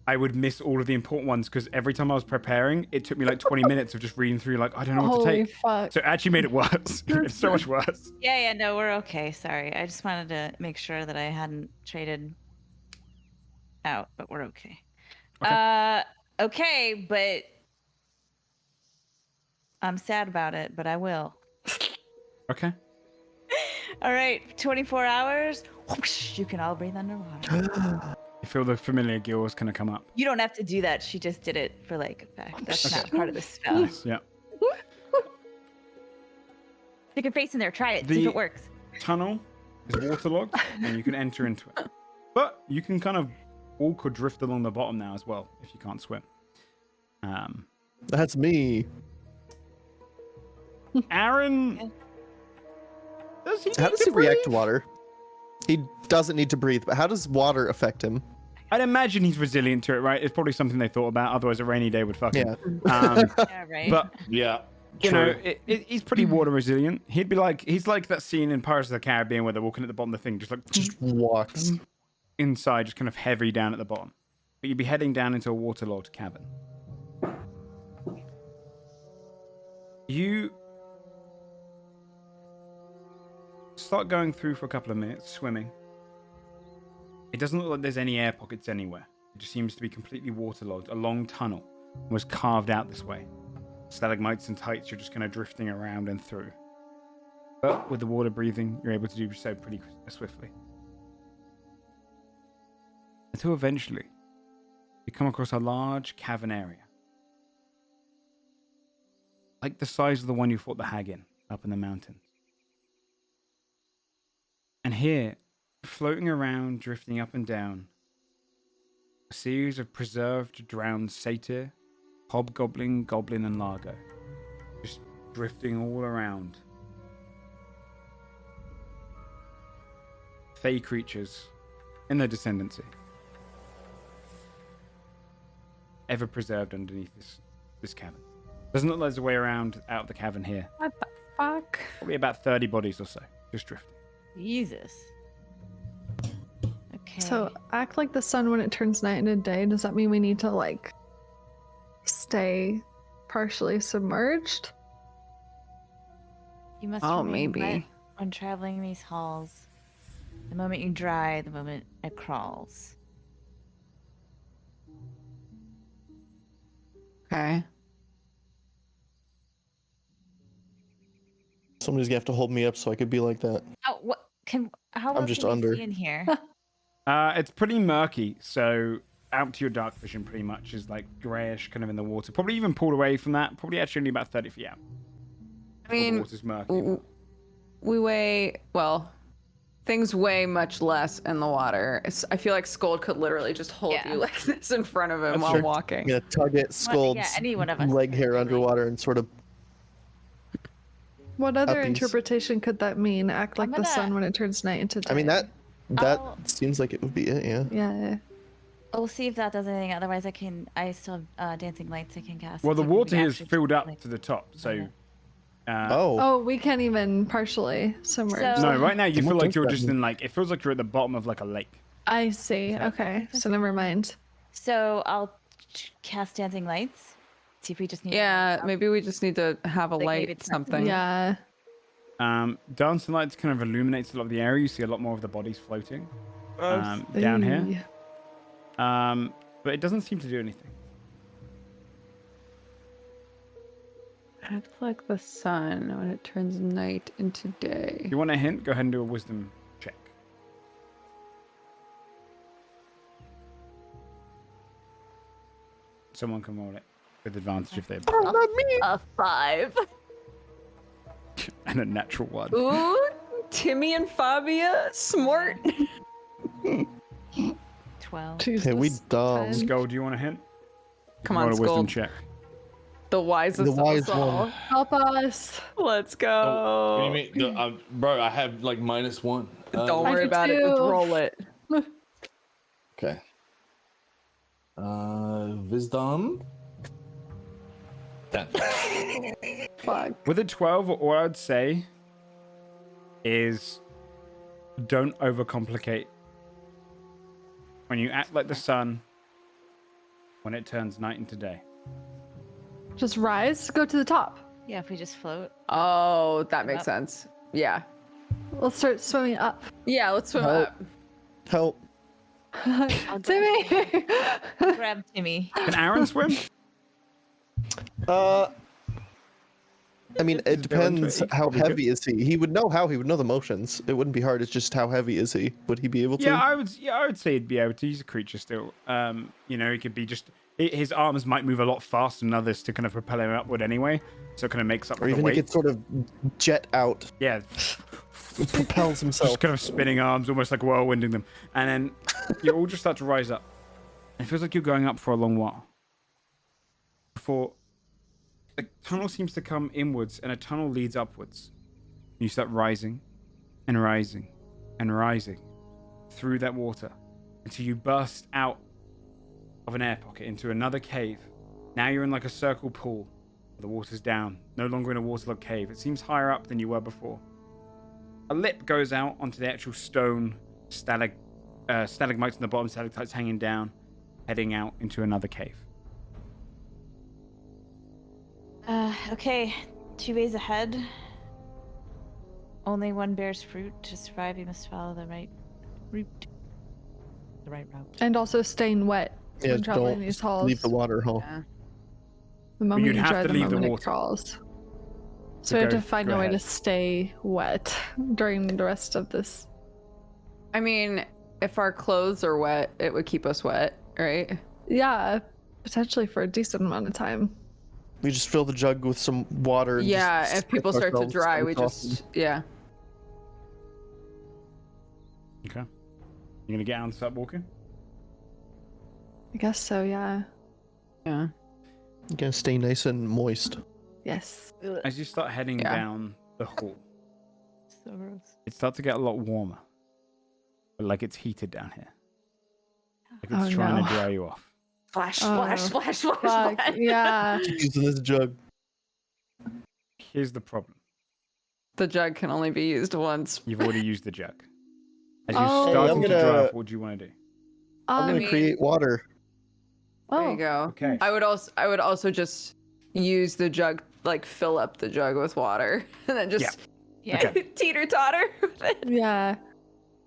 I would miss all of the important ones because every time I was preparing, it took me like 20 minutes of just reading through, like, I don't know what to Holy take. fuck. So it actually made it worse. It made it so much worse. Yeah, no, we're okay. Sorry. I just wanted to make sure that I hadn't traded out, but we're okay. Okay, but I'm sad about it, but I will. Okay. All right, 24 hours. Whoosh, you can all breathe underwater. You feel the familiar gills kind of come up. You don't have to do that. She just did it for like effect. That's not part of the spell. Nice, yeah. Stick your face in there. Try it. See The- if it works. Tunnel is waterlogged and you can enter into it. But you can kind of walk or drift along the bottom now as well if you can't swim. That's me. Aaron, does he How need does to he react to breathe? water? He doesn't need to breathe, but how does water affect him? I'd imagine he's resilient to it, right? It's probably something they thought about. Otherwise, a rainy day would fuck him. Yeah. Yeah, right. But Yeah. you know, True. he's pretty water resilient. He'd be like, he's like that scene in Pirates of the Caribbean where they're walking at the bottom of the thing, just like Just walks. inside, just kind of heavy down at the bottom. But you'd be heading down into a waterlogged cavern. You start going through for a couple of minutes, swimming. It doesn't look like there's any air pockets anywhere. It just seems to be completely waterlogged. A long tunnel was carved out this way. Stalagmites and tights, you're just kind of drifting around and through. But with the water breathing, you're able to do so pretty swiftly. Until eventually, you come across a large cavern area. Like the size of the one you fought the hag in, up in the mountains. And here, floating around, drifting up and down, a series of preserved, drowned satyr, hobgoblin, goblin, and largo. Just drifting all around. Fey creatures in their descendancy. Ever preserved underneath this cavern. Doesn't look like there's a way around out of the cavern here. What the fuck? Probably about 30 bodies or so, just drifting. Jesus. Okay. So act like the sun when it turns night into day. Does that mean we need to like stay partially submerged? You must Oh, remain maybe. wet when traveling these halls. The moment you dry, the moment it crawls. Okay. Somebody's gonna have to hold me up so I could be like that. Oh, what can? How well just can we under. see in here? It's pretty murky, so out to your dark vision pretty much is like grayish kind of in the water. Probably even pulled away from that. Probably actually only about 30 feet out. I mean, the water's murky. we weigh, well, things weigh much less in the water. I feel like Scold could literally just hold Yeah. you like this in front of him That's while true. walking. I'm gonna tug at Scold's any one of us leg could, hair really. underwater and sort of. What other Puppies. interpretation could that mean? Act like the gonna- sun when it turns night into day. I mean that I'll- seems like it would be it. Yeah. Yeah. We'll see if that does anything. Otherwise, I still have dancing lights I can cast. Well, the See if we water here is actually filled up like- to the top, so... Oh. Oh, we can't even partially submerge. So- No, right now you Someone feel like think you're that just means- in like... It feels like you're at the bottom of like a lake. I see. Okay, so never mind. So I'll cast dancing lights. See if we just need. Yeah, maybe we just need to have a Like, maybe light it's not- something. Yeah. Dancing lights kind of illuminates a lot of the area. You see a lot more of the bodies floating down here. Ooh. But it doesn't seem to do anything. Act like the sun when it turns night into day. If you want a hint, go ahead and do a wisdom check. Someone can roll it with advantage if they A 5. and a natural one. Ooh, Timmy and Fabia, smart. 12. Jesus. Hey, we dumb. 10. Skull, do you want a hint? You Come can on, roll a wisdom Skull. check. The wisest The wise of us all. one. Help us. Let's What go. do you mean? Bro, I have like -1. Don't I worry do about it. Just too. roll it. Okay. Wisdom. 10. Fuck. With a 12, all I'd say is don't overcomplicate. When you act like the sun, when it turns night into day. Just rise, go to the top. Yeah, if we just float. Oh, that makes Up. sense. Yeah. Let's start swimming up. Yeah, let's swim Help. up. Help. Timmy! Grab Timmy. Can Aaron swim? I mean, it depends how Probably good. heavy is he. He would know the motions. It wouldn't be hard. It's just how heavy is he? Would he be able to? Yeah, I would say he'd be able to. He's a creature still. You know, he could be just. His arms might move a lot faster than others to kind of propel him upward anyway. So it kind of makes up Or for the even he weight. could sort of jet out. Yeah, He propels himself. just kind of spinning arms, almost like whirlwinding them, and then you all just start to rise up. It feels like you're going up for a long while. Before the tunnel seems to come inwards, and a tunnel leads upwards. You start rising, and rising, and rising through that water until you burst out of an air pocket into another cave. Now you're in like a circle pool. The water's down, no longer in a waterlogged cave. It seems higher up than you were before. A lip goes out onto the actual stone stalagmites on the bottom, stalactites hanging down, heading out into another cave. Okay. 2 ways ahead. Only one bears fruit. To survive, you must follow the right route. The right route. And also staying wet Yeah, when traveling don't these halls. leave the water hole. Yeah. The moment you'd you have dry, to the leave the moment it water. crawls. So So we have go- to find go a way to ahead. stay wet during the rest of this. I mean, if our clothes are wet, it would keep us wet, right? Yeah, potentially for a decent amount of time. We just fill the jug with some water. And Yeah, just if people stick start to ourselves dry, in we the coffin. just, yeah. Okay. You gonna get out and start walking? I guess so, yeah. Yeah. You're gonna stay nice and moist. Yes. As you start heading Yeah. down the hall, So gross. it starts to get a lot warmer. But like it's heated down here. Like it's Oh, trying no. to dry you off. Splash, splash, Oh, splash, splash, Fuck, splash. yeah. Using this jug. Here's the problem. The jug can only be used once. You've already used the jug. As you're Oh. starting Hey, to I'm dry gonna- off, what do you want to do? I'm gonna mean- create water. There Oh, you go. Okay. I would also just use the jug, like fill up the jug with water, and then just Yeah. teeter totter with it. yeah.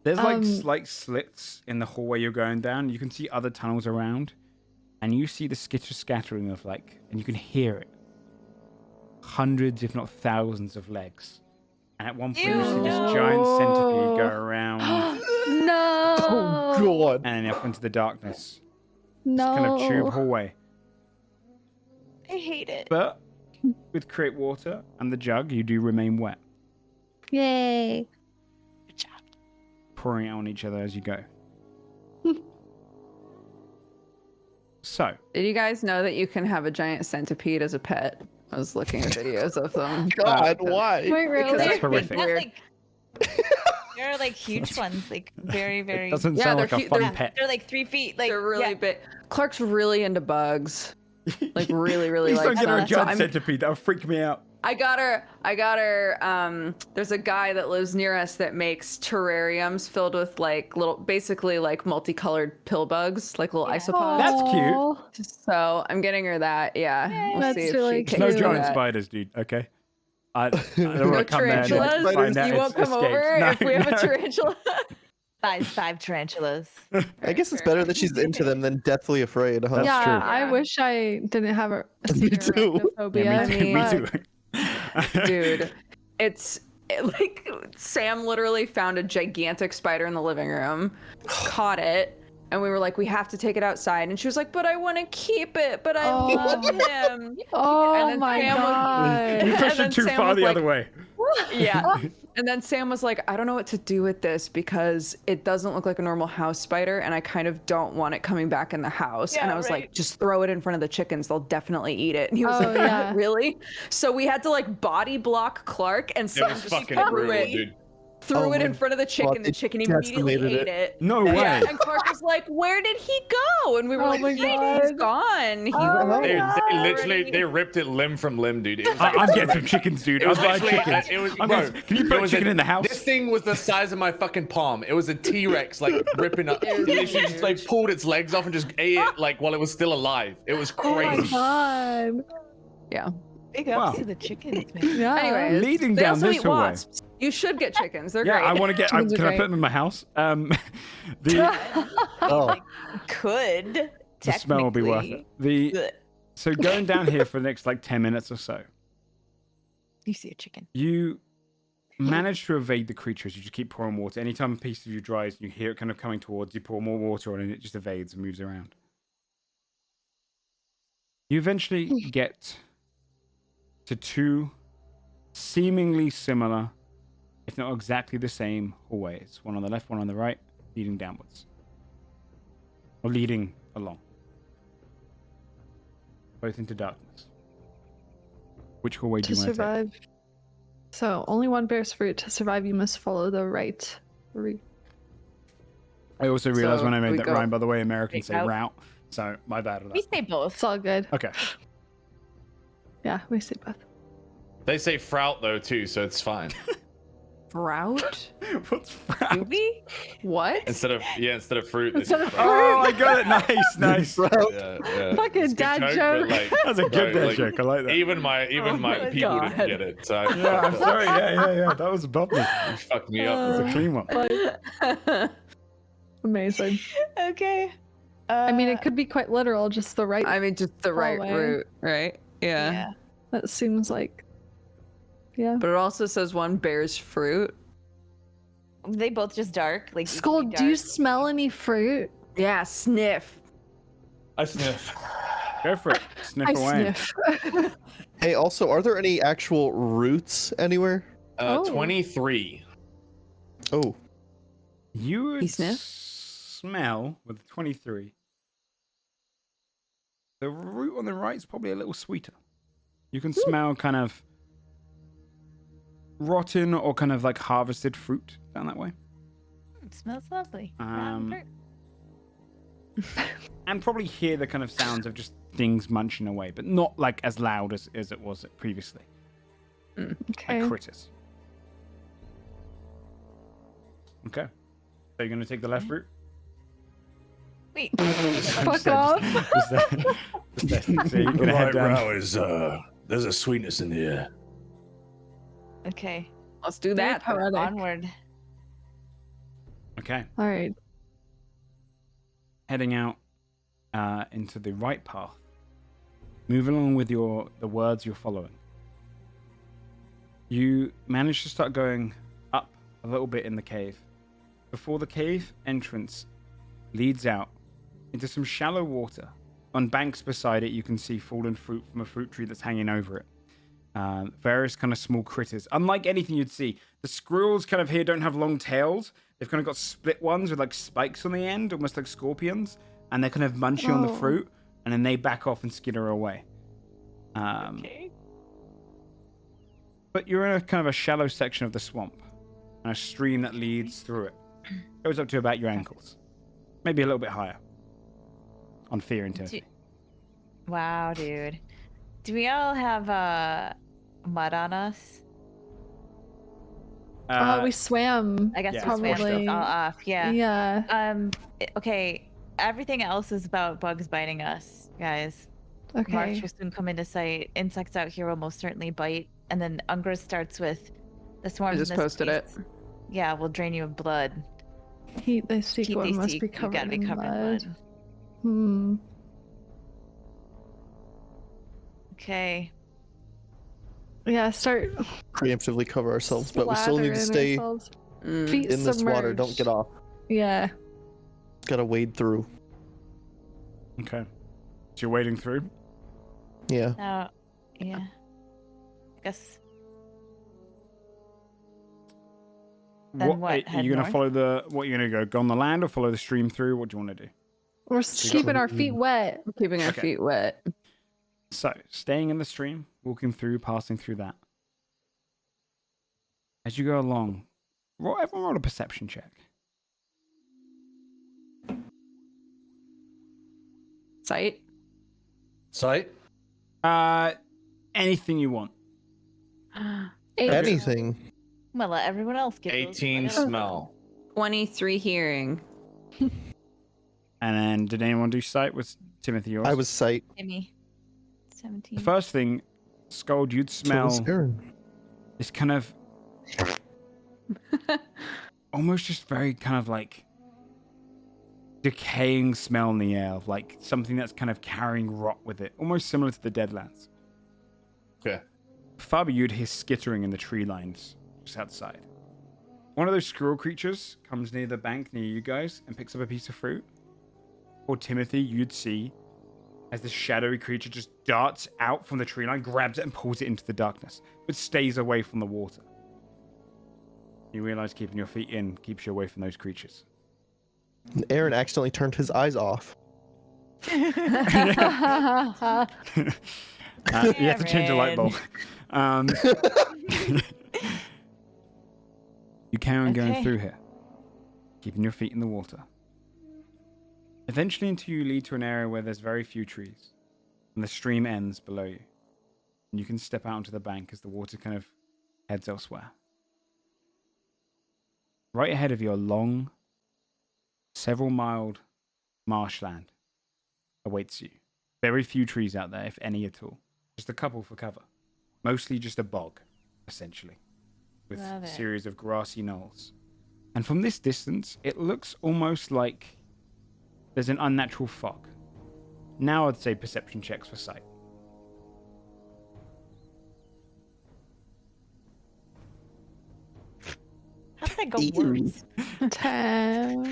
There's like Um, slight slits in the hallway you're going down. You can see other tunnels around, and you see the scattering of like, and you can hear it. Hundreds, if not thousands, of legs. And at one point, you see this giant centipede go around No. Oh god. and then up into the darkness. No. Kind of tube hallway. I hate it. But with create water and the jug, you do remain wet, Yay. Good job. pouring it on each other as you go. So, Did you guys know that you can have a giant centipede as a pet? I was looking at videos of them. God, why? Wait, really? That's They're horrific. not, Weird. like, they're like huge ones, like very, very. it doesn't Yeah, sound they're like a hu- fun they're- pet. They're like 3 feet. Like They're really yeah. big. Clark's really into bugs. Like really, really Please don't likes get her a them. So giant I'm- centipede. That would freak me out. I got her, there's a guy that lives near us that makes terrariums filled with like basically like multicolored pill bugs, like little isopods. That's cute. Aw. So I'm getting her that, yeah. We'll That's see if really she cute. No takes to giant that. spiders, dude. Okay. I don't No want to come there and tarantulas? find out You won't it's come escaped. over No, if we have no. a tarantula? five tarantulas. I guess it's better that she's into them than deathly afraid, huh? That's Yeah, true. I wish I didn't have a Me too. arachnophobia. Yeah, me too. but- Me too. Dude, like Sam literally found a gigantic spider in the living room, caught it, and we were like, we have to take it outside. And she was like, but I want to keep it, but I Oh. love him. Oh And then my Sam was- god. You And pushed then it too Sam far was the like- other way. Yeah. And then Sam was like, I don't know what to do with this because it doesn't look like a normal house spider and I kind of don't want it coming back in the house. And Yeah, I was right. like, just throw it in front of the chickens. They'll definitely eat it. And he was Oh, like, yeah. really? So we had to like body block Clark and It Sam was just fucking threw brutal, it. dude. threw Oh it my in front of the chicken. God, The it chicken immediately decimated ate it. it. No way. Yeah, and Clark was like, "Where did he go?" And we were Oh like, my "He's God. gone. He Oh my They God. literally they ripped it limb from limb, dude. It was I'm getting some chickens, dude. It was I'm buying literally, chickens. it was, I'm bro, getting- can you it put a was chicken in the house? This thing was the size of my fucking palm. It was a T-Rex, like ripping up. It was Literally just huge. like pulled its legs off and just ate it like while it was still alive. It was Oh my crazy. God. Yeah. Big Wow. ups to the chickens, man. Yeah. Anyways, Leading they down also this eat hallway. wasps. You should get chickens. They're Yeah, great. I want to get. Chickens are Can I great. put them in my house? The Oh, Could. the smell will be worth it. Technically. So going down here for the next like 10 minutes or so, You see a chicken. you manage to evade the creatures. You just keep pouring water. Anytime a piece of you dries, you hear it kind of coming towards. You pour more water on, and it just evades and moves around. You eventually get to two seemingly similar, if not exactly the same, hallways. One on the left, one on the right, leading downwards. Or leading along. Both into darkness. Which hallway do To you want to take? survive. So only one bears fruit. To survive, you must follow the right route. I also realized So when I we made that go rhyme, by the way, Americans say out. route. So my bad on We that. say both. It's all good. Okay. Yeah, we say both. They say frout though too, so it's fine. Sprout? What's route? Doobie? What? Instead of fruit. they Instead say of frout. Oh, I got it. Nice, nice. Yeah. Fucking It's a good dad but, joke. like, That's a good bro, dad like, joke. I like that. Even my my people God. didn't get it. So I Yeah, I'm sorry. Yeah. That was above me. You fucked me up. That was a clean one. Amazing. Okay. I mean, it could be quite literal, just the right. I mean, just the right Hallway. route, right? Yeah. That seems like. Yeah. But it also says one bears fruit. They both just dark. Like equally Skull, do you dark. smell any fruit? Yeah, sniff. I sniff. Go for it. Sniff I away. sniff. hey. Also, are there any actual roots anywhere? Oh. 23. Oh, You would sniff? smell with 23. The root on the right is probably a little sweeter. You can smell kind of rotten or kind of like harvested fruit down that way. It smells lovely. And probably hear the kind of sounds of just things munching away, but not like as loud as it was previously. Okay. Like critters. Okay. So you're going to take the left route? Wait. Fuck off. So you're going to head Right down. row is there's a sweetness in the air. Okay. Let's do that. Poetic. Onward. Okay. All right. Heading out into the right path. Move along with the words you're following. You manage to start going up a little bit in the cave. Before the cave entrance leads out into some shallow water. On banks beside it, you can see fallen fruit from a fruit tree that's hanging over it. Various kind of small critters. Unlike anything you'd see, the squirrels kind of here don't have long tails. They've kind of got split ones with like spikes on the end, almost like scorpions. And they're kind of munching on the Oh. fruit, and then they back off and skitter away. Okay. But you're in a kind of a shallow section of the swamp, and a stream that leads through it. Goes up to about your ankles. Maybe a little bit higher. On fear intensity. Wow, dude. Do we all have mud on us? We swam. I guess yeah, we swam probably. it all off. Yeah. Yeah. Okay. Everything else is about bugs biting us, guys. Okay. March will soon come into sight. Insects out here will most certainly bite. And then Ungra starts with the swarms. I just in this posted place. Yeah, will drain you of blood. Heat they seek Heat one they must seek, be you covered gotta be in covered in mud. mud. Hmm. Okay. Yeah, start preemptively cover ourselves, but we still need to slathering stay ourselves. Mm. Feet in this water. Don't submerged. get off. Yeah. Gotta wade through. Okay. So you're wading through? Yeah. Now, yeah. I guess. Then what, Are head you going to north? follow the... What are you going to go on the land or follow the stream through? What do you want to do? We're So you keeping got- our feet wet. Keeping our Okay. feet wet. So, staying in the stream, walking through, passing through that. As you go along, Everyone roll a perception check. Sight. Sight? Anything you want. Anything. I'm gonna let everyone else get those. 18 smell. 23 hearing. And then, did anyone do sight? Was Timothy yours? I was sight. Gimme. 17. The first thing, Scold, you'd So smell was Aaron. this kind of almost just very kind of like decaying smell in the air of like something that's kind of carrying rot with it, almost similar to the Deadlands. Okay. Fabi, you'd hear skittering in the tree lines just outside. One of those squirrel creatures comes near the bank near you guys and picks up a piece of fruit. Or Timothy, you'd see as this shadowy creature just darts out from the tree line, grabs it and pulls it into the darkness, but stays away from the water. You realize keeping your feet in keeps you away from those creatures. Aaron accidentally turned his eyes off. You have to change a light bulb. You carry on going through here, keeping your feet in the water. Eventually until you lead to an area where there's very few trees, and the stream ends below you. And you can step out onto the bank as the water kind of heads elsewhere. Right ahead of you, a long, several-miled marshland awaits you. Very few trees out there, if any at all. Just a couple for cover. Mostly just a bog, essentially, with a series of grassy knolls. And from this distance, it looks almost like there's an unnatural fog. Now I'd say perception checks for sight. How did that go Ew. worse? 10.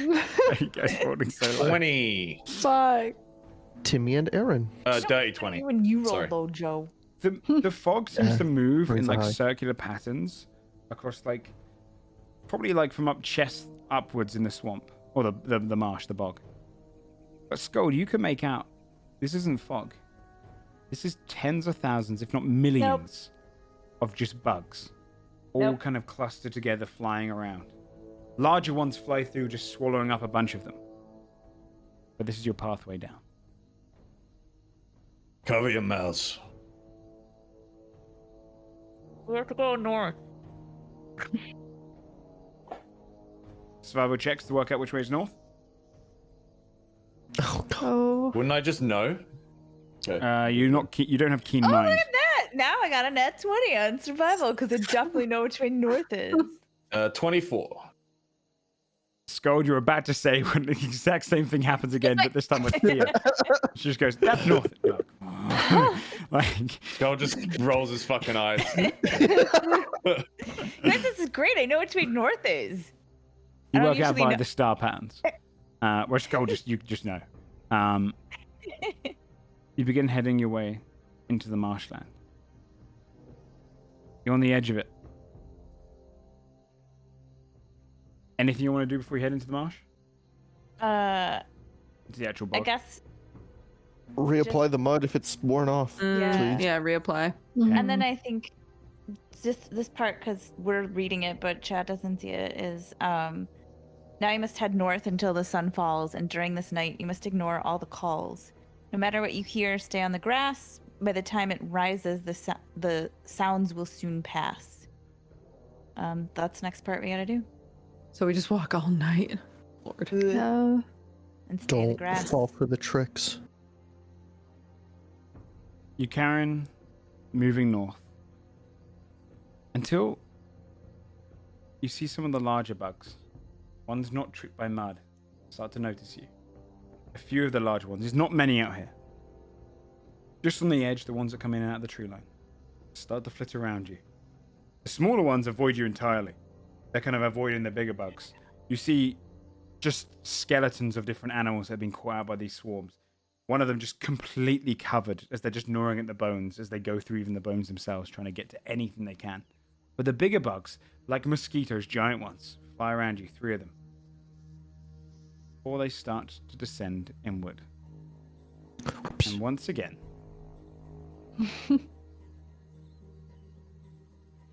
You guys rolling so low. 20. Fuck. Timmy and Aaron. Dirty 20. When you roll Sorry. low, Joe. The fog seems to move in Raise like high. circular patterns across like probably like from up chest upwards in the swamp or the marsh, the bog. But Scold, you can make out this isn't fog. This is tens of thousands, if not millions, of just bugs, all kind of clustered together, flying around. Larger ones fly through, just swallowing up a bunch of them. But this is your pathway down. Cover your mouths. We have to go north. Survival checks to work out which way is north. Oh, God. Oh. Wouldn't I just know? Okay. You don't have keen Oh, look mind. at that! Now I got a net 20 on survival because I definitely know which way north is. 24. Scold, you're about to say when the exact same thing happens again, but this time with fear. She just goes, that's north. You're like, Skull just rolls his fucking eyes. Guys, this is great. I know which way north is. you I don't work out usually by know- the star patterns. Where Skull you just know. You begin heading your way into the marshland. You're on the edge of it. Anything you want to do before you head into the marsh? Into the actual bog? I guess. Reapply the mud if it's worn off. Yeah. Please. Yeah, reapply. And then I think this part, because we're reading it, but Chad doesn't see it, is now you must head north until the sun falls, and during this night you must ignore all the calls. No matter what you hear, stay on the grass. By the time it rises, the sounds will soon pass. That's the next part we gotta do. So we just walk all night. Lord. No. And stay in the Don't grass. fall for the tricks. You carry on moving north until you see some of the larger bugs. Ones not tricked by mud start to notice you. A few of the larger ones. There's not many out here. Just on the edge, the ones that come in and out of the tree line start to flit around you. The smaller ones avoid you entirely. They're kind of avoiding the bigger bugs. You see just skeletons of different animals that have been caught out by these swarms. One of them just completely covered as they're just gnawing at the bones as they go through even the bones themselves, trying to get to anything they can. But the bigger bugs, like mosquitoes, giant ones, fly around you, 3 of them. Or they start to descend inward. And once again, I'm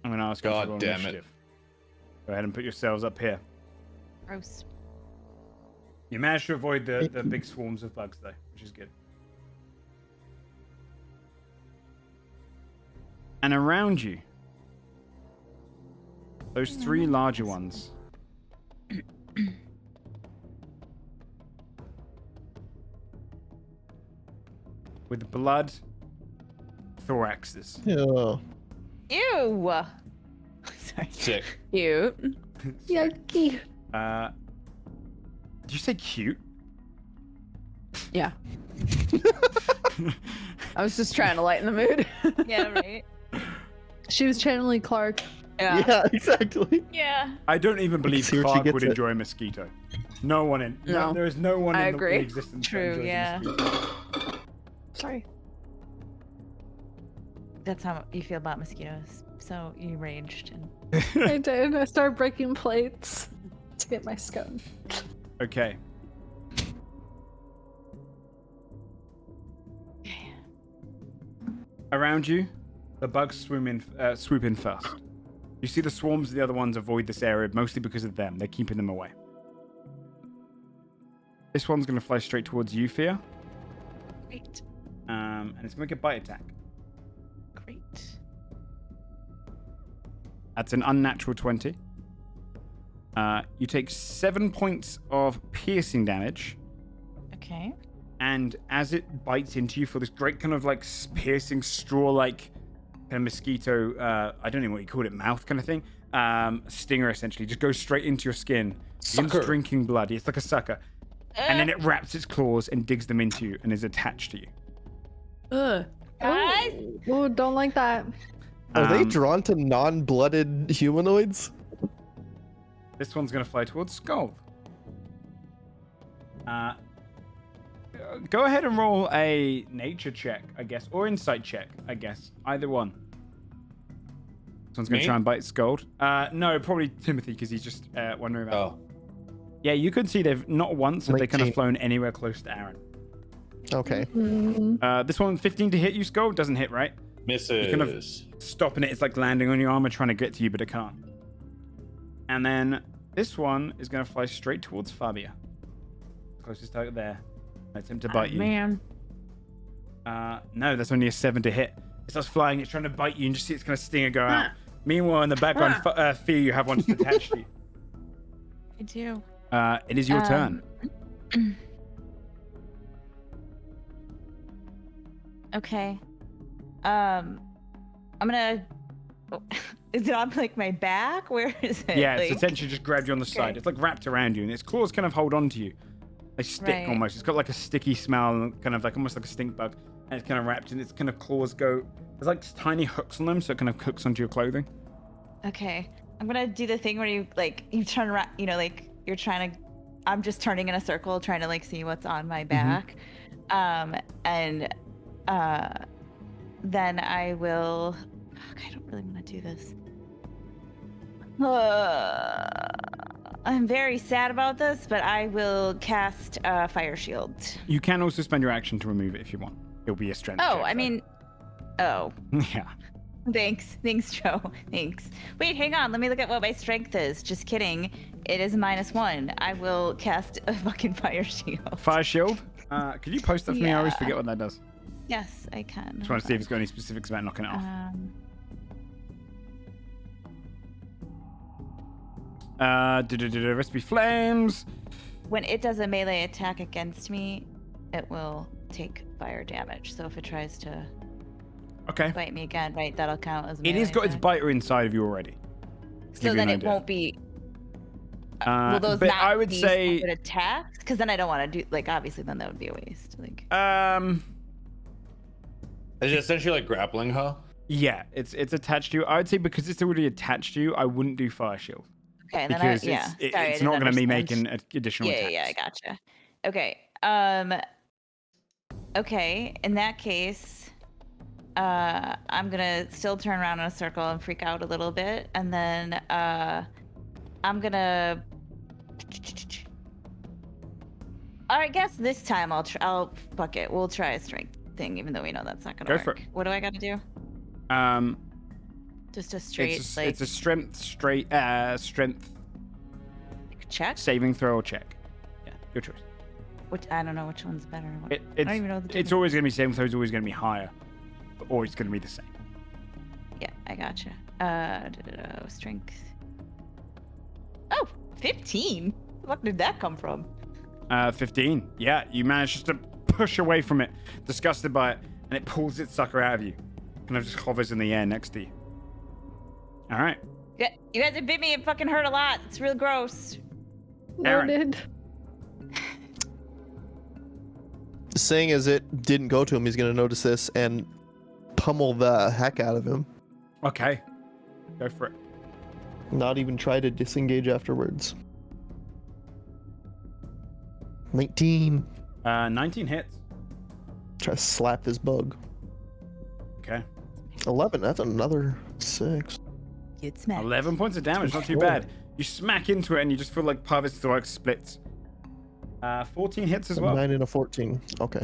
going to ask you to God roll damn it. initiative. Go ahead and put yourselves up here. Gross. You managed to avoid the big swarms of bugs, though, which is good. And around you, those three larger ones. With blood thoraxes. Yeah. Ew. Sorry. Sick. Cute. Yucky. Did you say cute? Yeah. I was just trying to lighten the mood. Yeah, right. She was channeling Clark. Yeah, exactly. Yeah. I don't even believe see where she Clark gets would it. enjoy a mosquito. No one in. No. There is no one I in agree. existence. that True, enjoys a yeah. mosquito. Sorry. That's how you feel about mosquitoes. So you raged and I did. I started breaking plates to get my scone. Okay. Around you, the bugs swoop in first. You see the swarms of the other ones avoid this area mostly because of them. They're keeping them away. This one's going to fly straight towards you, Fia. great. And it's going to make a bite attack. Great. That's an unnatural 20. You take 7 points of piercing damage. Okay. And as it bites into you for this great kind of like piercing straw-like kind of mosquito, I don't know what you call it, mouth kind of thing, stinger essentially, just goes straight into your skin. Begins Sucker. drinking blood. It's like a sucker. And then it wraps its claws and digs them into you and is attached to you. Ugh. Guys, Oh, don't like that. Are they Um, drawn to non-blooded humanoids? This one's going to fly towards Skull. Go ahead and roll a nature check, I guess, or insight check, I guess. Either one. This one's going to Me? try and bite Skull. No, probably Timothy, because he's just wondering about. Oh. Yeah, you could see they've not once have they kind of 19. flown anywhere close to Aaron. Okay. This one, 15 to hit you, Skull, doesn't hit, right? Misses. kind of- Stopping it, it's like landing on your armor, trying to get to you, but it can't. And then this one is going to fly straight towards Fabia. Closest target there. Attempt to bite you. Man. No, that's only a 7 to hit. It starts flying, it's trying to bite you, and just see its kind of stinger go out. Meanwhile, in the background, Fia, you have one just attached to you. I do. It is your turn. Okay. I'm gonna. Oh, is it on like my back? Where is it? Yeah, like... it's essentially just grabbed you on the side. Okay. It's like wrapped around you, and its claws kind of hold on to you. They stick Right. almost. It's got like a sticky smell, kind of like almost like a stink bug, and it's kind of wrapped, and its kind of claws go. There's like tiny hooks on them, so it kind of hooks onto your clothing. Okay. I'm gonna do the thing where you turn around. You know, like you're trying to. I'm just turning in a circle, trying to like see what's on my back, and then I will. Fuck, I don't really want to do this. I'm very sad about this, but I will cast Fire Shield. You can also spend your action to remove it if you want. It'll be a strength. Oh, check, I though. mean, oh, yeah. thanks, Joe. Thanks. Wait, hang on. Let me look at what my strength is. Just kidding. It is -1. I will cast a fucking Fire Shield. Fire shield. Could you post that for me? I always Yeah. forget what that does. Yes, I can. Just want to see if it's got any specifics about knocking it off. Recipe flames. When it does a melee attack against me, it will take fire damage. So if it tries to Okay. bite me again, right, that'll count as a It melee has got its attack. biter inside of you already. So give you then an it idea. won't be. Will those but not I would be say, separate attacks? Because then I don't want to do like obviously then that would be a waste. Like Is it essentially like grappling her? yeah, it's attached to you. I would say because it's already attached to you, I wouldn't do fire shield okay, then because Sorry, I it's didn't not going to be understand. making additional attacks. Yeah, I gotcha. Okay. Okay, in that case, I'm gonna still turn around in a circle and freak out a little bit, and then I'm gonna. I guess this time I'll fuck it. We'll try a strength thing, even though we know that's not gonna Go work. for it. What do I gotta do? Just a straight, It's a strength check? saving throw or check. Yeah, your choice. Which I don't know which one's better. I It's, don't even know the it's difference. always going to be saving throw. It's always going to be higher, or it's going to be the same. Yeah, I gotcha. Strength. Oh, 15. What did that come from? 15. Yeah, you manage just to push away from it, disgusted by it, and it pulls its sucker out of you. Kind of just hovers in the air next to you. All right. Yeah, you guys have bit me. It fucking hurt a lot. It's real gross. Aaron. Noted. Seeing as it didn't go to him, he's gonna notice this and pummel the heck out of him. Okay. Go for it. Not even try to disengage afterwards. 19. 19 hits. Try to slap this bug. Okay. 11. That's another 6. Get smacked. 11 points of damage. Not too bad. You smack into it and you just feel like part of its thorax splits. 14 hits as well. 9 and a 14. Okay.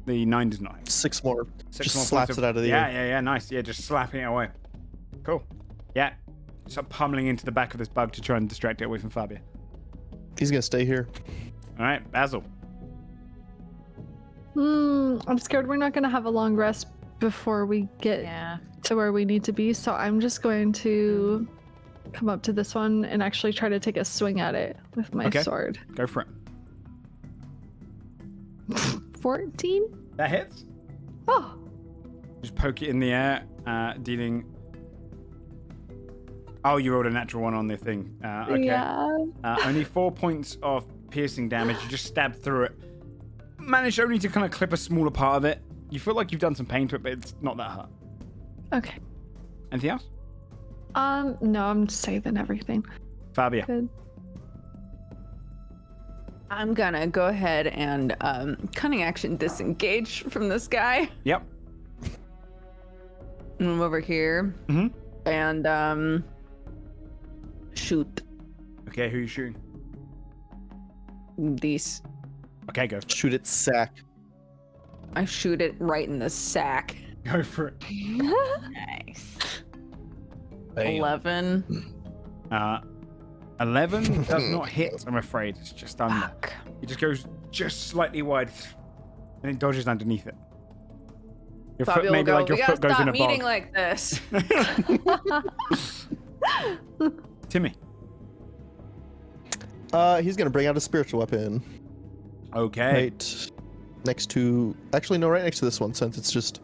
The 9 does not hit. 6 more. Six Just more slaps points it out of the yeah, air. Yeah, nice. Yeah, just slapping it away. Cool. Yeah. Start pummeling into the back of this bug to try and distract it away from Fabia. He's gonna stay here. All right, Basil. I'm scared we're not going to have a long rest before we get to where we need to be. So I'm just going to come up to this one and actually try to take a swing at it with my sword. Go for it. 14? That hits. Oh. Just poke it in the air, dealing... Oh, you rolled a natural one on the thing. Okay. Yeah. Only 4 points of piercing damage. You just stab through it. Managed only to kind of clip a smaller part of it. You feel like you've done some pain to it, but it's not that hard. Okay. Anything else? No, I'm saving everything. Fabia. Good. I'm gonna go ahead and cunning action disengage from this guy. Yep. Move over here. Mm-hmm. And shoot Okay, who are you shooting? these. Okay, go for it. Shoot its sack. I shoot it right in the sack. Go for it. Nice. 11. 11 does not hit, I'm afraid. It's just under. Fuck. It just goes just slightly wide, and it dodges underneath it. Your Fabio foot, maybe will like go, your "We foot gotta goes in stop a meeting bog. like this." Timmy. He's gonna bring out a spiritual weapon. Okay. Right next to... Actually, no, right next to this one, since it's just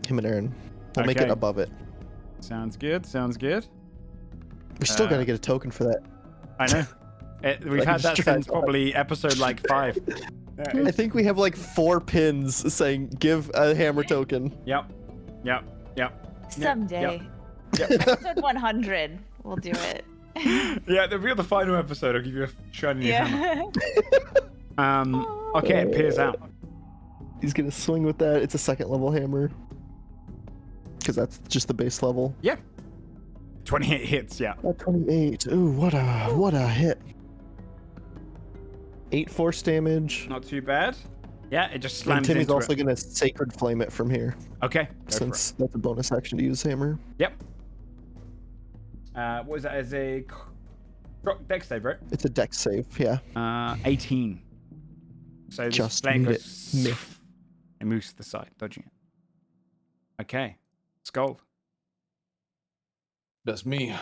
him and Aaron. We'll make it Okay. above it. Sounds good. Sounds good. We still gotta get a token for that. I know. We've Like had that strap since on. probably episode like 5. I think we have like 4 pins saying give a hammer token. Yep. Someday. Yep. Episode 100. We'll do it. Yeah, there'll be the final episode. I'll give you a shiny new hammer. Yeah. Okay, it peers out. He's gonna swing with that. It's a 2nd level hammer. Because that's just the base level. Yeah. 28 hits, yeah. 28. Ooh, what a hit. 8 force damage. Not too bad. Yeah, it just And slams Timmy's into also it. gonna sacred flame it from here. Okay, go Since that's a bonus action to use hammer. for it. Yep. What is that? As a dex save, right? It's a dex save, yeah. 18. So this Just flame need goes... it. It moves to the side, dodging it. Okay. Skull. That's me.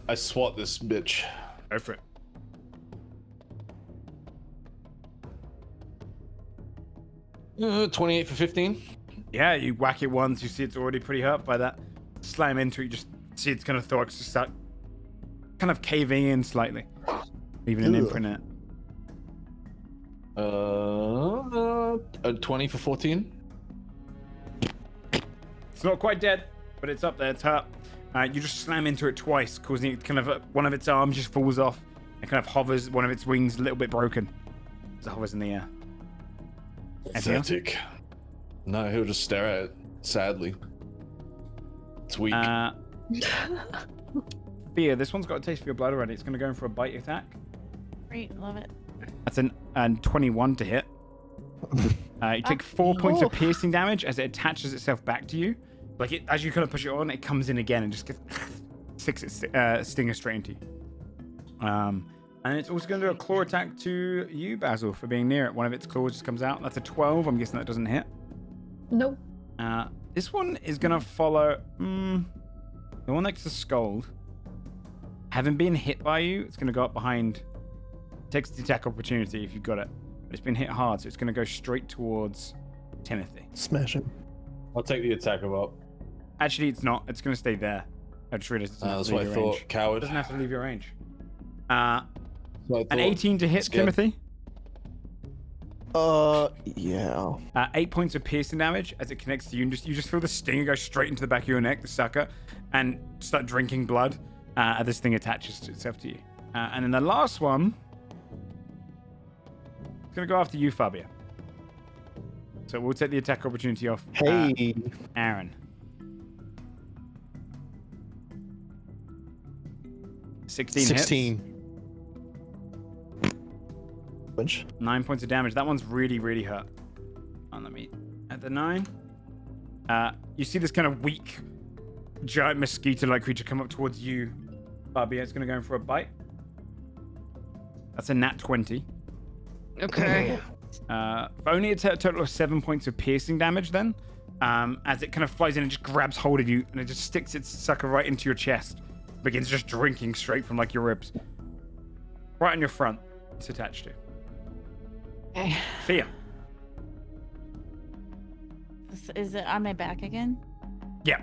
I swat this bitch. Go for it. 28 for 15. Yeah, you whack it once, you see it's already pretty hurt by that. Slam into it, you just see its kind of thorax just start kind of caving in slightly. Leaving an Ugh. imprint in it. 20 for 14. It's not quite dead, but it's up there, it's hurt. You just slam into it twice, causing it kind of one of its arms just falls off and kind of hovers, one of its wings a little bit broken. It hovers in the air. Anything else? Pathetic. No, he'll just stare at it sadly. It's weak. Fear, this one's got a taste for your blood already. It's going to go in for a bite attack. Great, love it. That's an 21 to hit. You take 4 points of piercing damage as it attaches itself back to you. Like as you kind of push it on, it comes in again and just sticks its stinger straight into you. And it's also going to do a claw attack to you, Basil, for being near it. One of its claws just comes out. That's a 12. I'm guessing that doesn't hit. Nope. This one is going to follow the one next to Scold. Having been hit by you, it's going to go up behind. Takes the attack opportunity if you've got it. But it's been hit hard, so it's going to go straight towards Timothy. Smash him. I'll take the attack of up. Actually, it's not. It's going to stay there. I just realized it doesn't have That's to what leave I your thought. range. Coward. It doesn't have to leave your range. So An 18 to hit, Timothy. Yeah. 8 points of piercing damage as it connects to you. And you just feel the stinger go straight into the back of your neck, the sucker, and start drinking blood as this thing attaches itself to you. And then the last one is going to go after you, Fabia. So we'll take the attack opportunity off Hey. Aaron. 16 hits. 16. Which? 9 points of damage. That one's really, really hurt. And let me add the 9. You see this kind of weak, giant mosquito-like creature come up towards you, Fabia. It's going to go in for a bite. That's a nat 20. Okay. Only a total of 7 points of piercing damage then. As it kind of flies in and just grabs hold of you, and it just sticks its sucker right into your chest. Begins just drinking straight from like your ribs. Right on your front, it's attached to. Okay. Fear. Is it on my back again? Yeah.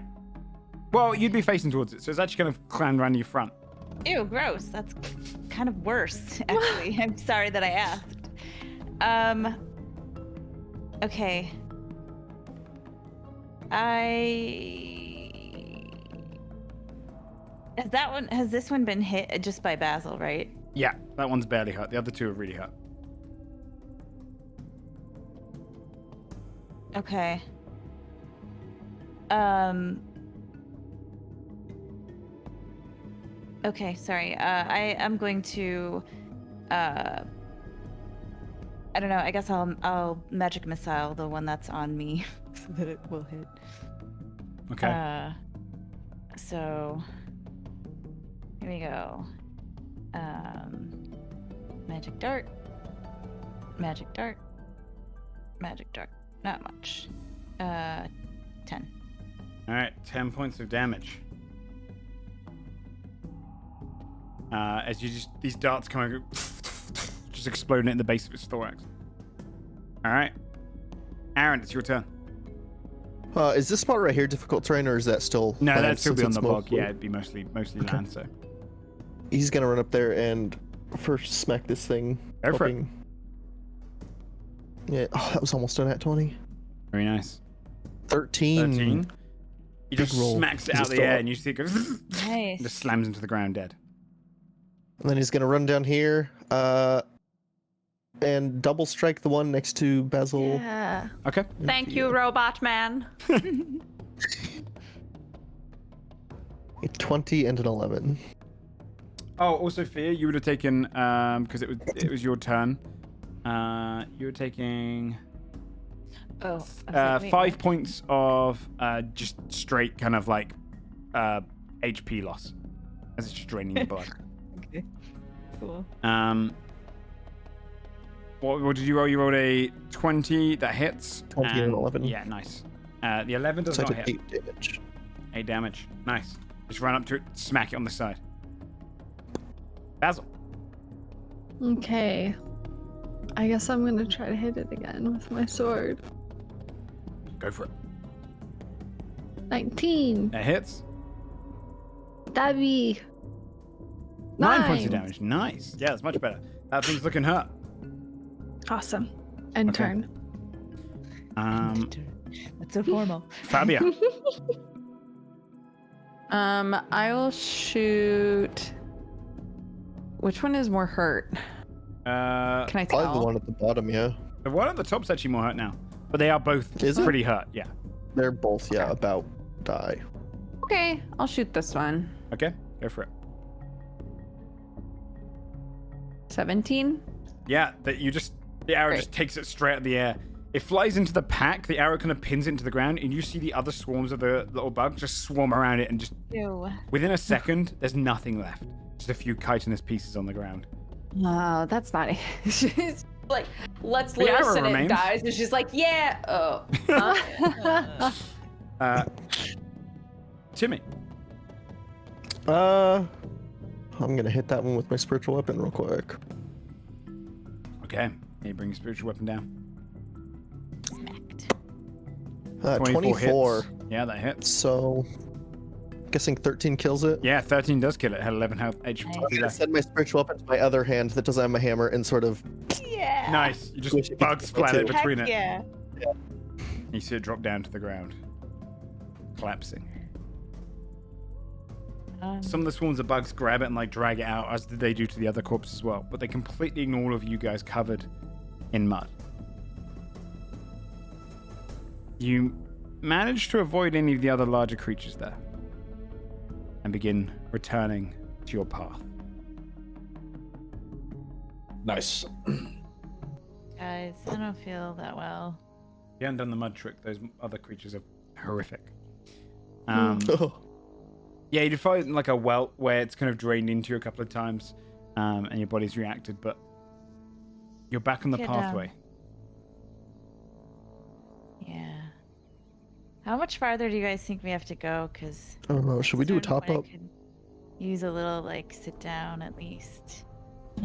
Well, you'd be facing towards it, so it's actually going to climb around your front. Ew, gross. That's kind of worse, actually. I'm sorry that I asked. Okay. Has this one been hit just by Basil, right? Yeah, that one's barely hurt. The other two are really hurt. Okay. Okay, sorry. I am going to I don't know, I guess I'll magic missile the one that's on me so that it will hit. Okay. So here we go. Magic dart. Magic dart. Magic dart. Not much. 10. All right, 10 points of damage. As you just these darts come out, just exploding at the base of its thorax. All right, Aaron, it's your turn. Is this spot right here difficult terrain, or is that still? No, land that'd still be since on the it's bog. Yeah, it'd be mostly Okay. land. So He's gonna run up there and first smack this thing. Go for it. hoping- Yeah. Oh, that was almost a nat 20. very nice. 13. 13. He Big just roll. smacks it Is out it of the still air, up? and you see it go, Nice. just slams into the ground dead. And then he's gonna run down here, and double strike the one next to Basil. Yeah. Okay. Thank you, Robot Man. A 20 and an 11. Oh, also Fear, you would have taken because it was your turn. You were taking Oh. I was like, wait, 5 what? points of just straight kind of like HP loss as it's just draining your blood. Okay. Cool. What did you roll? You rolled a 20 that hits. 20 and an 11. Yeah, nice. The 11 does So I not took hit. 8 damage. 8 damage. Nice. Just run up to it, smack it on the side. Basil. Okay. I guess I'm gonna try to hit it again with my sword. Go for it. 19. That hits. Dabby. 9 points of damage. Nice. Yeah, that's much better. That thing's looking hurt. Awesome. End Okay. turn. That's so formal. Fabia. I will shoot. Which one is more hurt? Can I Probably tell? the one at the bottom, yeah. The one at the top's actually more hurt now, but they are both Is it? pretty hurt. Yeah. They're both, yeah, about die. Okay, I'll shoot this one. Okay, go for it. 17. Yeah, that you just the arrow Great. just takes it straight out of the air. It flies into the pack. The arrow kind of pins it into the ground, and you see the other swarms of the little bug just swarm around it, and just within a second, there's nothing left. Just a few chitinous pieces on the ground. Oh, that's not it. She's like, let's The live, arrow and it remains. dies. And she's like, yeah. Oh. Timmy. I'm gonna hit that one with my spiritual weapon real quick. Okay. You bring your spiritual weapon down. 24. Hits. Yeah, that hits. So, guessing 13 kills it. Yeah, 13 does kill it. It had 11 health HP I'm gonna left. send my spiritual weapon to my other hand that doesn't have my hammer and sort of. Yeah. Nice. You Wish just it bug could splattered too. between it. Yeah. You see it drop down to the ground, collapsing. Some of the swarms of bugs grab it and like drag it out, as did they do to the other corpse as well. But they completely ignore all of you guys covered in mud. You manage to avoid any of the other larger creatures there, and begin returning to your path. Nice. Guys, I don't feel that well. You haven't done the mud trick. Those other creatures are horrific. Yeah, you find like a welt where it's kind of drained into you a couple of times, and your body's reacted, but you're back on the pathway. Yeah. How much farther do you guys think we have to go? Because I don't know. Should we do a top up? Use a little like sit down at least for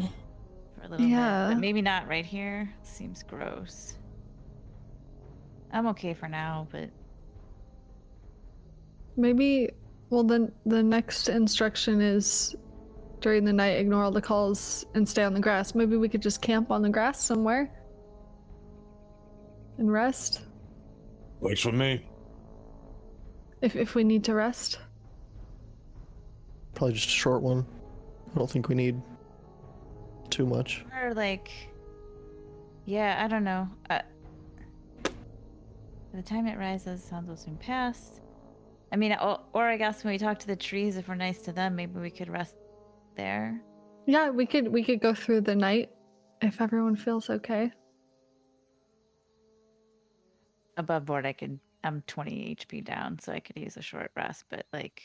a little Yeah. bit, but maybe not right here. Seems gross. I'm okay for now, but Maybe, well, then the next instruction is during the night, ignore all the calls and stay on the grass. Maybe we could just camp on the grass somewhere and rest Works for me. if we need to rest. Probably just a short one. I don't think we need too much. or like, yeah, I don't know. By the time it rises, sun will soon pass. I mean, or I guess when we talk to the trees, if we're nice to them, maybe we could rest there. Yeah, we could go through the night if everyone feels okay. Above board, I'm 20 HP down, so I could use a short rest, but like,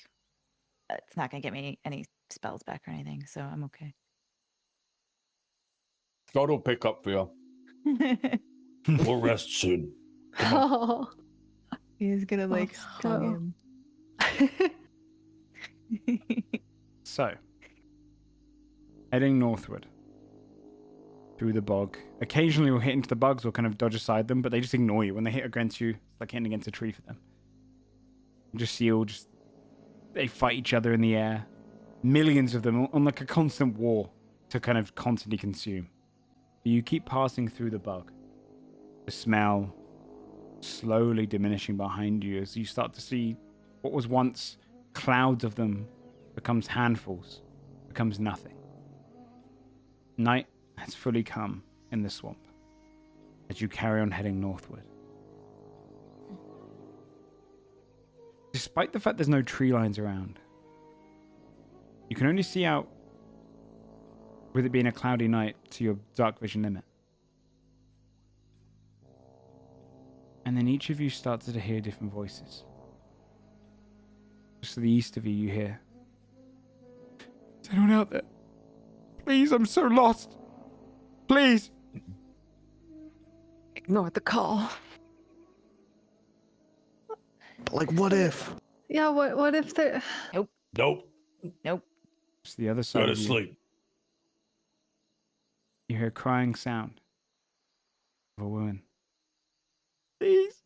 it's not gonna get me any spells back or anything, so I'm okay. God will pick up for you. We'll rest soon. Oh, He's gonna like Let's hug go. him. So, heading northward through the bog. Occasionally you'll hit into the bugs or kind of dodge aside them, but they just ignore you. When they hit against you, it's like hitting against a tree for them. You just see they fight each other in the air. Millions of them on like a constant war to kind of constantly consume. But you keep passing through the bug. The smell slowly diminishing behind you as you start to see what was once clouds of them becomes handfuls, becomes nothing. Night has fully come in the swamp as you carry on heading northward. Despite the fact there's no tree lines around, you can only see out, with it being a cloudy night, to your dark vision limit. And then each of you starts to hear different voices. Just to the east of you, you hear, "Is anyone out there? Please, I'm so lost. Please." Ignore the call. But like, what if? yeah. What if they? Nope. It's the other side Go to of you. sleep. You hear a crying sound of a woman. "Please.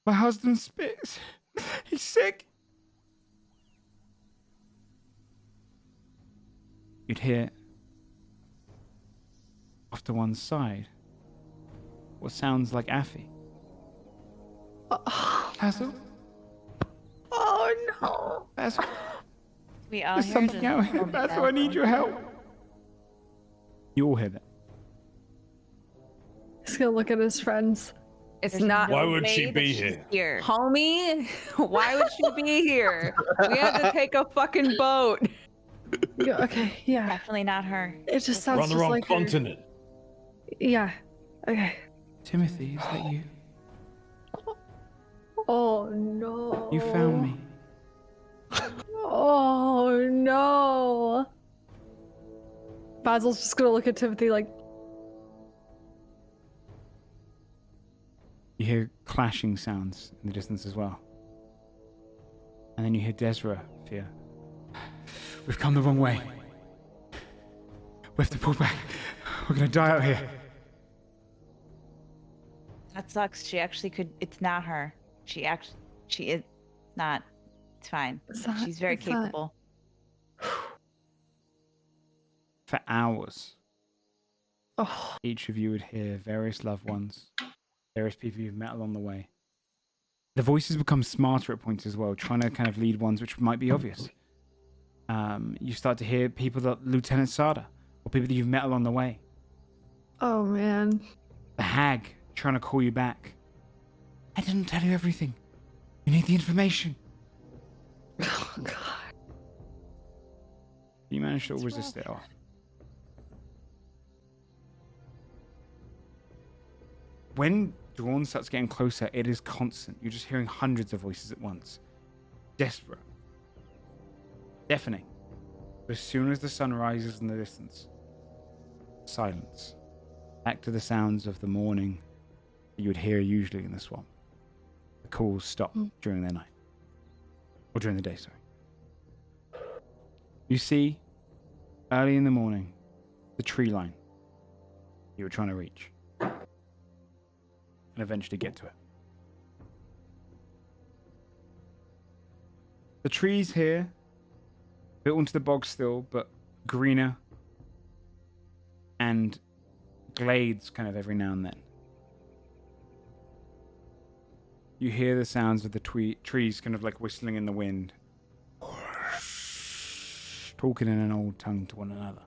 My husband spits. He's sick." You'd hear off to one side what sounds like Affy. Basil? Oh no! Basil? We all There's hear something just out here. calm Basil, down. I need your help. You all hear that. He's gonna look at his friends. It's There's not. Why no would she way be that she's here? Homie, why would she be here? We had to take a fucking boat. Yeah, okay, yeah. Definitely not her. It just We're sounds on the just wrong like her. continent. Yeah. Okay. Timothy, is that you? Oh no. You found me. Oh no. Basil's just gonna look at Timothy like, You hear clashing sounds in the distance as well. And then you hear Desra fear. We've come the wrong way. We have to pull back. We're gonna die out here. That sucks. She actually could. It's not her. She is not. It's fine. She's very capable. For hours, oh, each of you would hear various loved ones, various people you've met along the way. The voices become smarter at points as well, trying to kind of lead ones which might be obvious. You start to hear people that Lieutenant Sada, or people that you've met along the way. oh man. The hag trying to call you back. I didn't tell you everything. You need the information. Oh god. You managed to resist it off. When dawn starts getting closer, it is constant. You're just hearing hundreds of voices at once. Desperate. Deafening. But as soon as the sun rises in the distance, silence. Back to the sounds of the morning that you would hear usually in the swamp. The calls stop during the night. Or during the day, sorry. You see, early in the morning, the tree line you were trying to reach. And eventually get to it. The trees here, built into the bog still, but greener and glades kind of every now and then. You hear the sounds of the trees kind of like whistling in the wind, talking in an old tongue to one another.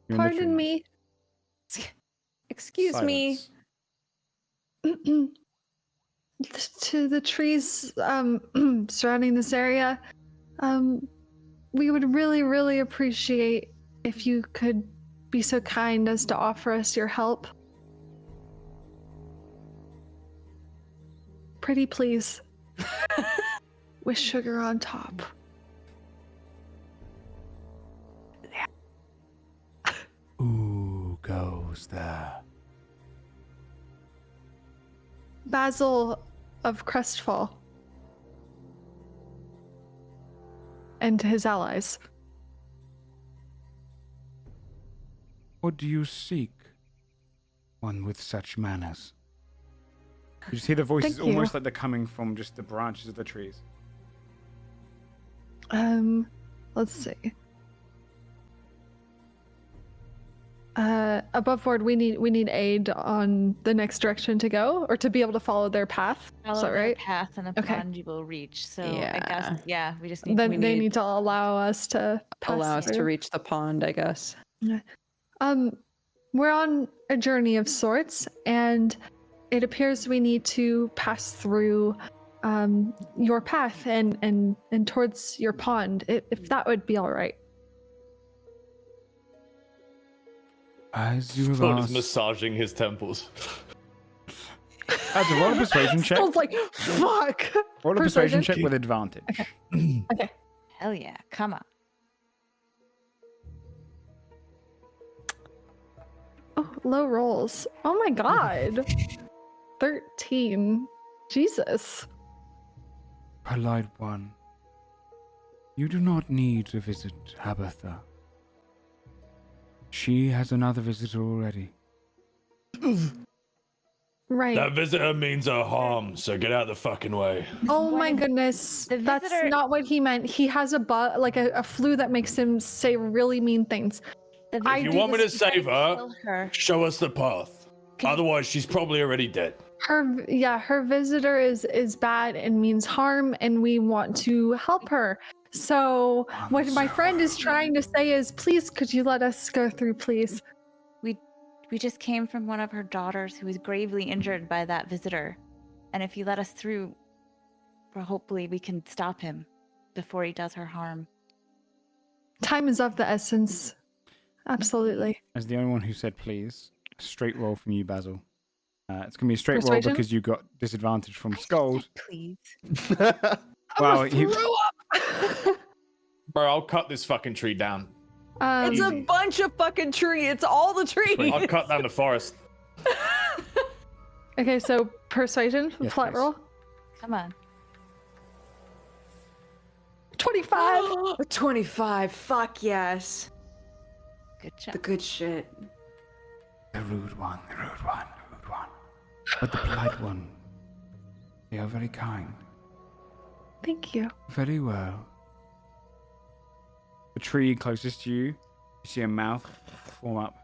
You're in the Pardon trees. me. Excuse me. Silence. To the trees surrounding this area, we would really, really appreciate if you could be so kind as to offer us your help. Pretty please. With sugar on top. Who goes there? Basil of Crestfall. And his allies. What do you seek? One with such manners. You just hear the voices Thank you. almost like they're coming from just the branches of the trees. Let's see. Above board, we need aid on the next direction to go, or to be able to follow their path. Is that right? Path and a Okay. pond you will reach. So I Yeah. guess we just need Then to they need to allow us to pass Allow us to through. reach the pond, I guess. We're on a journey of sorts, and it appears we need to pass through your path and towards your pond, if that would be all right. As you have Thought is asked. massaging his temples. That's a roll a persuasion check. Sounds like fuck. Roll a persuasion check with advantage. Okay. Hell yeah, come on. Oh, low rolls. Oh my god. 13. Jesus. Polite one. You do not need to visit Habatha. She has another visitor already. Right. That visitor means her harm, so get out the fucking way. Oh my goodness. The That's visitor- not what he meant. He has a flu that makes him say really mean things. The I If you do want me to this- save her, Kill her. show us the path. Otherwise, she's probably already dead. Her visitor is bad and means harm, and we want to help her. So what my friend is trying to say is, please, could you let us go through, please? We just came from one of her daughters who was gravely injured by that visitor. And if you let us through, well, hopefully we can stop him before he does her harm. Time is of the essence. Absolutely. As the only one who said please, a straight roll from you, Basil. It's going to be a straight Persuasion? roll because you got disadvantage from Scold. Please. Well, he, Bro, I'll cut this fucking tree down. It's a Easy. bunch of fucking trees. It's all the trees. Sweet. I'll cut down the forest. Okay, so persuasion, Yes, flat please. roll. Come on. 25. 25. Fuck yes. Good job. The good shit. the rude one, the rude one, the rude one. But the polite one. They are very kind. Thank you. Very well. The tree closest to you, you see a mouth form up.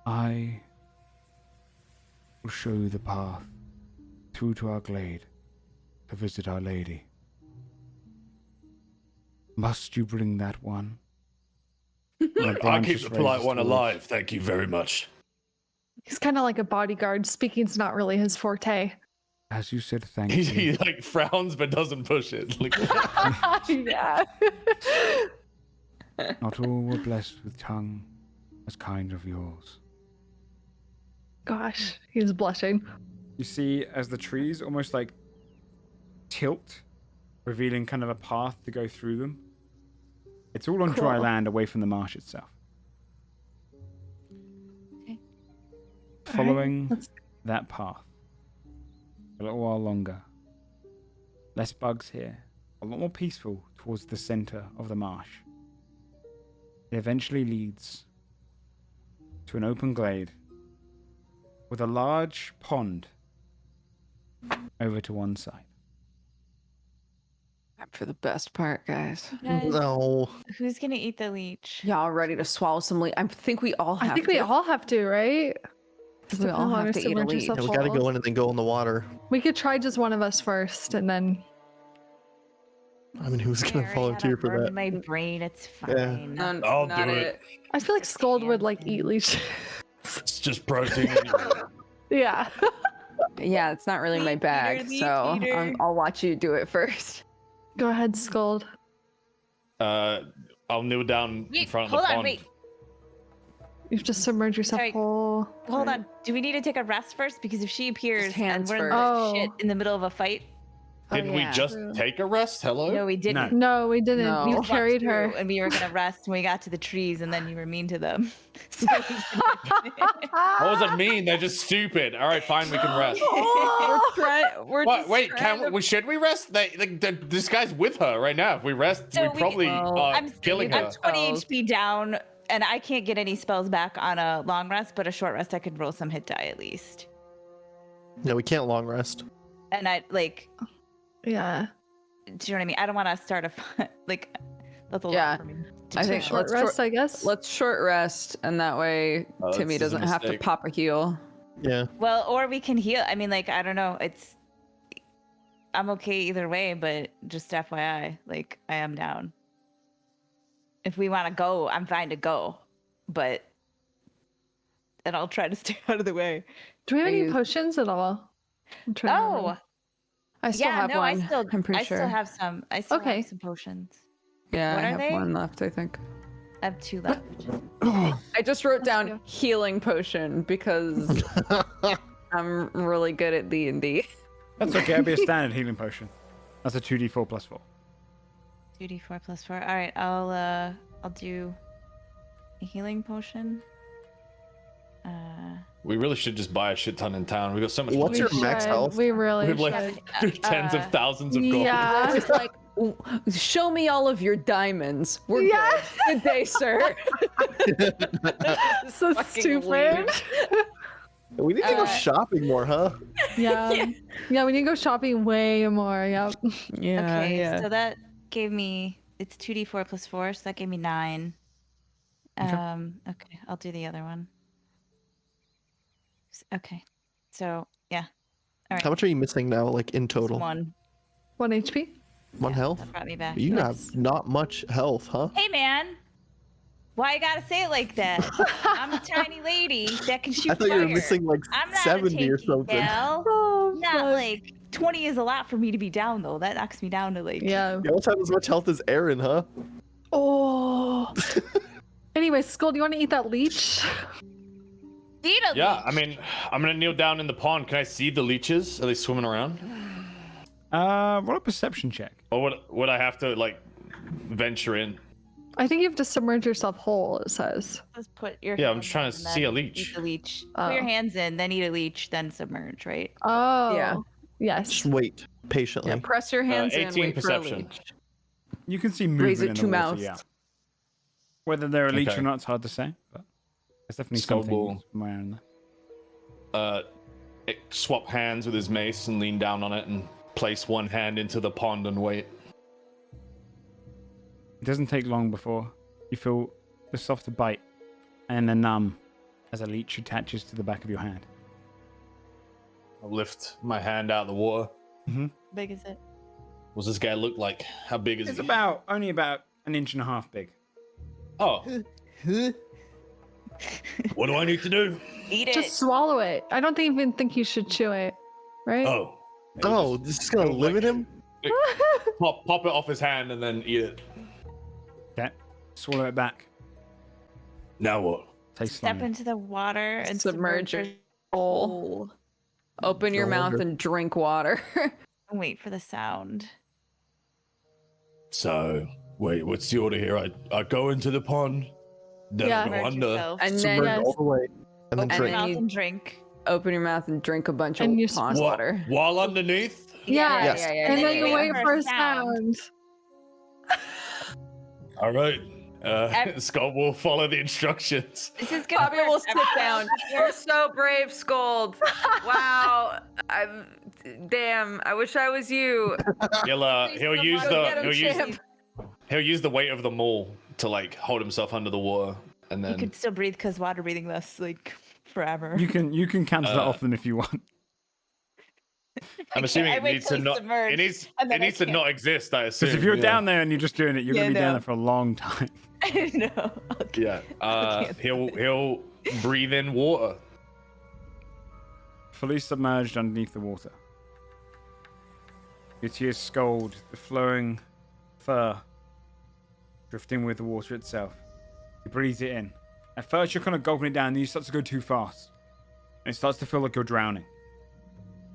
I will show you the path through to our glade to visit Our Lady. Must you bring that one? I'll keep the polite one alive. Thank you very much. He's kind of like a bodyguard. Speaking's not really his forte. As you said, thank He you. like frowns but doesn't push it. Like, Yeah. Not all were blessed with tongue as kind of yours. Gosh, he's blushing. You see, as the trees almost like tilt, revealing kind of a path to go through them. It's all on dry Cool. land away from the marsh itself. Okay. Following let's- that path, a little while longer, less bugs here, a lot more peaceful towards the center of the marsh. It eventually leads to an open glade with a large pond over to one side. Time for the best part, guys. Guys, No. who's gonna eat the leech? Y'all ready to swallow some I think we all have I think to. we all have to, right? We all have to eat a leech. Yeah, we gotta go in and then go in the water. We could try just one of us first, and then I mean, who's I gonna already volunteer had a for burn that? in my brain. It's Yeah. fine. I'll Not do it. I feel like Scold would like eat leech. It's just protein anyway. Yeah. Yeah, it's not really my bag, Peter, so Peter. I'll watch you do it first. Go ahead, Scold. I'll kneel down in Wait, front of hold the on, pond. wait. You've just submerged yourself Sorry. whole. Hold on. Do we need to take a rest first? Because if she appears and hands we're in first. the shit Oh. in the middle of a fight, Didn't we yeah. just True. take a rest? Hello? no, we didn't. No, we didn't. No. You Just walked carried her. through, and we were gonna rest when we got to the trees, and then you were mean to them. So we That wasn't mean. They're just stupid. All right, fine. We can rest. We're What? just Wait, trying to- should we rest? this guy's with her right now. If we rest, So we we- probably well, are I'm killing her. 20 HP down, and I can't get any spells back on a long rest, but a short rest I could roll some hit die at least. No, we can't long rest. And I like, Yeah. do you know what I mean? I don't want to start a like. That's a Yeah. lot for me. I think Short let's rest, I guess. let's short rest, and that way Oh, Timmy this is a doesn't have to mistake. pop a heal. Yeah. Well, or we can heal. I mean, like, I don't know. I'm okay either way, but just FYI, like, I am down. If we want to go, I'm fine to go, but and I'll try to stay out of the way. Do we have I any use- potions at all? I'm trying to Oh, remember. I still yeah, have no, one. I'm pretty I sure. still have some. I still Okay. have some potions. Yeah, What I are have they? one left, I think. I have 2 left. I just wrote Let's down go. healing potion because I'm really good at D&D. That's okay. It'll be a standard healing potion. That's a 2d4 plus 4. 2d4 plus 4. All right, I'll do a healing potion. We really should just buy a shit ton in town. We got so much What's money. your max should. health? We really We have should. like tens of thousands of gold. Yeah. It's like, show me all of your diamonds. We're Yeah. good. Good day, sir. So Fucking stupid. We need to go shopping more, huh? Yeah. Yeah, we need to go shopping way more. Yep. Yeah, Okay, so that gave me, it's 2d4 plus 4, so that gave me 9. Okay, I'll do the other one. Okay, so yeah. All right. How much are you missing now, like in total? 1. 1 HP. One health? That brought me back. You Yes. have not much health, huh? Hey man, why you gotta say it like that? I'm a tiny lady that can shoot I thought fire. you were missing like I'm not 70 a or tanky something. gal. Oh, Not fuck. like 20 is a lot for me to be down though. That knocks me down to like. Yeah. You almost have as much health as Aaron, huh? Oh. Anyway, Skull, do you want to eat that leech? Eat a Yeah, leech. I mean, I'm gonna kneel down in the pond. Can I see the leeches? Are they swimming around? Roll a perception check. Or would I have to like venture in? I think you have to submerge yourself whole, it says. Just put your Yeah, I'm hands just trying in to and see a then leech. Eat the leech. Oh. Put your hands in, then eat a leech, then submerge, right? Oh. Yeah. Yes. Just wait patiently. Yeah, press your hands in, 18 wait perception. for a leech. You can see movement Raise it in to the water, mouth. yeah. Whether they're a leech Okay. or not, it's hard to say. But there's definitely Skull something ball. around there. Swap hands with his mace and lean down on it and place one hand into the pond and wait. It doesn't take long before you feel the softer bite and a numb as a leech attaches to the back of your hand. I'll lift my hand out of the water. Big is it? What's this guy look like? How big is It's he? only about an inch and a half big. Oh, What do I need to do? Eat it. Just swallow it. I don't even think you should chew it, right? Oh. Oh, this is gonna limit him? pop it off his hand and then eat it. Okay. Swallow it back. Now what? Tastes Step slimy. into the water and Submerge your your soul. Open your No mouth wonder. and drink water. and wait for the sound. So, wait, what's the order here? I go into the pond, then Yeah. I go Submerge under. yourself. And then Submerge all the way. And then Open your drink. mouth you- and drink. open your mouth and drink a bunch of And you pond What? water. While underneath? Yeah. Yes. And then you wait for a sound. All right. Scott will follow the instructions. This is good. Bobby will sit down. You're so brave, Scold. Wow. Damn. I wish I was you. He'll use Go get him, champ. he'll use the weight of the mole to like hold himself under the water, and You then could still breathe because water breathing lasts like forever. You can cancel that off them if you want. I'm assuming I it wait needs till to he's not. submerged, It needs. and then It I needs to can't. not exist. I assume. Because if you're yeah. down there and you're just doing it, you're Yeah, gonna be down no. there for a long time. I know. Okay. Yeah. He'll breathe in water. Fully submerged underneath the water. Your tears scald, the flowing fur drifting with the water itself. You breathe it in. At first, you're kind of gulping it down, then you start to go too fast. And it starts to feel like you're drowning.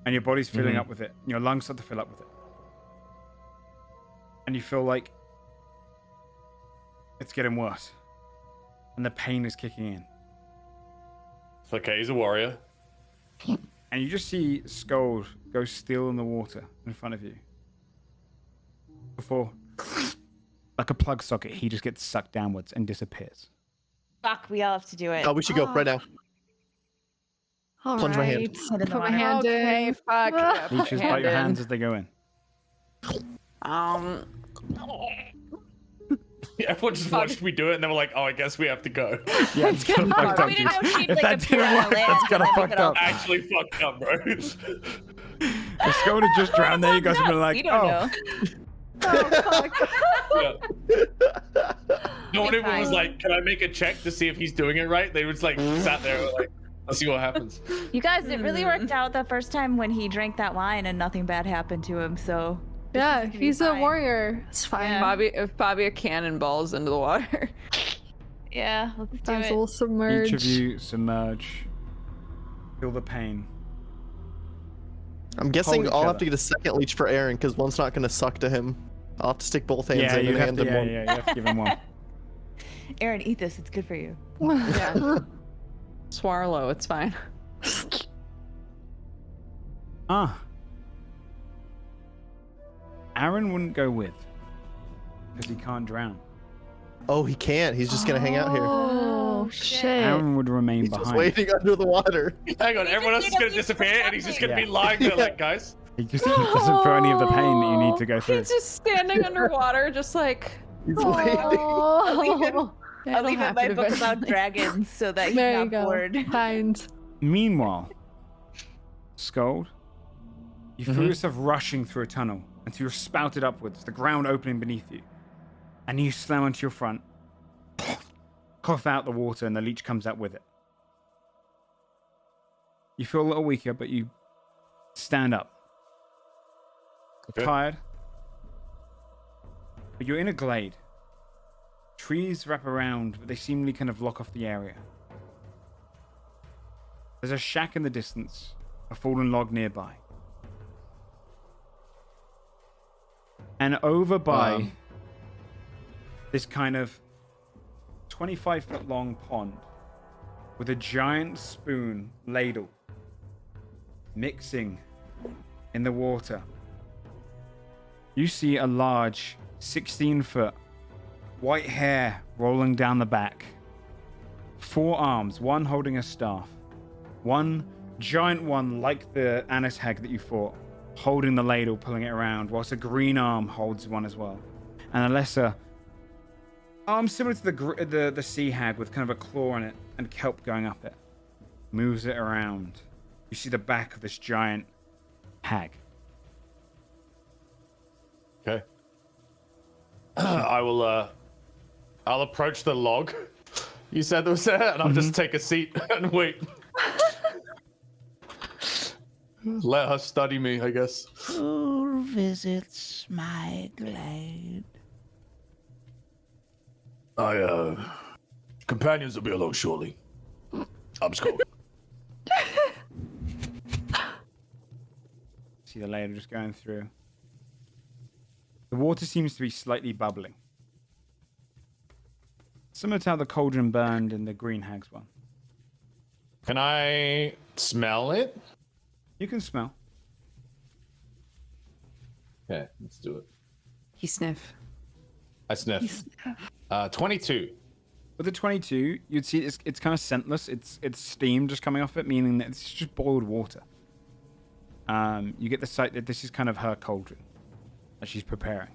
And your body's filling up with it. And your lungs start to fill up with it. And you feel like it's getting worse. And the pain is kicking in. It's okay. He's a warrior. And you just see Scold go still in the water in front of you. Before, like a plug socket, he just gets sucked downwards and disappears. Fuck, we all have to do it. Oh, we should go right now. All Plunge my hand. right. Put it in Put the my water. hand Okay, in. fuck. Yeah, put Leeches your bite your hand in. hands as they go in. Everyone just watched me do it, and they were like, "Oh, I guess we have to go." Yeah, it's kind of fucked up, We dude. didn't know she'd If like that appear didn't on work, land, that's kind of and then we fucked could all up. Actually, fucked up, bro. If Scold had just drowned there, you guys would have been like, we don't oh. know. Yeah. No one Be even was fine. like, "Can I make a check to see if he's doing it right?" They was like sat there like, "Let's see what happens." You guys, it really worked out the first time when he drank that wine and nothing bad happened to him. So Yeah, gonna be he's a fine. warrior. It's fine. Yeah. If Bobby a cannonballs into the water. yeah, let's do Guys it. will submerge. Each of you submerge. Feel the pain. I'm guessing Hold each I'll have other. to get a second leech for Aaron because one's not going to suck to him. I'll have to stick both hands Yeah, in you and have hand to, him yeah, one. yeah, you have to give him one. Aaron, eat this. It's good for you. Yeah. Swallow, it's fine. Aaron wouldn't go with. Because he can't drown. Oh, he can't. He's just going to hang out here. Oh, shit. Aaron would remain He's just behind. waiting under the water. Hang on, We everyone else just is need gonna a leech disappear, and he's just gonna be Yeah. lying there like, "Guys." He just doesn't feel any of the pain that you need to go through. He's just standing underwater, just like. He's waiting. I'll leave him. Oh, I'll It'll leave it my happen book about eventually. dragons so that he's there you not go. bored. Kind. Meanwhile, Scold, you feel yourself rushing through a tunnel until you're spouted upwards, the ground opening beneath you. And you slam onto your front, cough out the water, and the leech comes out with it. You feel a little weaker, but you stand up. Okay. Tired. But you're in a glade, Trees wrap around, but they seemingly kind of block off the area. There's a shack in the distance, a fallen log nearby. And over by this kind of 25-foot long pond with a giant spoon ladle mixing in the water, you see a large 16-foot white hair rolling down the back, 4 arms, one holding a staff, one giant one like the Anis hag that you fought, holding the ladle, pulling it around, whilst a green arm holds one as well, and a lesser arm similar to the sea hag with kind of a claw on it and kelp going up it, moves it around. You see the back of this giant hag. Okay. I'll approach the log you said was there, and I'll just take a seat and wait. Let her study me, I guess. Who visits my glade? Companions will be along shortly. I'm Skull. See the ladle just going through. The water seems to be slightly bubbling. Similar to how the cauldron burned in the green hags one. Can I smell it? You can smell. Okay, let's do it. He sniff. I sniff. 22. With the 22, you'd see it's kind of scentless. It's steam just coming off it, meaning that it's just boiled water. You get the sight that this is kind of her cauldron that she's preparing.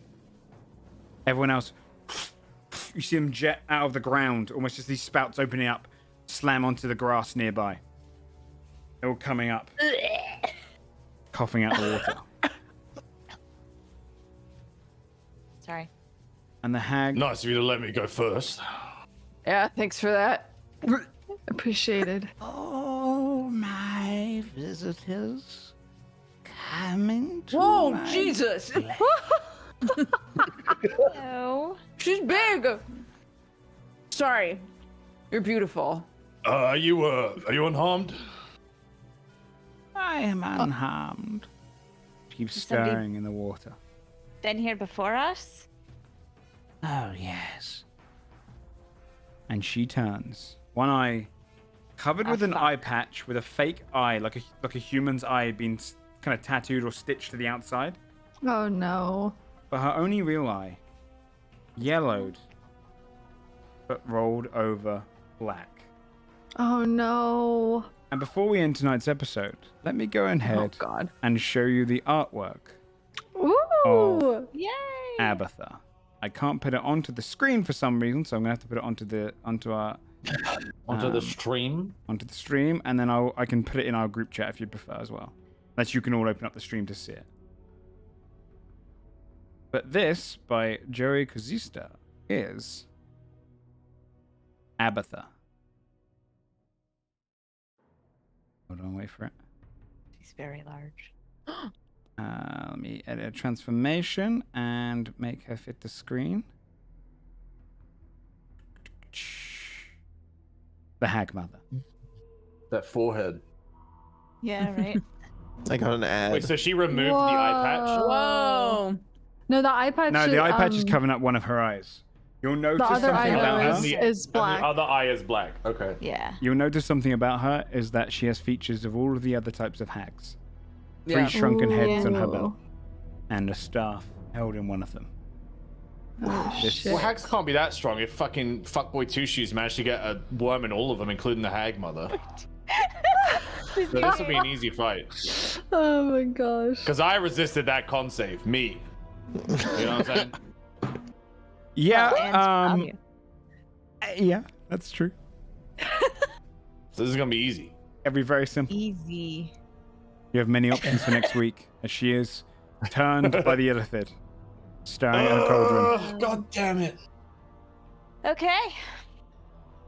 Everyone else, you see them jet out of the ground, almost as these spouts opening up, slam onto the grass nearby. They're all coming up, coughing out the water. Sorry. And the hag... Nice of you to let me go first. Yeah, thanks for that. Appreciated. Oh, my visitors coming to Whoa, my Jesus! No. She's big. Sorry, you're beautiful. Are you unharmed? I am unharmed. Keep somebody- stirring in the water. Been here before us? Oh, yes. And she turns. One eye covered with an eye patch with a fake eye, like a human's eye being kind of tattooed or stitched to the outside. Oh no. But her only real eye, yellowed, but rolled over black. Oh no. And before we end tonight's episode, let me go ahead and show you the artwork Ooh. Yay! Abatha. I can't put it onto the screen for some reason, so I'm gonna have to put it onto the stream. Onto the stream, and then I can put it in our group chat if you prefer as well. Unless you can all open up the stream to see it. But this, by Joey Kazista, is Abatha. Hold on, wait for it. She's very large. Let me edit a transformation and make her fit the screen. The Hag Mother. That forehead. Yeah, right. I got an ad. Wait, so she removed the eye patch? Whoa. No, the eye patch. No, the eye patch is covering up one of her eyes. You'll notice The other something eye about her. is black. And the other eye is black. Okay. Yeah. You'll notice something about her is that she has features of all of the other types of hags. 3 Yeah. shrunken heads on her Ooh. belt. And a staff held in one of them. Oh, This- shit. Well, hags can't be that strong if fucking fuckboy Two Shoes managed to get a worm in all of them, including the hag mother. So this will be an easy fight. Oh my gosh. Because I resisted that con save. Me. You know what I'm saying? Yeah, And yeah, that's true. So this is going to be easy. It'll be very simple. easy. You have many options for next week, as she is turned by the Illithid, staring at her cauldron. God damn it. Okay.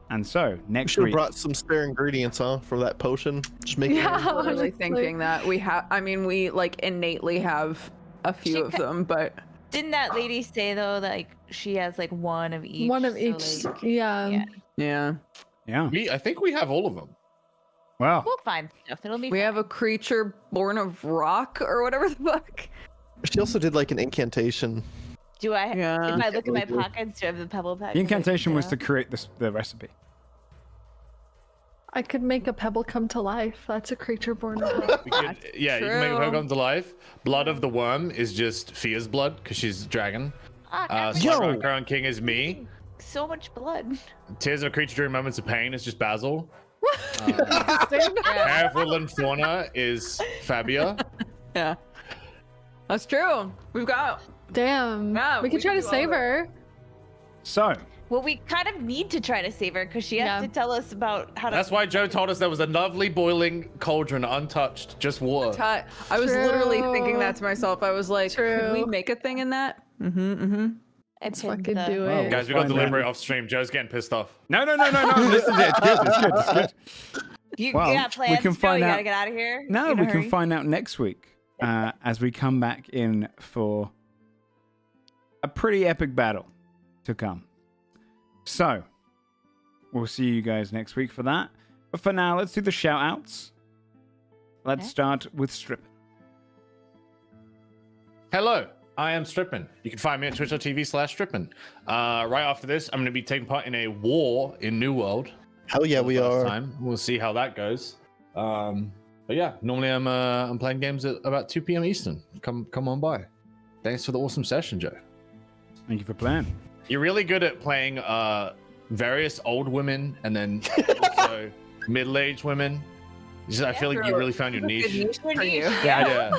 And so, We next should have week, brought some spare ingredients, huh, for that potion. Just make it. Yeah. I was really Honestly. thinking that we have. I mean, we like innately have a few She of could- them, but Didn't that lady say though that like she has like one of each? One of so, each. like, Yeah. Yeah. Yeah. I think we have all of them. Well, we'll find stuff. It'll be. We fine. have a creature born of rock or whatever the fuck. She also did like an incantation. Do I? Yeah. If I look at my Really do. pockets, do I have the pebble pack? the incantation was to create the recipe. I could make a pebble come to life. That's a creature born of life. You can make her True. come to life. Blood of the worm is just Fia's blood because she's dragon. Ah, Crown King is me. so much blood. Tears of a creature during moments of pain is just Basil. Interesting. Hair of woodland fauna is Fabia. Yeah. That's true. We've got. Damn. Yeah, we could we try can to do all save that. her. So, Well, we kind of need to try to save her because she has Yeah. to tell us about how to. That's why Joe told us there was a lovely boiling cauldron, untouched, just water. I was literally thinking True. that to myself. I was like, could we True. make a thing in that? Mm-hmm. Let's pinned fucking the- do Oh, it. Guys, we got Fine, delivery man. off stream. Joe's getting pissed off. no. This is it. It's good. It's good. You Well, got we plans? can Joe? find You out- gotta get out of here. No, In a we can hurry? find out next week as we come back in for a pretty epic battle to come. So, we'll see you guys next week for that. But for now, let's do the shout outs. Let's Okay. start with Strip. Hello, I am Strippin. You can find me at twitch.tv/Strippin. Right after this, I'm going to be taking part in a war in New World. Hell yeah, for the we first are. time. We'll see how that goes. But yeah, normally I'm playing games at about 2 p.m. Eastern. Come on by. Thanks for the awesome session, Joe. Thank you for playing. You're really good at playing various old women and then also middle-aged women. I feel like you really found your niche. For you. Yeah.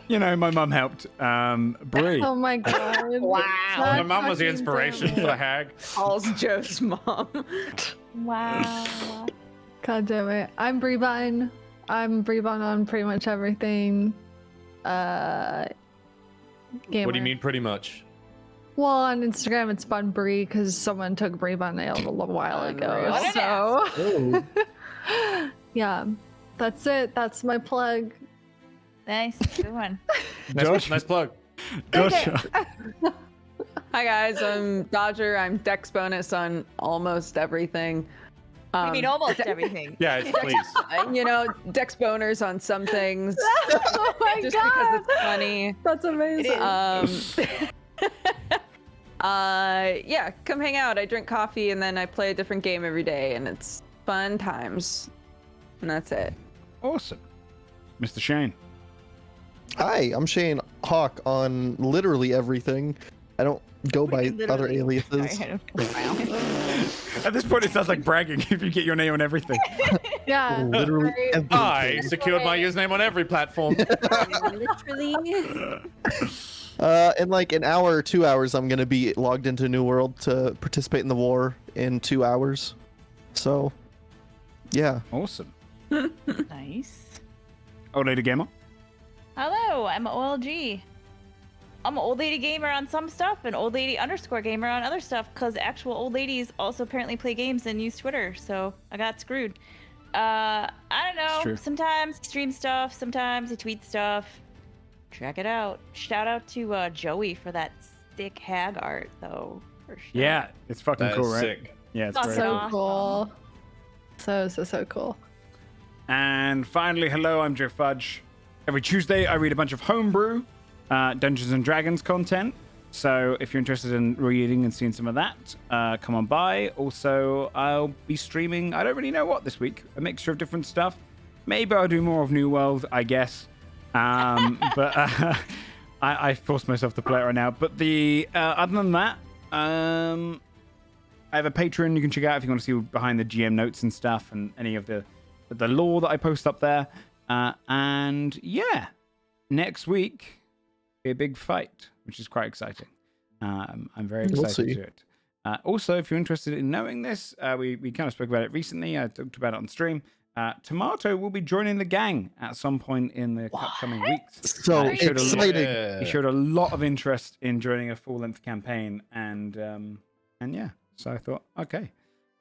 You know, my mum helped. Brie. Oh my god. Wow. My mom was the Fucking inspiration damn for it. the hag. Calls Joe's mom. Wow. God damn it. I'm Breebine. I'm Breebine on pretty much everything. Gamer. What do you mean, pretty much? Well, on Instagram it's Bun Bree because someone took Breebine nail a little while ago. Unreal. So Oh. yeah, that's it. That's my plug. Nice. Good one. Nice plug. Joshua. Hi guys, I'm Dodger. I'm Dex bonus on almost everything. I mean, almost everything. Yeah, please. You know, Dex boners on some things. Oh my just god, because it's funny. that's amazing. Yeah, come hang out. I drink coffee and then I play a different game every day, and it's fun times. And that's it. Awesome. Mr. Shane. Hi, I'm Shane Hawk on literally everything. I don't go by other Literally. aliases. Sorry, I At this point, it sounds like bragging if you get your name on everything. Yeah. Literally everything. I secured my username on every platform. literally. In like an hour or 2 hours, I'm gonna be logged into New World to participate in the war in 2 hours. So, yeah. Awesome. Nice. Old Lady Gamer. Hello, I'm OLG. I'm an old lady gamer on some stuff and old lady _ gamer on other stuff because actual old ladies also apparently play games and use Twitter, so I got screwed. I don't know. true. Sometimes stream stuff, sometimes I tweet stuff. Check it out. Shout out to Joey for that sick hag art, though. For sure. Yeah, it's fucking That cool, is right? sick. Yeah, it's Awesome. great. So Awesome. cool. So cool. And finally, hello, I'm Joe Fudge. Every Tuesday, I read a bunch of homebrew, Dungeons and Dragons content. So if you're interested in reading and seeing some of that, come on by. Also, I'll be streaming, I don't really know what this week, a mixture of different stuff. Maybe I'll do more of New World, I guess. But I forced myself to play it right now. But other than that, I have a Patreon you can check out if you want to see behind the GM notes and stuff and any of the lore that I post up there. And yeah, next week be a big fight, which is quite exciting. I'm very We'll excited see. to do it. Also, if you're interested in knowing this, we kind of spoke about it recently. I talked about it on stream. Tomato will be joining the gang at some point in the upcoming weeks. So He showed a lot- exciting. He showed a lot of interest in joining a full-length campaign, and yeah, so I thought, okay,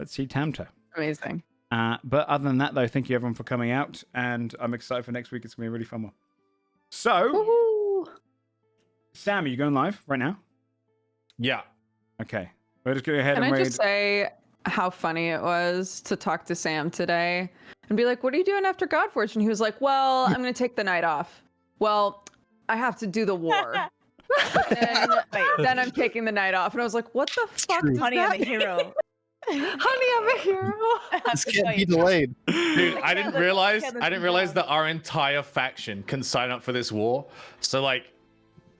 let's see Tamto. Amazing. But other than that, though, thank you everyone for coming out, and I'm excited for next week. It's gonna be a really fun one. So, Woohoo! Sam, are you going live right now? Yeah. Okay. We'll just go ahead Can and I raid. just say how funny it was to talk to Sam today and be like, what are you doing after Godforged? And he was like, well, I'm going to take the night off. Well, I have to do the war. then I'm taking the night off. And I was like, what the fuck does Honey, that I'm a hero. Honey, I'm a hero. This can't be delayed. Dude, I didn't realize that that our entire faction can sign up for this war. So like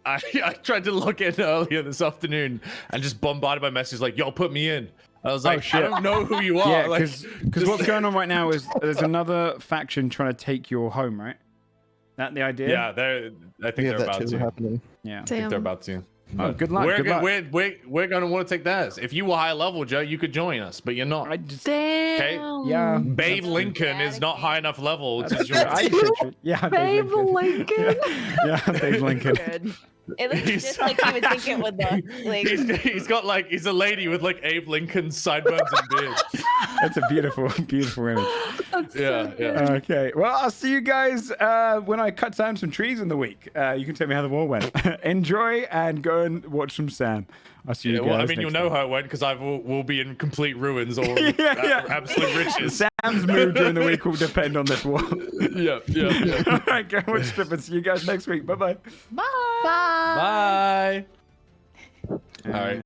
I tried to log in earlier this afternoon and just bombarded by messages like, yo, put me in. I was like, I don't know who you are. Yeah, Like, because what's going on right now is there's another faction trying to take your home, right? That the idea? yeah, I think We they're have that about too to. happening. Yeah. I think Damn. they're about to. Oh, good luck. We're good luck. we're gonna want to take theirs. If you were high level, Joe, you could join us, but you're not. I just, Damn. yeah. Babe Lincoln is not high enough level to join. I yeah, Babe Lincoln. Yeah, Babe Lincoln. Good. It looks just like you would think it would look. Like, He's a lady with like Abe Lincoln's sideburns and beard. That's a beautiful, beautiful image. Yeah. Okay. Well, I'll see you guys when I cut down some trees in the week. You can tell me how the war went. Enjoy and go and watch some Sam. I'll see you guys. Well, I mean, next you'll know time. how it went because we'll be in complete ruins or Yeah. absolute riches. Sam's mood during the week will depend on this war. Yeah. All right, go watch Stripper. See you guys next week. Bye-bye. Bye. Bye. All right.